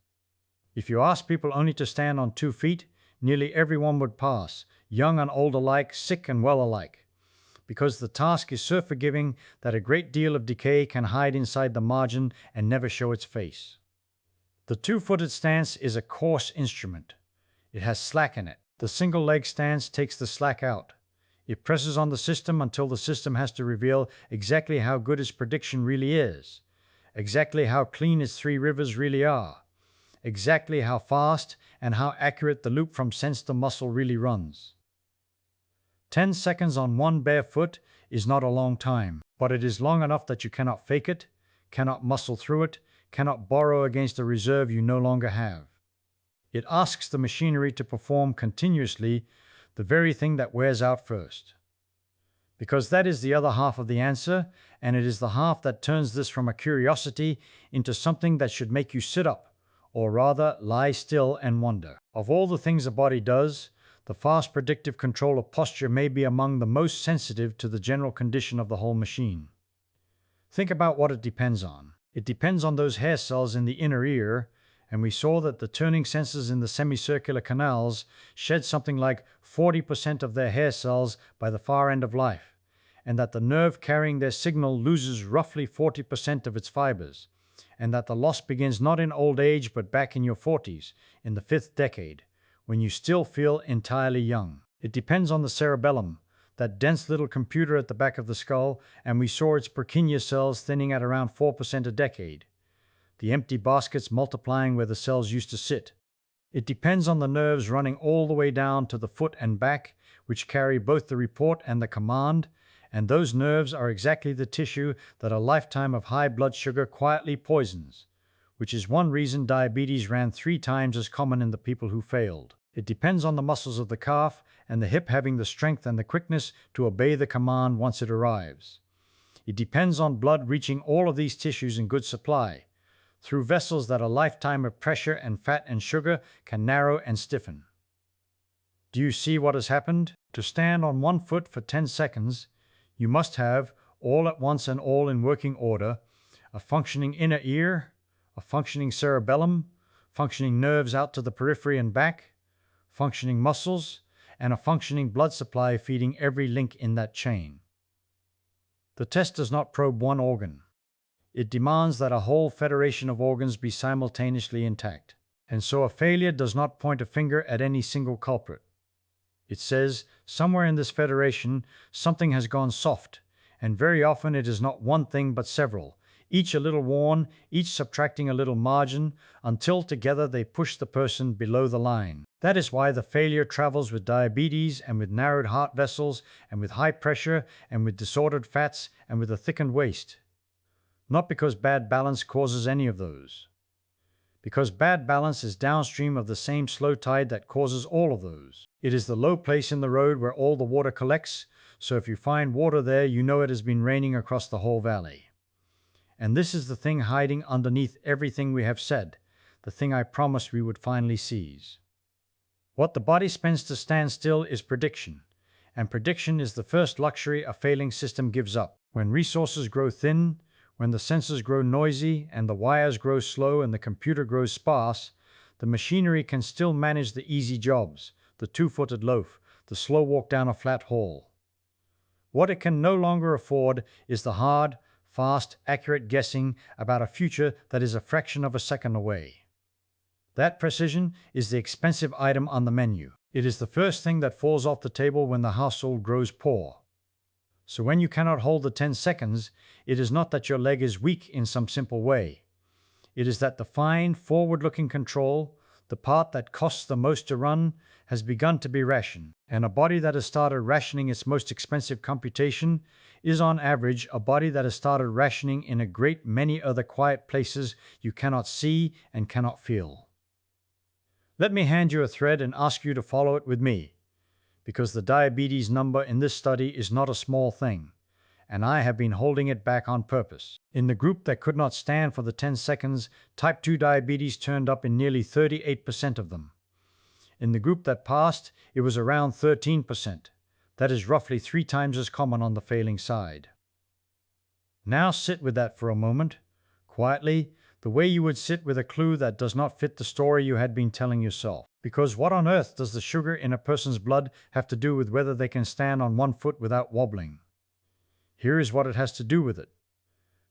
If you ask people only to stand on 2 feet, nearly everyone would pass, young and old alike, sick and well alike, because the task is so forgiving that a great deal of decay can hide inside the margin and never show its face. The 2-footed stance is a coarse instrument. It has slack in it. The single-leg stance takes the slack out. It presses on the system until the system has to reveal exactly how good its prediction really is, exactly how clean its three rivers really are, exactly how fast and how accurate the loop from sense to muscle really runs. 10 seconds on one bare foot is not a long time, but it is long enough that you cannot fake it, cannot muscle through it, cannot borrow against a reserve you no longer have. It asks the machinery to perform continuously the very thing that wears out first. Because that is the other half of the answer, and it is the half that turns this from a curiosity into something that should make you sit up, or rather lie still and wonder. Of all the things a body does, the fast predictive control of posture may be among the most sensitive to the general condition of the whole machine. Think about what it depends on. It depends on those hair cells in the inner ear, and we saw that the turning sensors in the semicircular canals shed something like 40% of their hair cells by the far end of life, and that the nerve carrying their signal loses roughly 40% of its fibers, and that the loss begins not in old age but back in your 40s, in the fifth decade, when you still feel entirely young. It depends on the cerebellum, that dense little computer at the back of the skull, and we saw its Purkinje cells thinning at around 4% a decade, the empty baskets multiplying where the cells used to sit. It depends on the nerves running all the way down to the foot and back, which carry both the report and the command, and those nerves are exactly the tissue that a lifetime of high blood sugar quietly poisons, which is one reason diabetes ran 3 times as common in the people who failed. It depends on the muscles of the calf and the hip having the strength and the quickness to obey the command once it arrives. It depends on blood reaching all of these tissues in good supply, through vessels that a lifetime of pressure and fat and sugar can narrow and stiffen. Do you see what has happened? To stand on one foot for 10 seconds, you must have, all at once and all in working order, a functioning inner ear, a functioning cerebellum, functioning nerves out to the periphery and back, functioning muscles, and a functioning blood supply feeding every link in that chain. The test does not probe one organ. It demands that a whole federation of organs be simultaneously intact. And so a failure does not point a finger at any single culprit. It says, somewhere in this federation, something has gone soft, and very often it is not one thing but several, each a little worn, each subtracting a little margin, until together they push the person below the line. That is why the failure travels with diabetes and with narrowed heart vessels and with high pressure and with disordered fats and with a thickened waist. Not because bad balance causes any of those. Because bad balance is downstream of the same slow tide that causes all of those. It is the low place in the road where all the water collects, so if you find water there, you know it has been raining across the whole valley. And this is the thing hiding underneath everything we have said, the thing I promised we would finally seize. What the body spends to stand still is prediction, and prediction is the first luxury a failing system gives up. When resources grow thin, when the sensors grow noisy and the wires grow slow and the computer grows sparse, the machinery can still manage the easy jobs, the two-footed loaf, the slow walk down a flat hall. What it can no longer afford is the hard, fast, accurate guessing about a future that is a fraction of a second away. That precision is the expensive item on the menu. It is the first thing that falls off the table when the household grows poor. So when you cannot hold the 10 seconds, it is not that your leg is weak in some simple way. It is that the fine, forward-looking control, the part that costs the most to run, has begun to be rationed. And a body that has started rationing its most expensive computation is on average a body that has started rationing in a great many other quiet places you cannot see and cannot feel. Let me hand you a thread and ask you to follow it with me, because the diabetes number in this study is not a small thing, and I have been holding it back on purpose. In the group that could not stand for the 10 seconds, type 2 diabetes turned up in nearly 38% of them. In the group that passed, it was around 13%. That is roughly 3 times as common on the failing side. Now sit with that for a moment, quietly, the way you would sit with a clue that does not fit the story you had been telling yourself. Because what on earth does the sugar in a person's blood have to do with whether they can stand on one foot without wobbling? Here is what it has to do with it.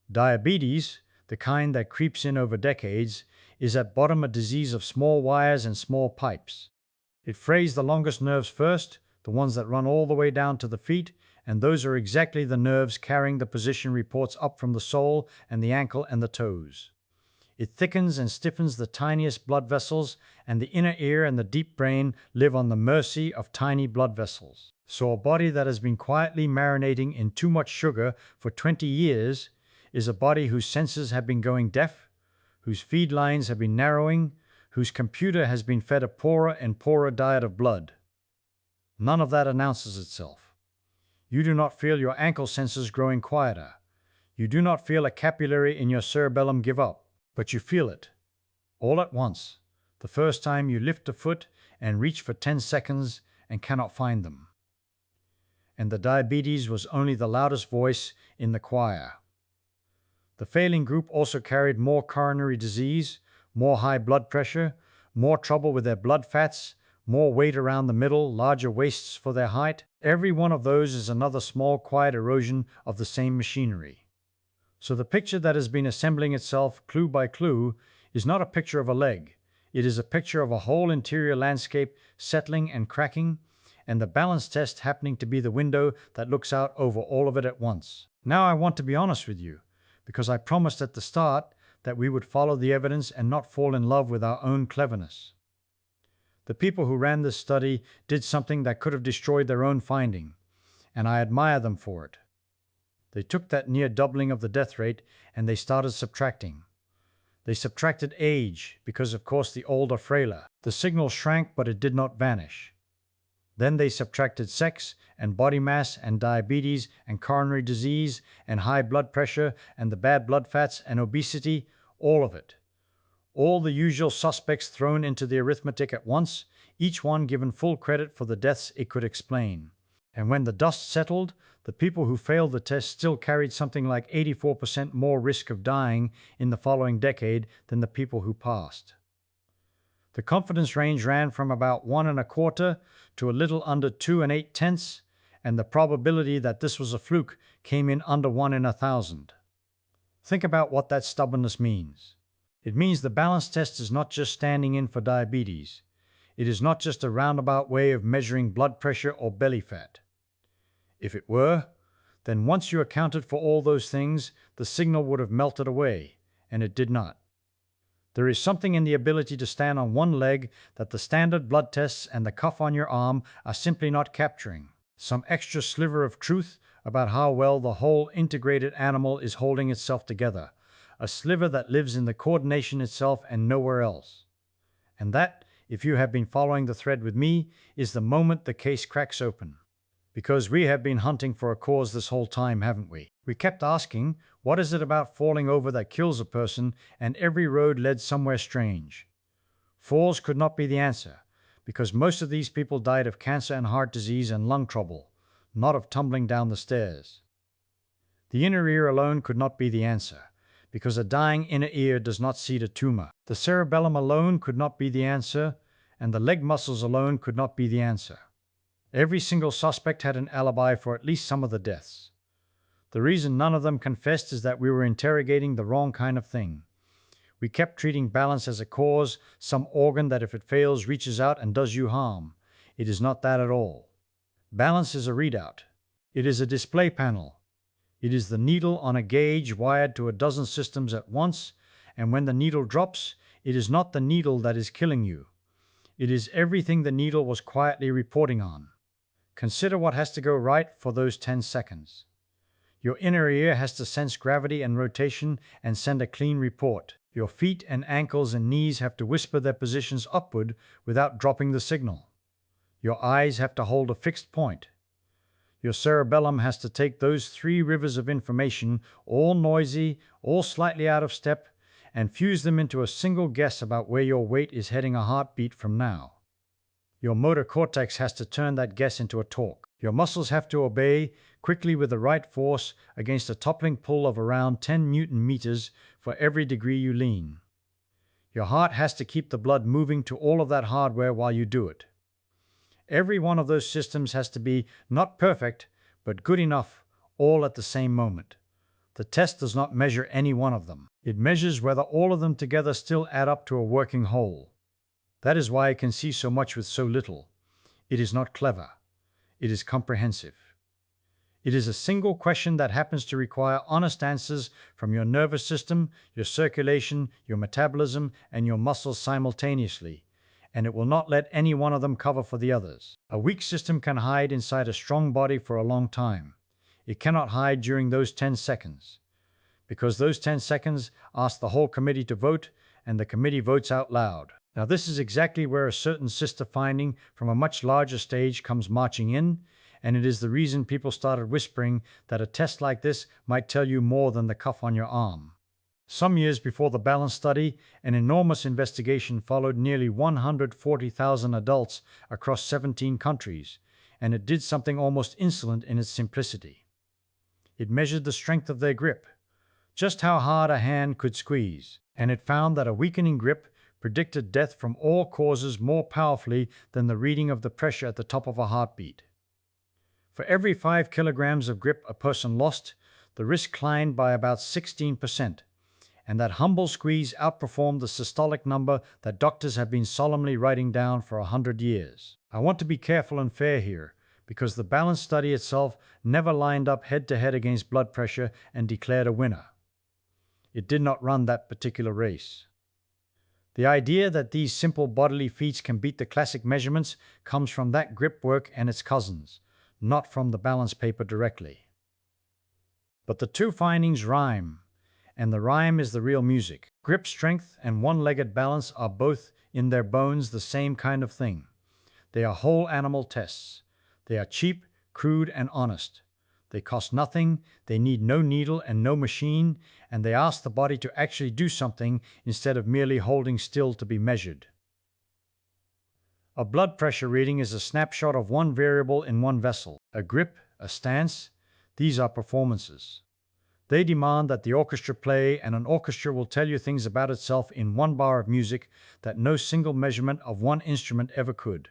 Diabetes, the kind that creeps in over decades, is at bottom a disease of small wires and small pipes. It frays the longest nerves first, the ones that run all the way down to the feet, and those are exactly the nerves carrying the position reports up from the sole and the ankle and the toes. It thickens and stiffens the tiniest blood vessels, and the inner ear and the deep brain live on the mercy of tiny blood vessels. So a body that has been quietly marinating in too much sugar for 20 years is a body whose senses have been going deaf, whose feed lines have been narrowing, whose computer has been fed a poorer and poorer diet of blood. None of that announces itself. You do not feel your ankle senses growing quieter. You do not feel a capillary in your cerebellum give up. But you feel it, all at once, the first time you lift a foot and reach for 10 seconds and cannot find them. And the diabetes was only the loudest voice in the choir. The failing group also carried more coronary disease, more high blood pressure, more trouble with their blood fats, more weight around the middle, larger waists for their height. Every one of those is another small quiet erosion of the same machinery. So the picture that has been assembling itself clue by clue is not a picture of a leg. It is a picture of a whole interior landscape settling and cracking, and the balance test happening to be the window that looks out over all of it at once. Now I want to be honest with you, because I promised at the start that we would follow the evidence and not fall in love with our own cleverness. The people who ran this study did something that could have destroyed their own finding, and I admire them for it. They took that near doubling of the death rate and they started subtracting. They subtracted age because, of course, the old are frailer. The signal shrank, but it did not vanish. Then they subtracted sex and body mass and diabetes and coronary disease and high blood pressure and the bad blood fats and obesity, all of it. All the usual suspects thrown into the arithmetic at once, each one given full credit for the deaths it could explain. And when the dust settled, the people who failed the test still carried something like 84% more risk of dying in the following decade than the people who passed. The confidence range ran from about 1.25 to a little under 2 8/10, and the probability that this was a fluke came in under 1 in 1,000. Think about what that stubbornness means. It means the balance test is not just standing in for diabetes. It is not just a roundabout way of measuring blood pressure or belly fat. If it were, then once you accounted for all those things, the signal would have melted away, and it did not. There is something in the ability to stand on one leg that the standard blood tests and the cuff on your arm are simply not capturing. Some extra sliver of truth about how well the whole integrated animal is holding itself together. A sliver that lives in the coordination itself and nowhere else. And that, if you have been following the thread with me, is the moment the case cracks open. Because we have been hunting for a cause this whole time, haven't we? We kept asking, what is it about falling over that kills a person, and every road led somewhere strange. Falls could not be the answer, because most of these people died of cancer and heart disease and lung trouble, not of tumbling down the stairs. The inner ear alone could not be the answer, because a dying inner ear does not seed a tumor. The cerebellum alone could not be the answer, and the leg muscles alone could not be the answer. Every single suspect had an alibi for at least some of the deaths. The reason none of them confessed is that we were interrogating the wrong kind of thing. We kept treating balance as a cause, some organ that if it fails reaches out and does you harm. It is not that at all. Balance is a readout. It is a display panel. It is the needle on a gauge wired to a dozen systems at once, and when the needle drops, it is not the needle that is killing you. It is everything the needle was quietly reporting on. Consider what has to go right for those 10 seconds. Your inner ear has to sense gravity and rotation and send a clean report. Your feet and ankles and knees have to whisper their positions upward without dropping the signal. Your eyes have to hold a fixed point. Your cerebellum has to take those 3 rivers of information, all noisy, all slightly out of step, and fuse them into a single guess about where your weight is heading a heartbeat from now. Your motor cortex has to turn that guess into a torque. Your muscles have to obey quickly with the right force against a toppling pull of around 10 Newton meters for every degree you lean. Your heart has to keep the blood moving to all of that hardware while you do it. Every one of those systems has to be not perfect, but good enough, all at the same moment. The test does not measure any one of them. It measures whether all of them together still add up to a working whole. That is why I can see so much with so little. It is not clever. It is comprehensive. It is a single question that happens to require honest answers from your nervous system, your circulation, your metabolism, and your muscles simultaneously, and it will not let any one of them cover for the others. A weak system can hide inside a strong body for a long time. It cannot hide during those 10 seconds, because those 10 seconds ask the whole committee to vote, and the committee votes out loud. Now, this is exactly where a certain sister finding from a much larger stage comes marching in, and it is the reason people started whispering that a test like this might tell you more than the cuff on your arm. Some years before the balance study, an enormous investigation followed nearly 140,000 adults across 17 countries, and it did something almost insolent in its simplicity. It measured the strength of their grip, just how hard a hand could squeeze, and it found that a weakening grip predicted death from all causes more powerfully than the reading of the pressure at the top of a heartbeat. For every 5 kilograms of grip a person lost, the risk climbed by about 16%, and that humble squeeze outperformed the systolic number that doctors have been solemnly writing down for 100 years. I want to be careful and fair here, because the balance study itself never lined up head-to-head against blood pressure and declared a winner. It did not run that particular race. The idea that these simple bodily feats can beat the classic measurements comes from that grip work and its cousins, not from the balance paper directly. But the two findings rhyme, and the rhyme is the real music. Grip strength and one-legged balance are both in their bones the same kind of thing. They are whole animal tests. They are cheap, crude, and honest. They cost nothing, they need no needle and no machine, and they ask the body to actually do something instead of merely holding still to be measured. A blood pressure reading is a snapshot of one variable in one vessel. A grip, a stance, these are performances. They demand that the orchestra play, and an orchestra will tell you things about itself in one bar of music that no single measurement of one instrument ever could.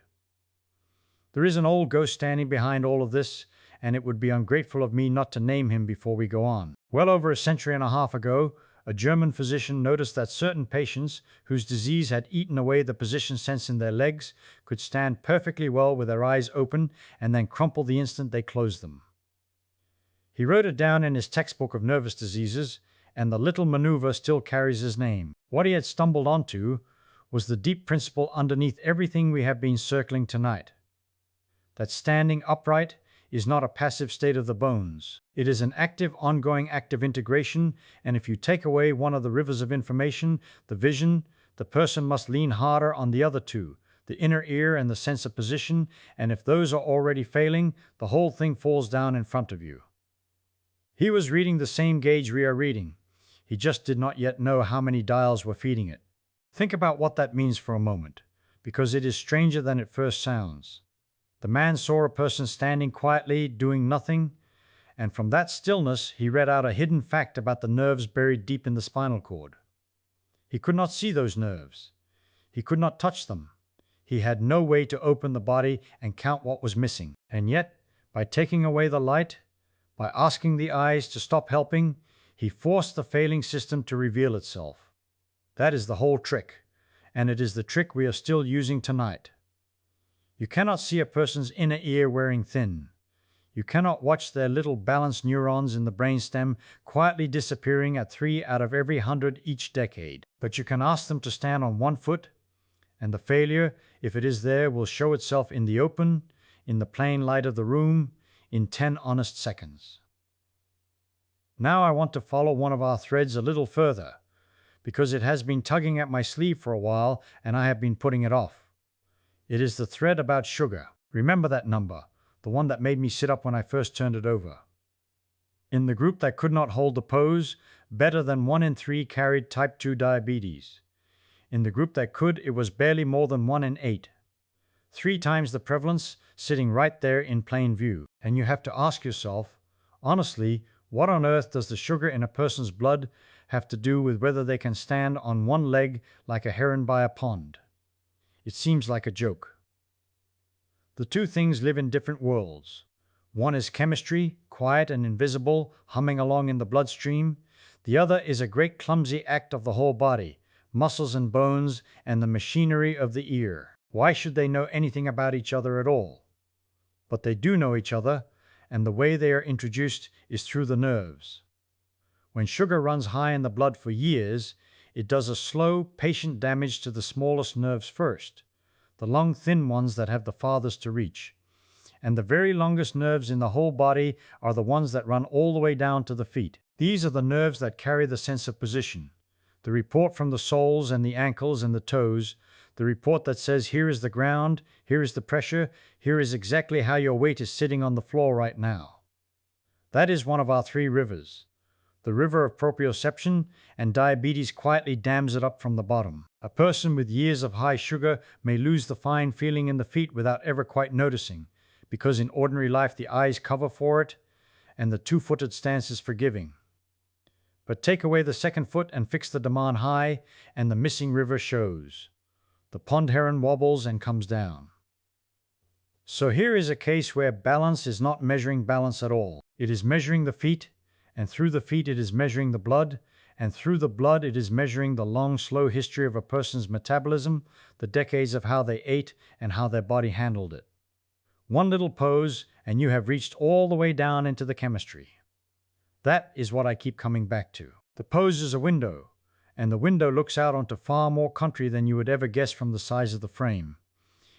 There is an old ghost standing behind all of this, and it would be ungrateful of me not to name him before we go on. Well over a century and a half ago, a German physician noticed that certain patients whose disease had eaten away the position sense in their legs could stand perfectly well with their eyes open and then crumple the instant they closed them. He wrote it down in his textbook of nervous diseases, and the little maneuver still carries his name. What he had stumbled onto was the deep principle underneath everything we have been circling tonight. That standing upright is not a passive state of the bones. It is an active, ongoing act of integration, and if you take away one of the rivers of information, the vision, the person must lean harder on the other two, the inner ear and the sense of position, and if those are already failing, the whole thing falls down in front of you. He was reading the same gauge we are reading. He just did not yet know how many dials were feeding it. Think about what that means for a moment, because it is stranger than it first sounds. The man saw a person standing quietly, doing nothing, and from that stillness he read out a hidden fact about the nerves buried deep in the spinal cord. He could not see those nerves. He could not touch them. He had no way to open the body and count what was missing. And yet, by taking away the light, by asking the eyes to stop helping, he forced the failing system to reveal itself. That is the whole trick, and it is the trick we are still using tonight. You cannot see a person's inner ear wearing thin. You cannot watch their little balanced neurons in the brainstem quietly disappearing at 3 out of every 100 each decade. But you can ask them to stand on one foot, and the failure, if it is there, will show itself in the open, in the plain light of the room, in 10 honest seconds. Now I want to follow one of our threads a little further, because it has been tugging at my sleeve for a while and I have been putting it off. It is the thread about sugar. Remember that number, the one that made me sit up when I first turned it over. In the group that could not hold the pose, better than 1 in 3 carried type 2 diabetes. In the group that could, it was barely more than 1 in 8. 3 times the prevalence, sitting right there in plain view. And you have to ask yourself, honestly, what on earth does the sugar in a person's blood have to do with whether they can stand on one leg like a heron by a pond? It seems like a joke. The two things live in different worlds. One is chemistry, quiet and invisible, humming along in the bloodstream. The other is a great clumsy act of the whole body, muscles and bones, and the machinery of the ear. Why should they know anything about each other at all? But they do know each other, and the way they are introduced is through the nerves. When sugar runs high in the blood for years, it does a slow, patient damage to the smallest nerves first, the long, thin ones that have the farthest to reach. And the very longest nerves in the whole body are the ones that run all the way down to the feet. These are the nerves that carry the sense of position, the report from the soles and the ankles and the toes, the report that says here is the ground, here is the pressure, here is exactly how your weight is sitting on the floor right now. That is one of our three rivers. The river of proprioception, and diabetes quietly dams it up from the bottom. A person with years of high sugar may lose the fine feeling in the feet without ever quite noticing, because in ordinary life the eyes cover for it, and the two-footed stance is forgiving. But take away the second foot and fix the demand high, and the missing river shows. The pond heron wobbles and comes down. So here is a case where balance is not measuring balance at all. It is measuring the feet, and through the feet it is measuring the blood, and through the blood it is measuring the long, slow history of a person's metabolism, the decades of how they ate and how their body handled it. One little pose, and you have reached all the way down into the chemistry. That is what I keep coming back to. The pose is a window, and the window looks out onto far more country than you would ever guess from the size of the frame.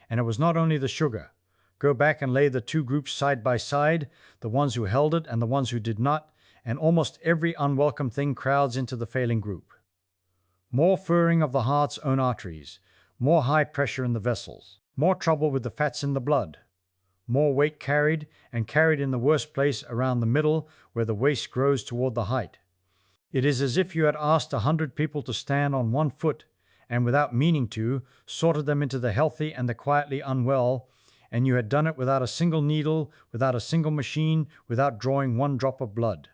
And it was not only the sugar. Go back and lay the two groups side by side, the ones who held it and the ones who did not, and almost every unwelcome thing crowds into the failing group. More furring of the heart's own arteries, more high pressure in the vessels, more trouble with the fats in the blood, more weight carried, and carried in the worst place around the middle where the waist grows toward the height. It is as if you had asked 100 people to stand on one foot, and without meaning to, sorted them into the healthy and the quietly unwell, and you had done it without a single needle, without a single machine, without drawing one drop of blood.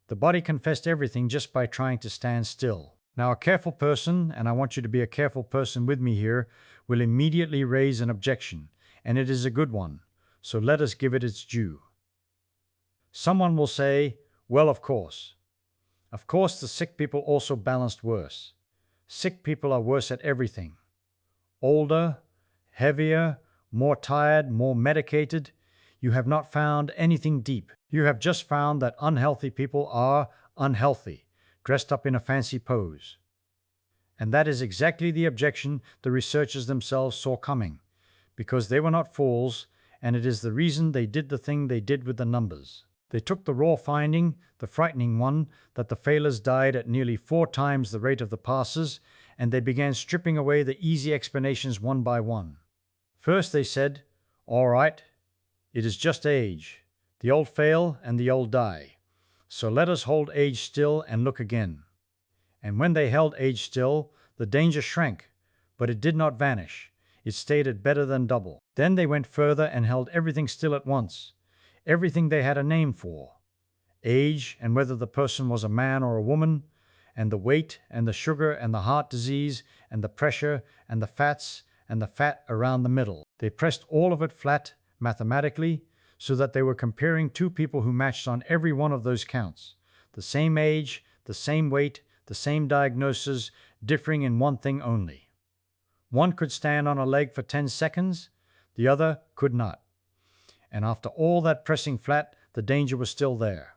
The body confessed everything just by trying to stand still. Now a careful person, and I want you to be a careful person with me here, will immediately raise an objection, and it is a good one, so let us give it its due. Someone will say, well, of course the sick people also balanced worse. Sick people are worse at everything. Older, heavier, more tired, more medicated. You have not found anything deep. You have just found that unhealthy people are unhealthy, dressed up in a fancy pose. And that is exactly the objection the researchers themselves saw coming, because they were not fools, and it is the reason they did the thing they did with the numbers. They took the raw finding, the frightening one, that the failures died at nearly 4 times the rate of the passers, and they began stripping away the easy explanations one by one. First they said, all right, it is just age. The old fail and the old die. So let us hold age still and look again. And when they held age still, the danger shrank, but it did not vanish. It stayed at better than double. Then they went further and held everything still at once. Everything they had a name for. Age, and whether the person was a man or a woman, and the weight, and the sugar, and the heart disease, and the pressure, and the fats, and the fat around the middle. They pressed all of it flat, mathematically, so that they were comparing two people who matched on every one of those counts. The same age, the same weight, the same diagnosis, differing in one thing only. One could stand on a leg for 10 seconds, the other could not. And after all that pressing flat, the danger was still there.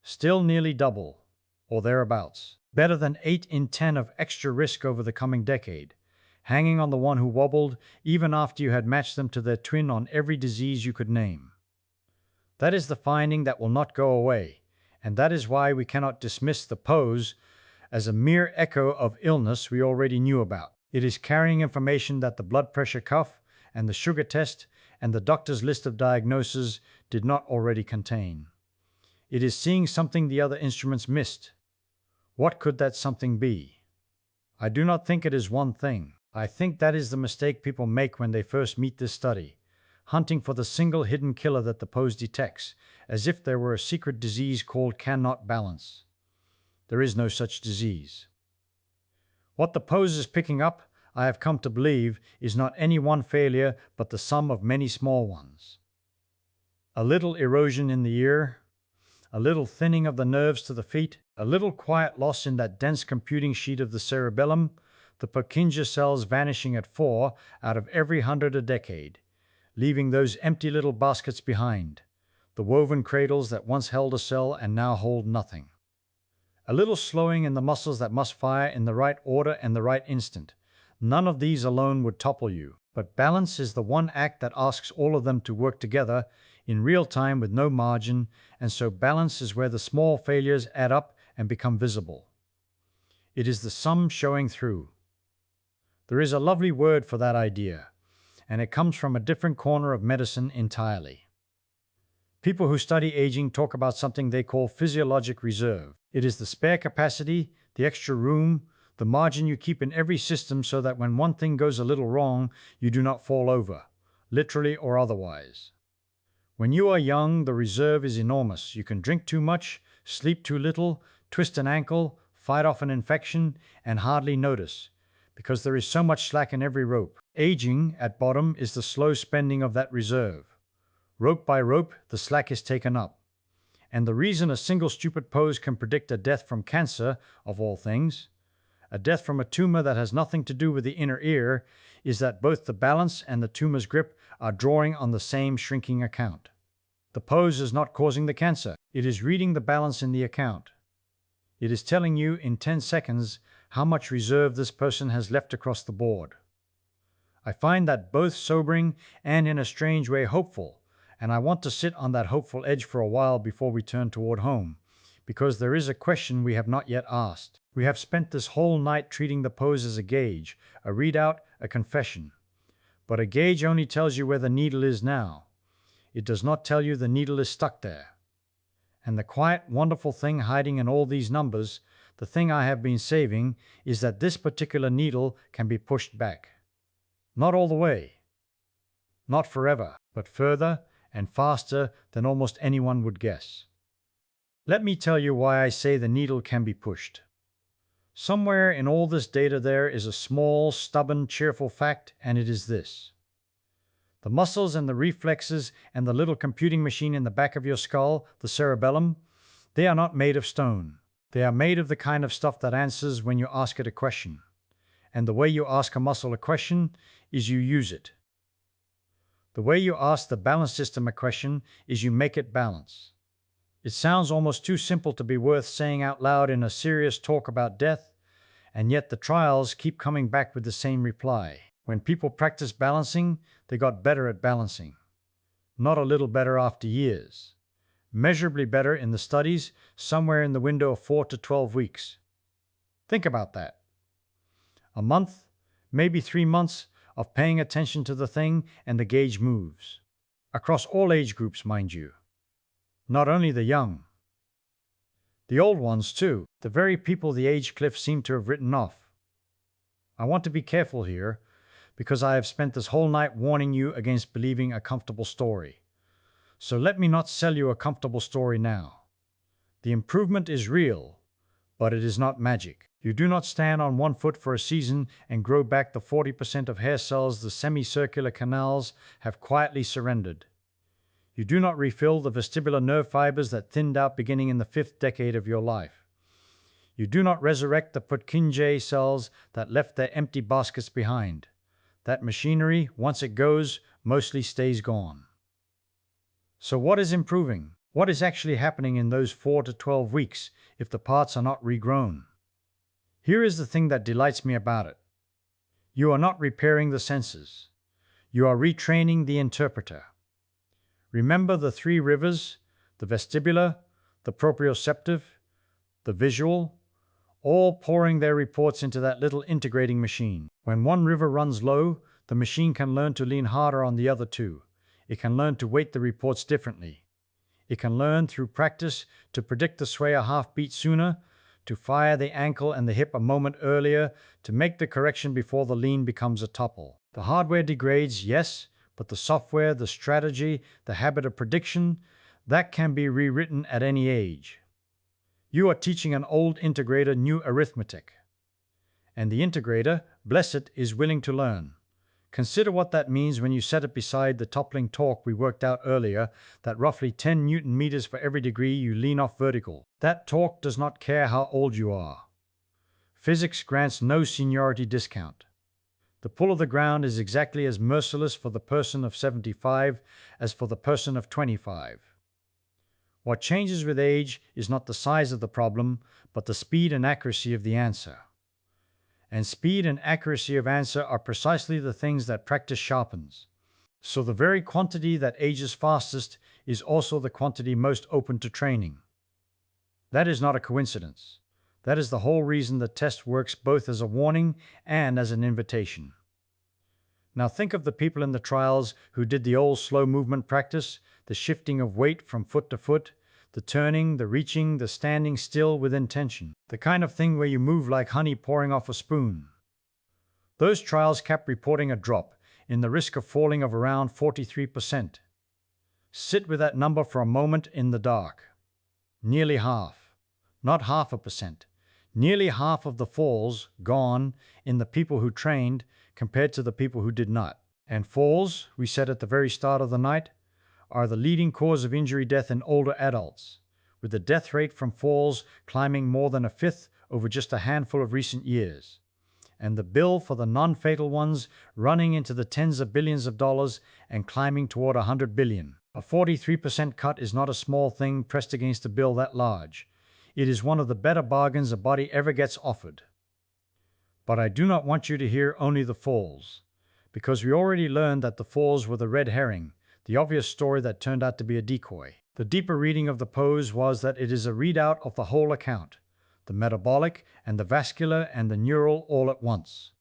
Still nearly double, or thereabouts. Better than 8 in 10 of extra risk over the coming decade, hanging on the one who wobbled even after you had matched them to their twin on every disease you could name. That is the finding that will not go away, and that is why we cannot dismiss the pose as a mere echo of illness we already knew about. It is carrying information that the blood pressure cuff and the sugar test and the doctor's list of diagnoses did not already contain. It is seeing something the other instruments missed. What could that something be? I do not think it is one thing. I think that is the mistake people make when they first meet this study, hunting for the single hidden killer that the pose detects, as if there were a secret disease called cannot balance. There is no such disease. What the pose is picking up, I have come to believe, is not any one failure, but the sum of many small ones. A little erosion in the ear, a little thinning of the nerves to the feet, a little quiet loss in that dense computing sheet of the cerebellum, the Purkinje cells vanishing at 4 out of every 100 a decade, leaving those empty little baskets behind, the woven cradles that once held a cell and now hold nothing. A little slowing in the muscles that must fire in the right order and the right instant. None of these alone would topple you, but balance is the one act that asks all of them to work together in real time with no margin, and so balance is where the small failures add up and become visible. It is the sum showing through. There is a lovely word for that idea, and it comes from a different corner of medicine entirely. People who study aging talk about something they call physiologic reserve. It is the spare capacity, the extra room, the margin you keep in every system so that when one thing goes a little wrong, you do not fall over, literally or otherwise. When you are young, the reserve is enormous. You can drink too much, sleep too little, twist an ankle, fight off an infection, and hardly notice, because there is so much slack in every rope. Aging, at bottom, is the slow spending of that reserve. Rope by rope, the slack is taken up. And the reason a single stupid pose can predict a death from cancer, of all things, a death from a tumor that has nothing to do with the inner ear, is that both the balance and the tumor's grip are drawing on the same shrinking account. The pose is not causing the cancer. It is reading the balance in the account. It is telling you in 10 seconds how much reserve this person has left across the board. I find that both sobering and in a strange way hopeful, and I want to sit on that hopeful edge for a while before we turn toward home, because there is a question we have not yet asked. We have spent this whole night treating the pose as a gauge, a readout, a confession. But a gauge only tells you where the needle is now. It does not tell you the needle is stuck there. And the quiet, wonderful thing hiding in all these numbers, the thing I have been saving, is that this particular needle can be pushed back. Not all the way. Not forever, but further and faster than almost anyone would guess. Let me tell you why I say the needle can be pushed. Somewhere in all this data there is a small, stubborn, cheerful fact, and it is this. The muscles and the reflexes and the little computing machine in the back of your skull, the cerebellum, they are not made of stone. They are made of the kind of stuff that answers when you ask it a question. And the way you ask a muscle a question is you use it. The way you ask the balance system a question is you make it balance. It sounds almost too simple to be worth saying out loud in a serious talk about death, and yet the trials keep coming back with the same reply. When people practiced balancing, they got better at balancing. Not a little better after years. Measurably better in the studies, somewhere in the window of 4 to 12 weeks. Think about that. A month, maybe 3 months, of paying attention to the thing, and the gauge moves. Across all age groups, mind you. Not only the young. The old ones, too. The very people the age cliff seemed to have written off. I want to be careful here, because I have spent this whole night warning you against believing a comfortable story. So let me not sell you a comfortable story now. The improvement is real, but it is not magic. You do not stand on one foot for a season and grow back the 40% of hair cells the semicircular canals have quietly surrendered. You do not refill the vestibular nerve fibers that thinned out beginning in the 5th decade of your life. You do not resurrect the Purkinje cells that left their empty baskets behind. That machinery, once it goes, mostly stays gone. So what is improving? What is actually happening in those 4 to 12 weeks if the parts are not regrown? Here is the thing that delights me about it. You are not repairing the senses. You are retraining the interpreter. Remember the 3 rivers, the vestibular, the proprioceptive, the visual, all pouring their reports into that little integrating machine. When one river runs low, the machine can learn to lean harder on the other 2. It can learn to weight the reports differently. It can learn through practice to predict the sway a half beat sooner, to fire the ankle and the hip a moment earlier, to make the correction before the lean becomes a topple. The hardware degrades, yes, but the software, the strategy, the habit of prediction, that can be rewritten at any age. You are teaching an old integrator new arithmetic. And the integrator, bless it, is willing to learn. Consider what that means when you set it beside the toppling torque we worked out earlier, that roughly 10 Newton meters for every degree you lean off vertical. That torque does not care how old you are. Physics grants no seniority discount. The pull of the ground is exactly as merciless for the person of 75 as for the person of 25. What changes with age is not the size of the problem, but the speed and accuracy of the answer. And speed and accuracy of answer are precisely the things that practice sharpens. So the very quantity that ages fastest is also the quantity most open to training. That is not a coincidence. That is the whole reason the test works both as a warning and as an invitation. Now think of the people in the trials who did the old slow movement practice, the shifting of weight from foot to foot, the turning, the reaching, the standing still with intention, the kind of thing where you move like honey pouring off a spoon. Those trials kept reporting a drop in the risk of falling of around 43%. Sit with that number for a moment in the dark. Nearly half. Not 0.5%. Nearly half of the falls gone in the people who trained compared to the people who did not. And falls, we said at the very start of the night, are the leading cause of injury death in older adults, with the death rate from falls climbing more than a fifth over just a handful of recent years, and the bill for the non-fatal ones running into the tens of billions of dollars and climbing toward 100 billion. A 43% cut is not a small thing pressed against a bill that large. It is one of the better bargains a body ever gets offered. But I do not want you to hear only the falls, because we already learned that the falls were the red herring, the obvious story that turned out to be a decoy. The deeper reading of the pose was that it is a readout of the whole account, the metabolic and the vascular and the neural all at once.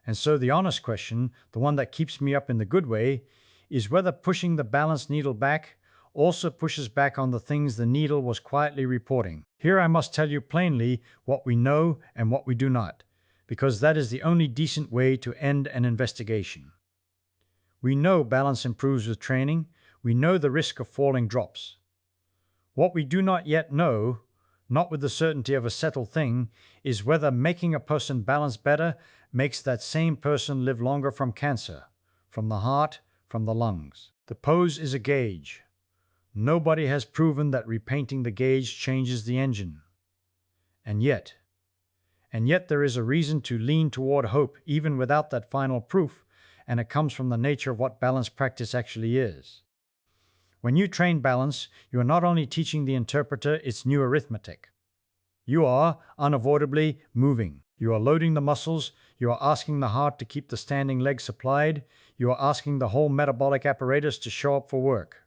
And so the honest question, the one that keeps me up in the good way, is whether pushing the balance needle back also pushes back on the things the needle was quietly reporting. Here I must tell you plainly what we know and what we do not, because that is the only decent way to end an investigation. We know balance improves with training. We know the risk of falling drops. What we do not yet know, not with the certainty of a settled thing, is whether making a person balance better makes that same person live longer from cancer, from the heart, from the lungs. The pose is a gauge. Nobody has proven that repainting the gauge changes the engine. And yet there is a reason to lean toward hope even without that final proof, and it comes from the nature of what balance practice actually is. When you train balance, you are not only teaching the interpreter its new arithmetic. You are, unavoidably, moving. You are loading the muscles. You are asking the heart to keep the standing leg supplied. You are asking the whole metabolic apparatus to show up for work.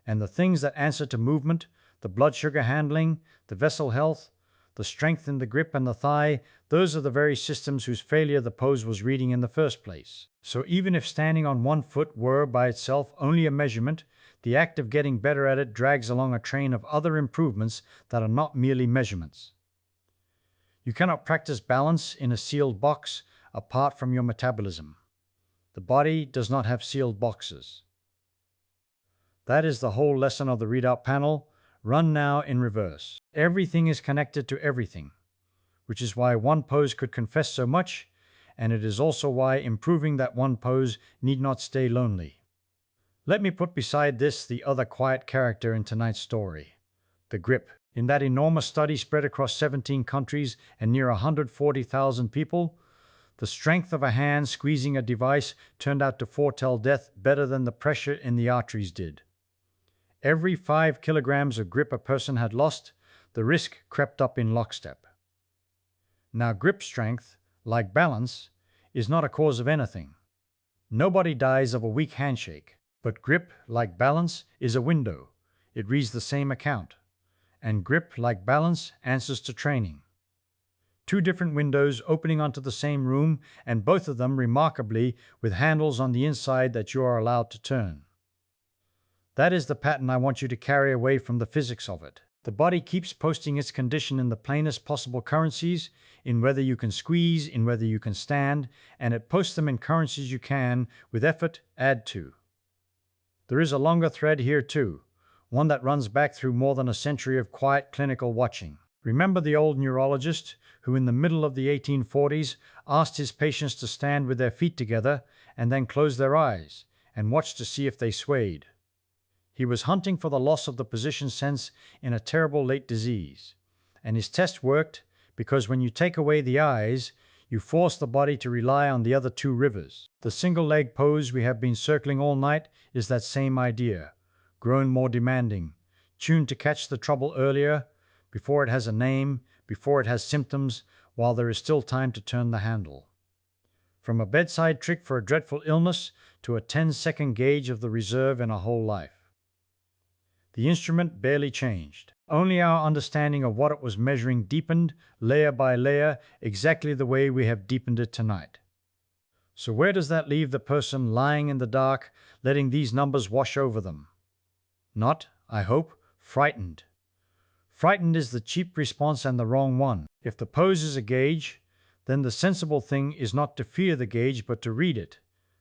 And the things that answer to movement, the blood sugar handling, the vessel health, the strength in the grip and the thigh, those are the very systems whose failure the pose was reading in the first place. So even if standing on one foot were by itself only a measurement, the act of getting better at it drags along a train of other improvements that are not merely measurements. You cannot practice balance in a sealed box apart from your metabolism. The body does not have sealed boxes. That is the whole lesson of the readout panel, run now in reverse. Everything is connected to everything, which is why one pose could confess so much, and it is also why improving that one pose need not stay lonely. Let me put beside this the other quiet character in tonight's story, the grip. In that enormous study spread across 17 countries and near 140,000 people, the strength of a hand squeezing a device turned out to foretell death better than the pressure in the arteries did. Every 5 kilograms of grip a person had lost, the risk crept up in lockstep. Now grip strength, like balance, is not a cause of anything. Nobody dies of a weak handshake. But grip, like balance, is a window. It reads the same account. And grip, like balance, answers to training. 2 different windows opening onto the same room, and both of them, remarkably, with handles on the inside that you are allowed to turn. That is the pattern I want you to carry away from the physics of it. The body keeps posting its condition in the plainest possible currencies, in whether you can squeeze, in whether you can stand, and it posts them in currencies you can, with effort, add to. There is a longer thread here too, one that runs back through more than a century of quiet clinical watching. Remember the old neurologist who in the middle of the 1840s asked his patients to stand with their feet together and then close their eyes and watch to see if they swayed. He was hunting for the loss of the position sense in a terrible late disease, and his test worked because when you take away the eyes, you force the body to rely on the other 2 rivers. The single leg pose we have been circling all night is that same idea, grown more demanding, tuned to catch the trouble earlier, before it has a name, before it has symptoms, while there is still time to turn the handle. From a bedside trick for a dreadful illness to a 10-second gauge of the reserve in a whole life. The instrument barely changed. Only our understanding of what it was measuring deepened, layer by layer, exactly the way we have deepened it tonight. So where does that leave the person lying in the dark, letting these numbers wash over them? Not, I hope, frightened. Frightened is the cheap response and the wrong one. If the pose is a gauge, then the sensible thing is not to fear the gauge but to read it,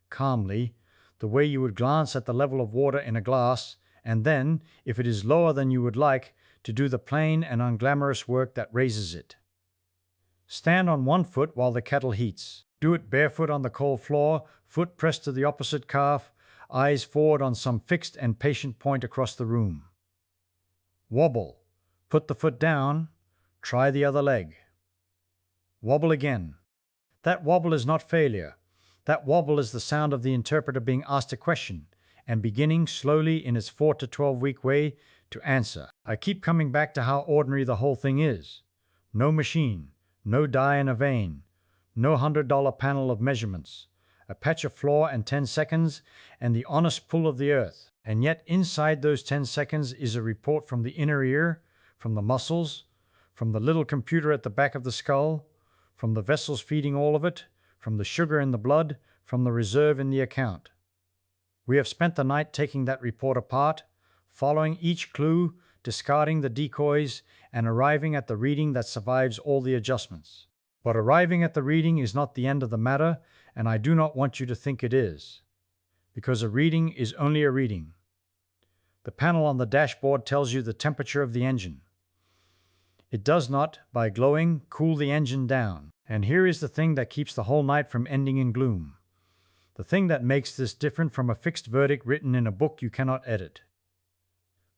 calmly, the way you would glance at the level of water in a glass, and then, if it is lower than you would like, to do the plain and unglamorous work that raises it. Stand on one foot while the kettle heats. Do it barefoot on the cold floor, foot pressed to the opposite calf, eyes forward on some fixed and patient point across the room. Wobble. Put the foot down. Try the other leg. Wobble again. That wobble is not failure. That wobble is the sound of the interpreter being asked a question and beginning slowly in its 4 to 12-week way to answer. I keep coming back to how ordinary the whole thing is. No machine, no dye in a vein, no $100 panel of measurements, a patch of floor and 10 seconds, and the honest pull of the earth. And yet inside those 10 seconds is a report from the inner ear, from the muscles, from the little computer at the back of the skull, from the vessels feeding all of it, from the sugar in the blood, from the reserve in the account. We have spent the night taking that report apart, following each clue, discarding the decoys, and arriving at the reading that survives all the adjustments. But arriving at the reading is not the end of the matter, and I do not want you to think it is, because a reading is only a reading. The panel on the dashboard tells you the temperature of the engine. It does not, by glowing, cool the engine down. And here is the thing that keeps the whole night from ending in gloom. The thing that makes this different from a fixed verdict written in a book you cannot edit.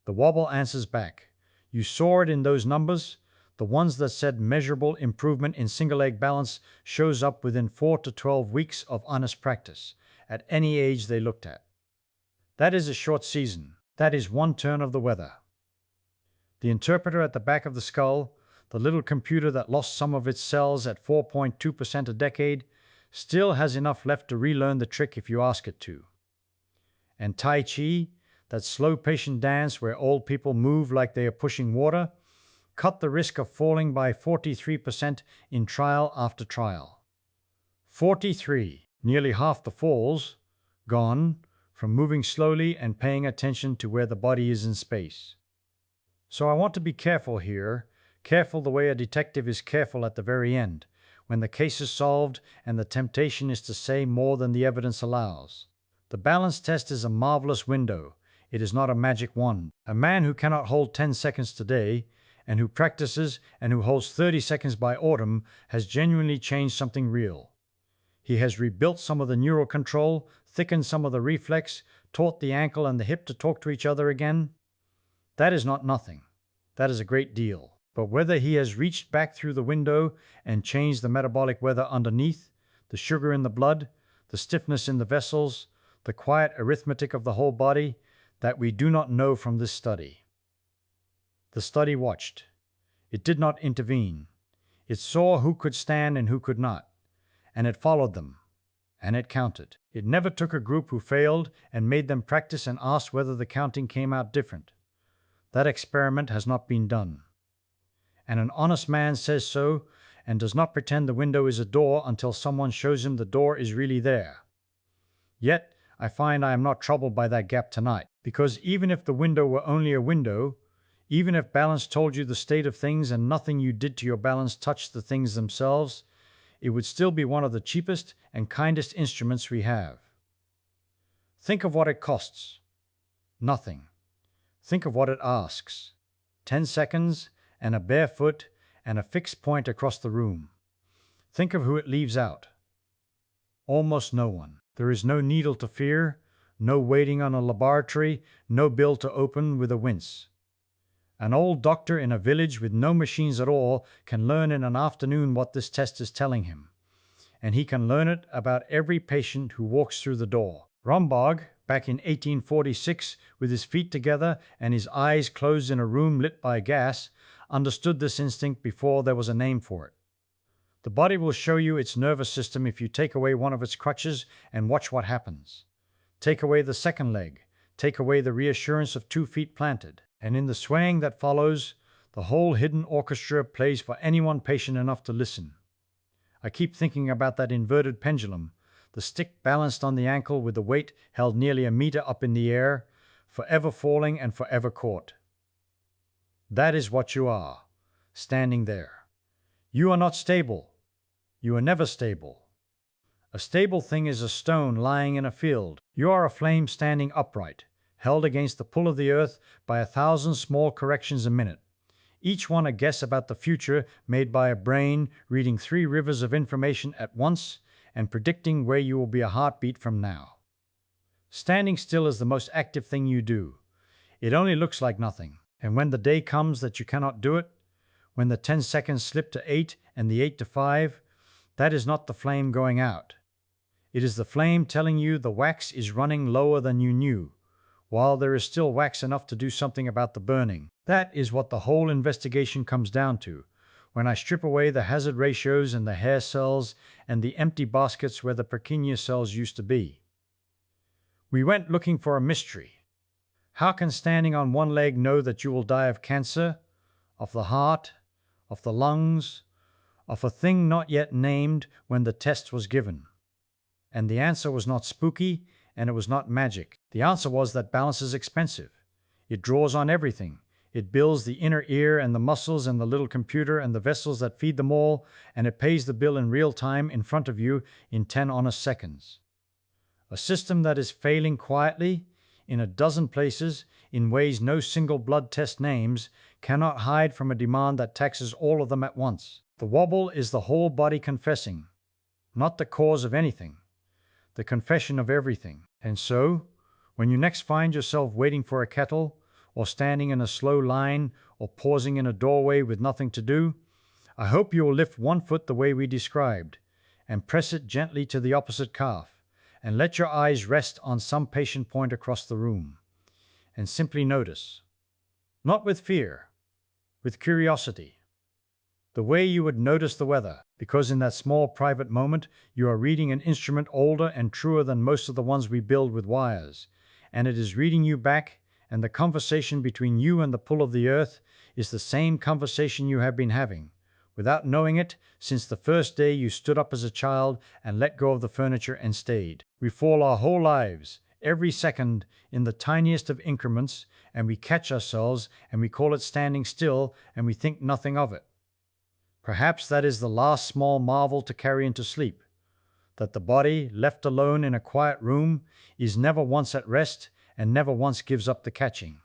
The wobble answers back. You saw it in those numbers. The ones that said measurable improvement in single leg balance shows up within 4 to 12 weeks of honest practice, at any age they looked at. That is a short season. That is one turn of the weather. The interpreter at the back of the skull, the little computer that lost some of its cells at 4.2% a decade, still has enough left to relearn the trick if you ask it to. And Tai Chi, that slow patient dance where old people move like they are pushing water, cut the risk of falling by 43% in trial after trial. 43, nearly half the falls, gone from moving slowly and paying attention to where the body is in space. So I want to be careful here, careful the way a detective is careful at the very end, when the case is solved and the temptation is to say more than the evidence allows. The balance test is a marvelous window. It is not a magic wand. A man who cannot hold 10 seconds today, and who practices and who holds 30 seconds by autumn, has genuinely changed something real. He has rebuilt some of the neural control, thickened some of the reflex, taught the ankle and the hip to talk to each other again. That is not nothing. That is a great deal. But whether he has reached back through the window and changed the metabolic weather underneath, the sugar in the blood, the stiffness in the vessels, the quiet arithmetic of the whole body, that we do not know from this study. The study watched. It did not intervene. It saw who could stand and who could not, and it followed them, and it counted. It never took a group who failed and made them practice and asked whether the counting came out different. That experiment has not been done. And an honest man says so and does not pretend the window is a door until someone shows him the door is really there. Yet I find I am not troubled by that gap tonight, because even if the window were only a window, even if balance told you the state of things and nothing you did to your balance touched the things themselves, it would still be one of the cheapest and kindest instruments we have. Think of what it costs. Nothing. Think of what it asks. 10 seconds, and a bare foot, and a fixed point across the room. Think of who it leaves out. Almost no one. There is no needle to fear, no waiting on a laboratory, no bill to open with a wince. An old doctor in a village with no machines at all can learn in an afternoon what this test is telling him. And he can learn it about every patient who walks through the door. Rombog, back in 1846 with his feet together and his eyes closed in a room lit by gas, understood this instinct before there was a name for it. The body will show you its nervous system if you take away one of its crutches and watch what happens. Take away the second leg, take away the reassurance of 2 feet planted, and in the swaying that follows, the whole hidden orchestra plays for anyone patient enough to listen. I keep thinking about that inverted pendulum, the stick balanced on the ankle with the weight held nearly a meter up in the air, forever falling and forever caught. That is what you are, standing there. You are not stable. You are never stable. A stable thing is a stone lying in a field. You are a flame standing upright, held against the pull of the earth by 1,000 small corrections a minute, each one a guess about the future made by a brain reading 3 rivers of information at once and predicting where you will be a heartbeat from now. Standing still is the most active thing you do. It only looks like nothing, and when the day comes that you cannot do it, when the 10 seconds slip to 8 and the 8 to 5, that is not the flame going out. It is the flame telling you the wax is running lower than you knew, while there is still wax enough to do something about the burning. That is what the whole investigation comes down to, when I strip away the hazard ratios and the hair cells and the empty baskets where the Purkinje cells used to be. We went looking for a mystery. How can standing on one leg know that you will die of cancer, of the heart, of the lungs, of a thing not yet named when the test was given? And the answer was not spooky, and it was not magic. The answer was that balance is expensive. It draws on everything. It builds the inner ear and the muscles and the little computer and the vessels that feed them all, and it pays the bill in real time in front of you in 10 honest seconds. A system that is failing quietly, in a dozen places, in ways no single blood test names, cannot hide from a demand that taxes all of them at once. The wobble is the whole body confessing, not the cause of anything, the confession of everything. And so, when you next find yourself waiting for a kettle, or standing in a slow line, or pausing in a doorway with nothing to do, I hope you will lift one foot the way we described, and press it gently to the opposite calf, and let your eyes rest on some patient point across the room, and simply notice. Not with fear, with curiosity. The way you would notice the weather, because in that small private moment you are reading an instrument older and truer than most of the ones we build with wires, and it is reading you back, and the conversation between you and the pull of the earth is the same conversation you have been having, without knowing it, since the first day you stood up as a child and let go of the furniture and stayed. We fall our whole lives, every second, in the tiniest of increments, and we catch ourselves, and we call it standing still, and we think nothing of it. Perhaps that is the last small marvel to carry into sleep, that the body, left alone in a quiet room, is never once at rest and never once gives up the catching.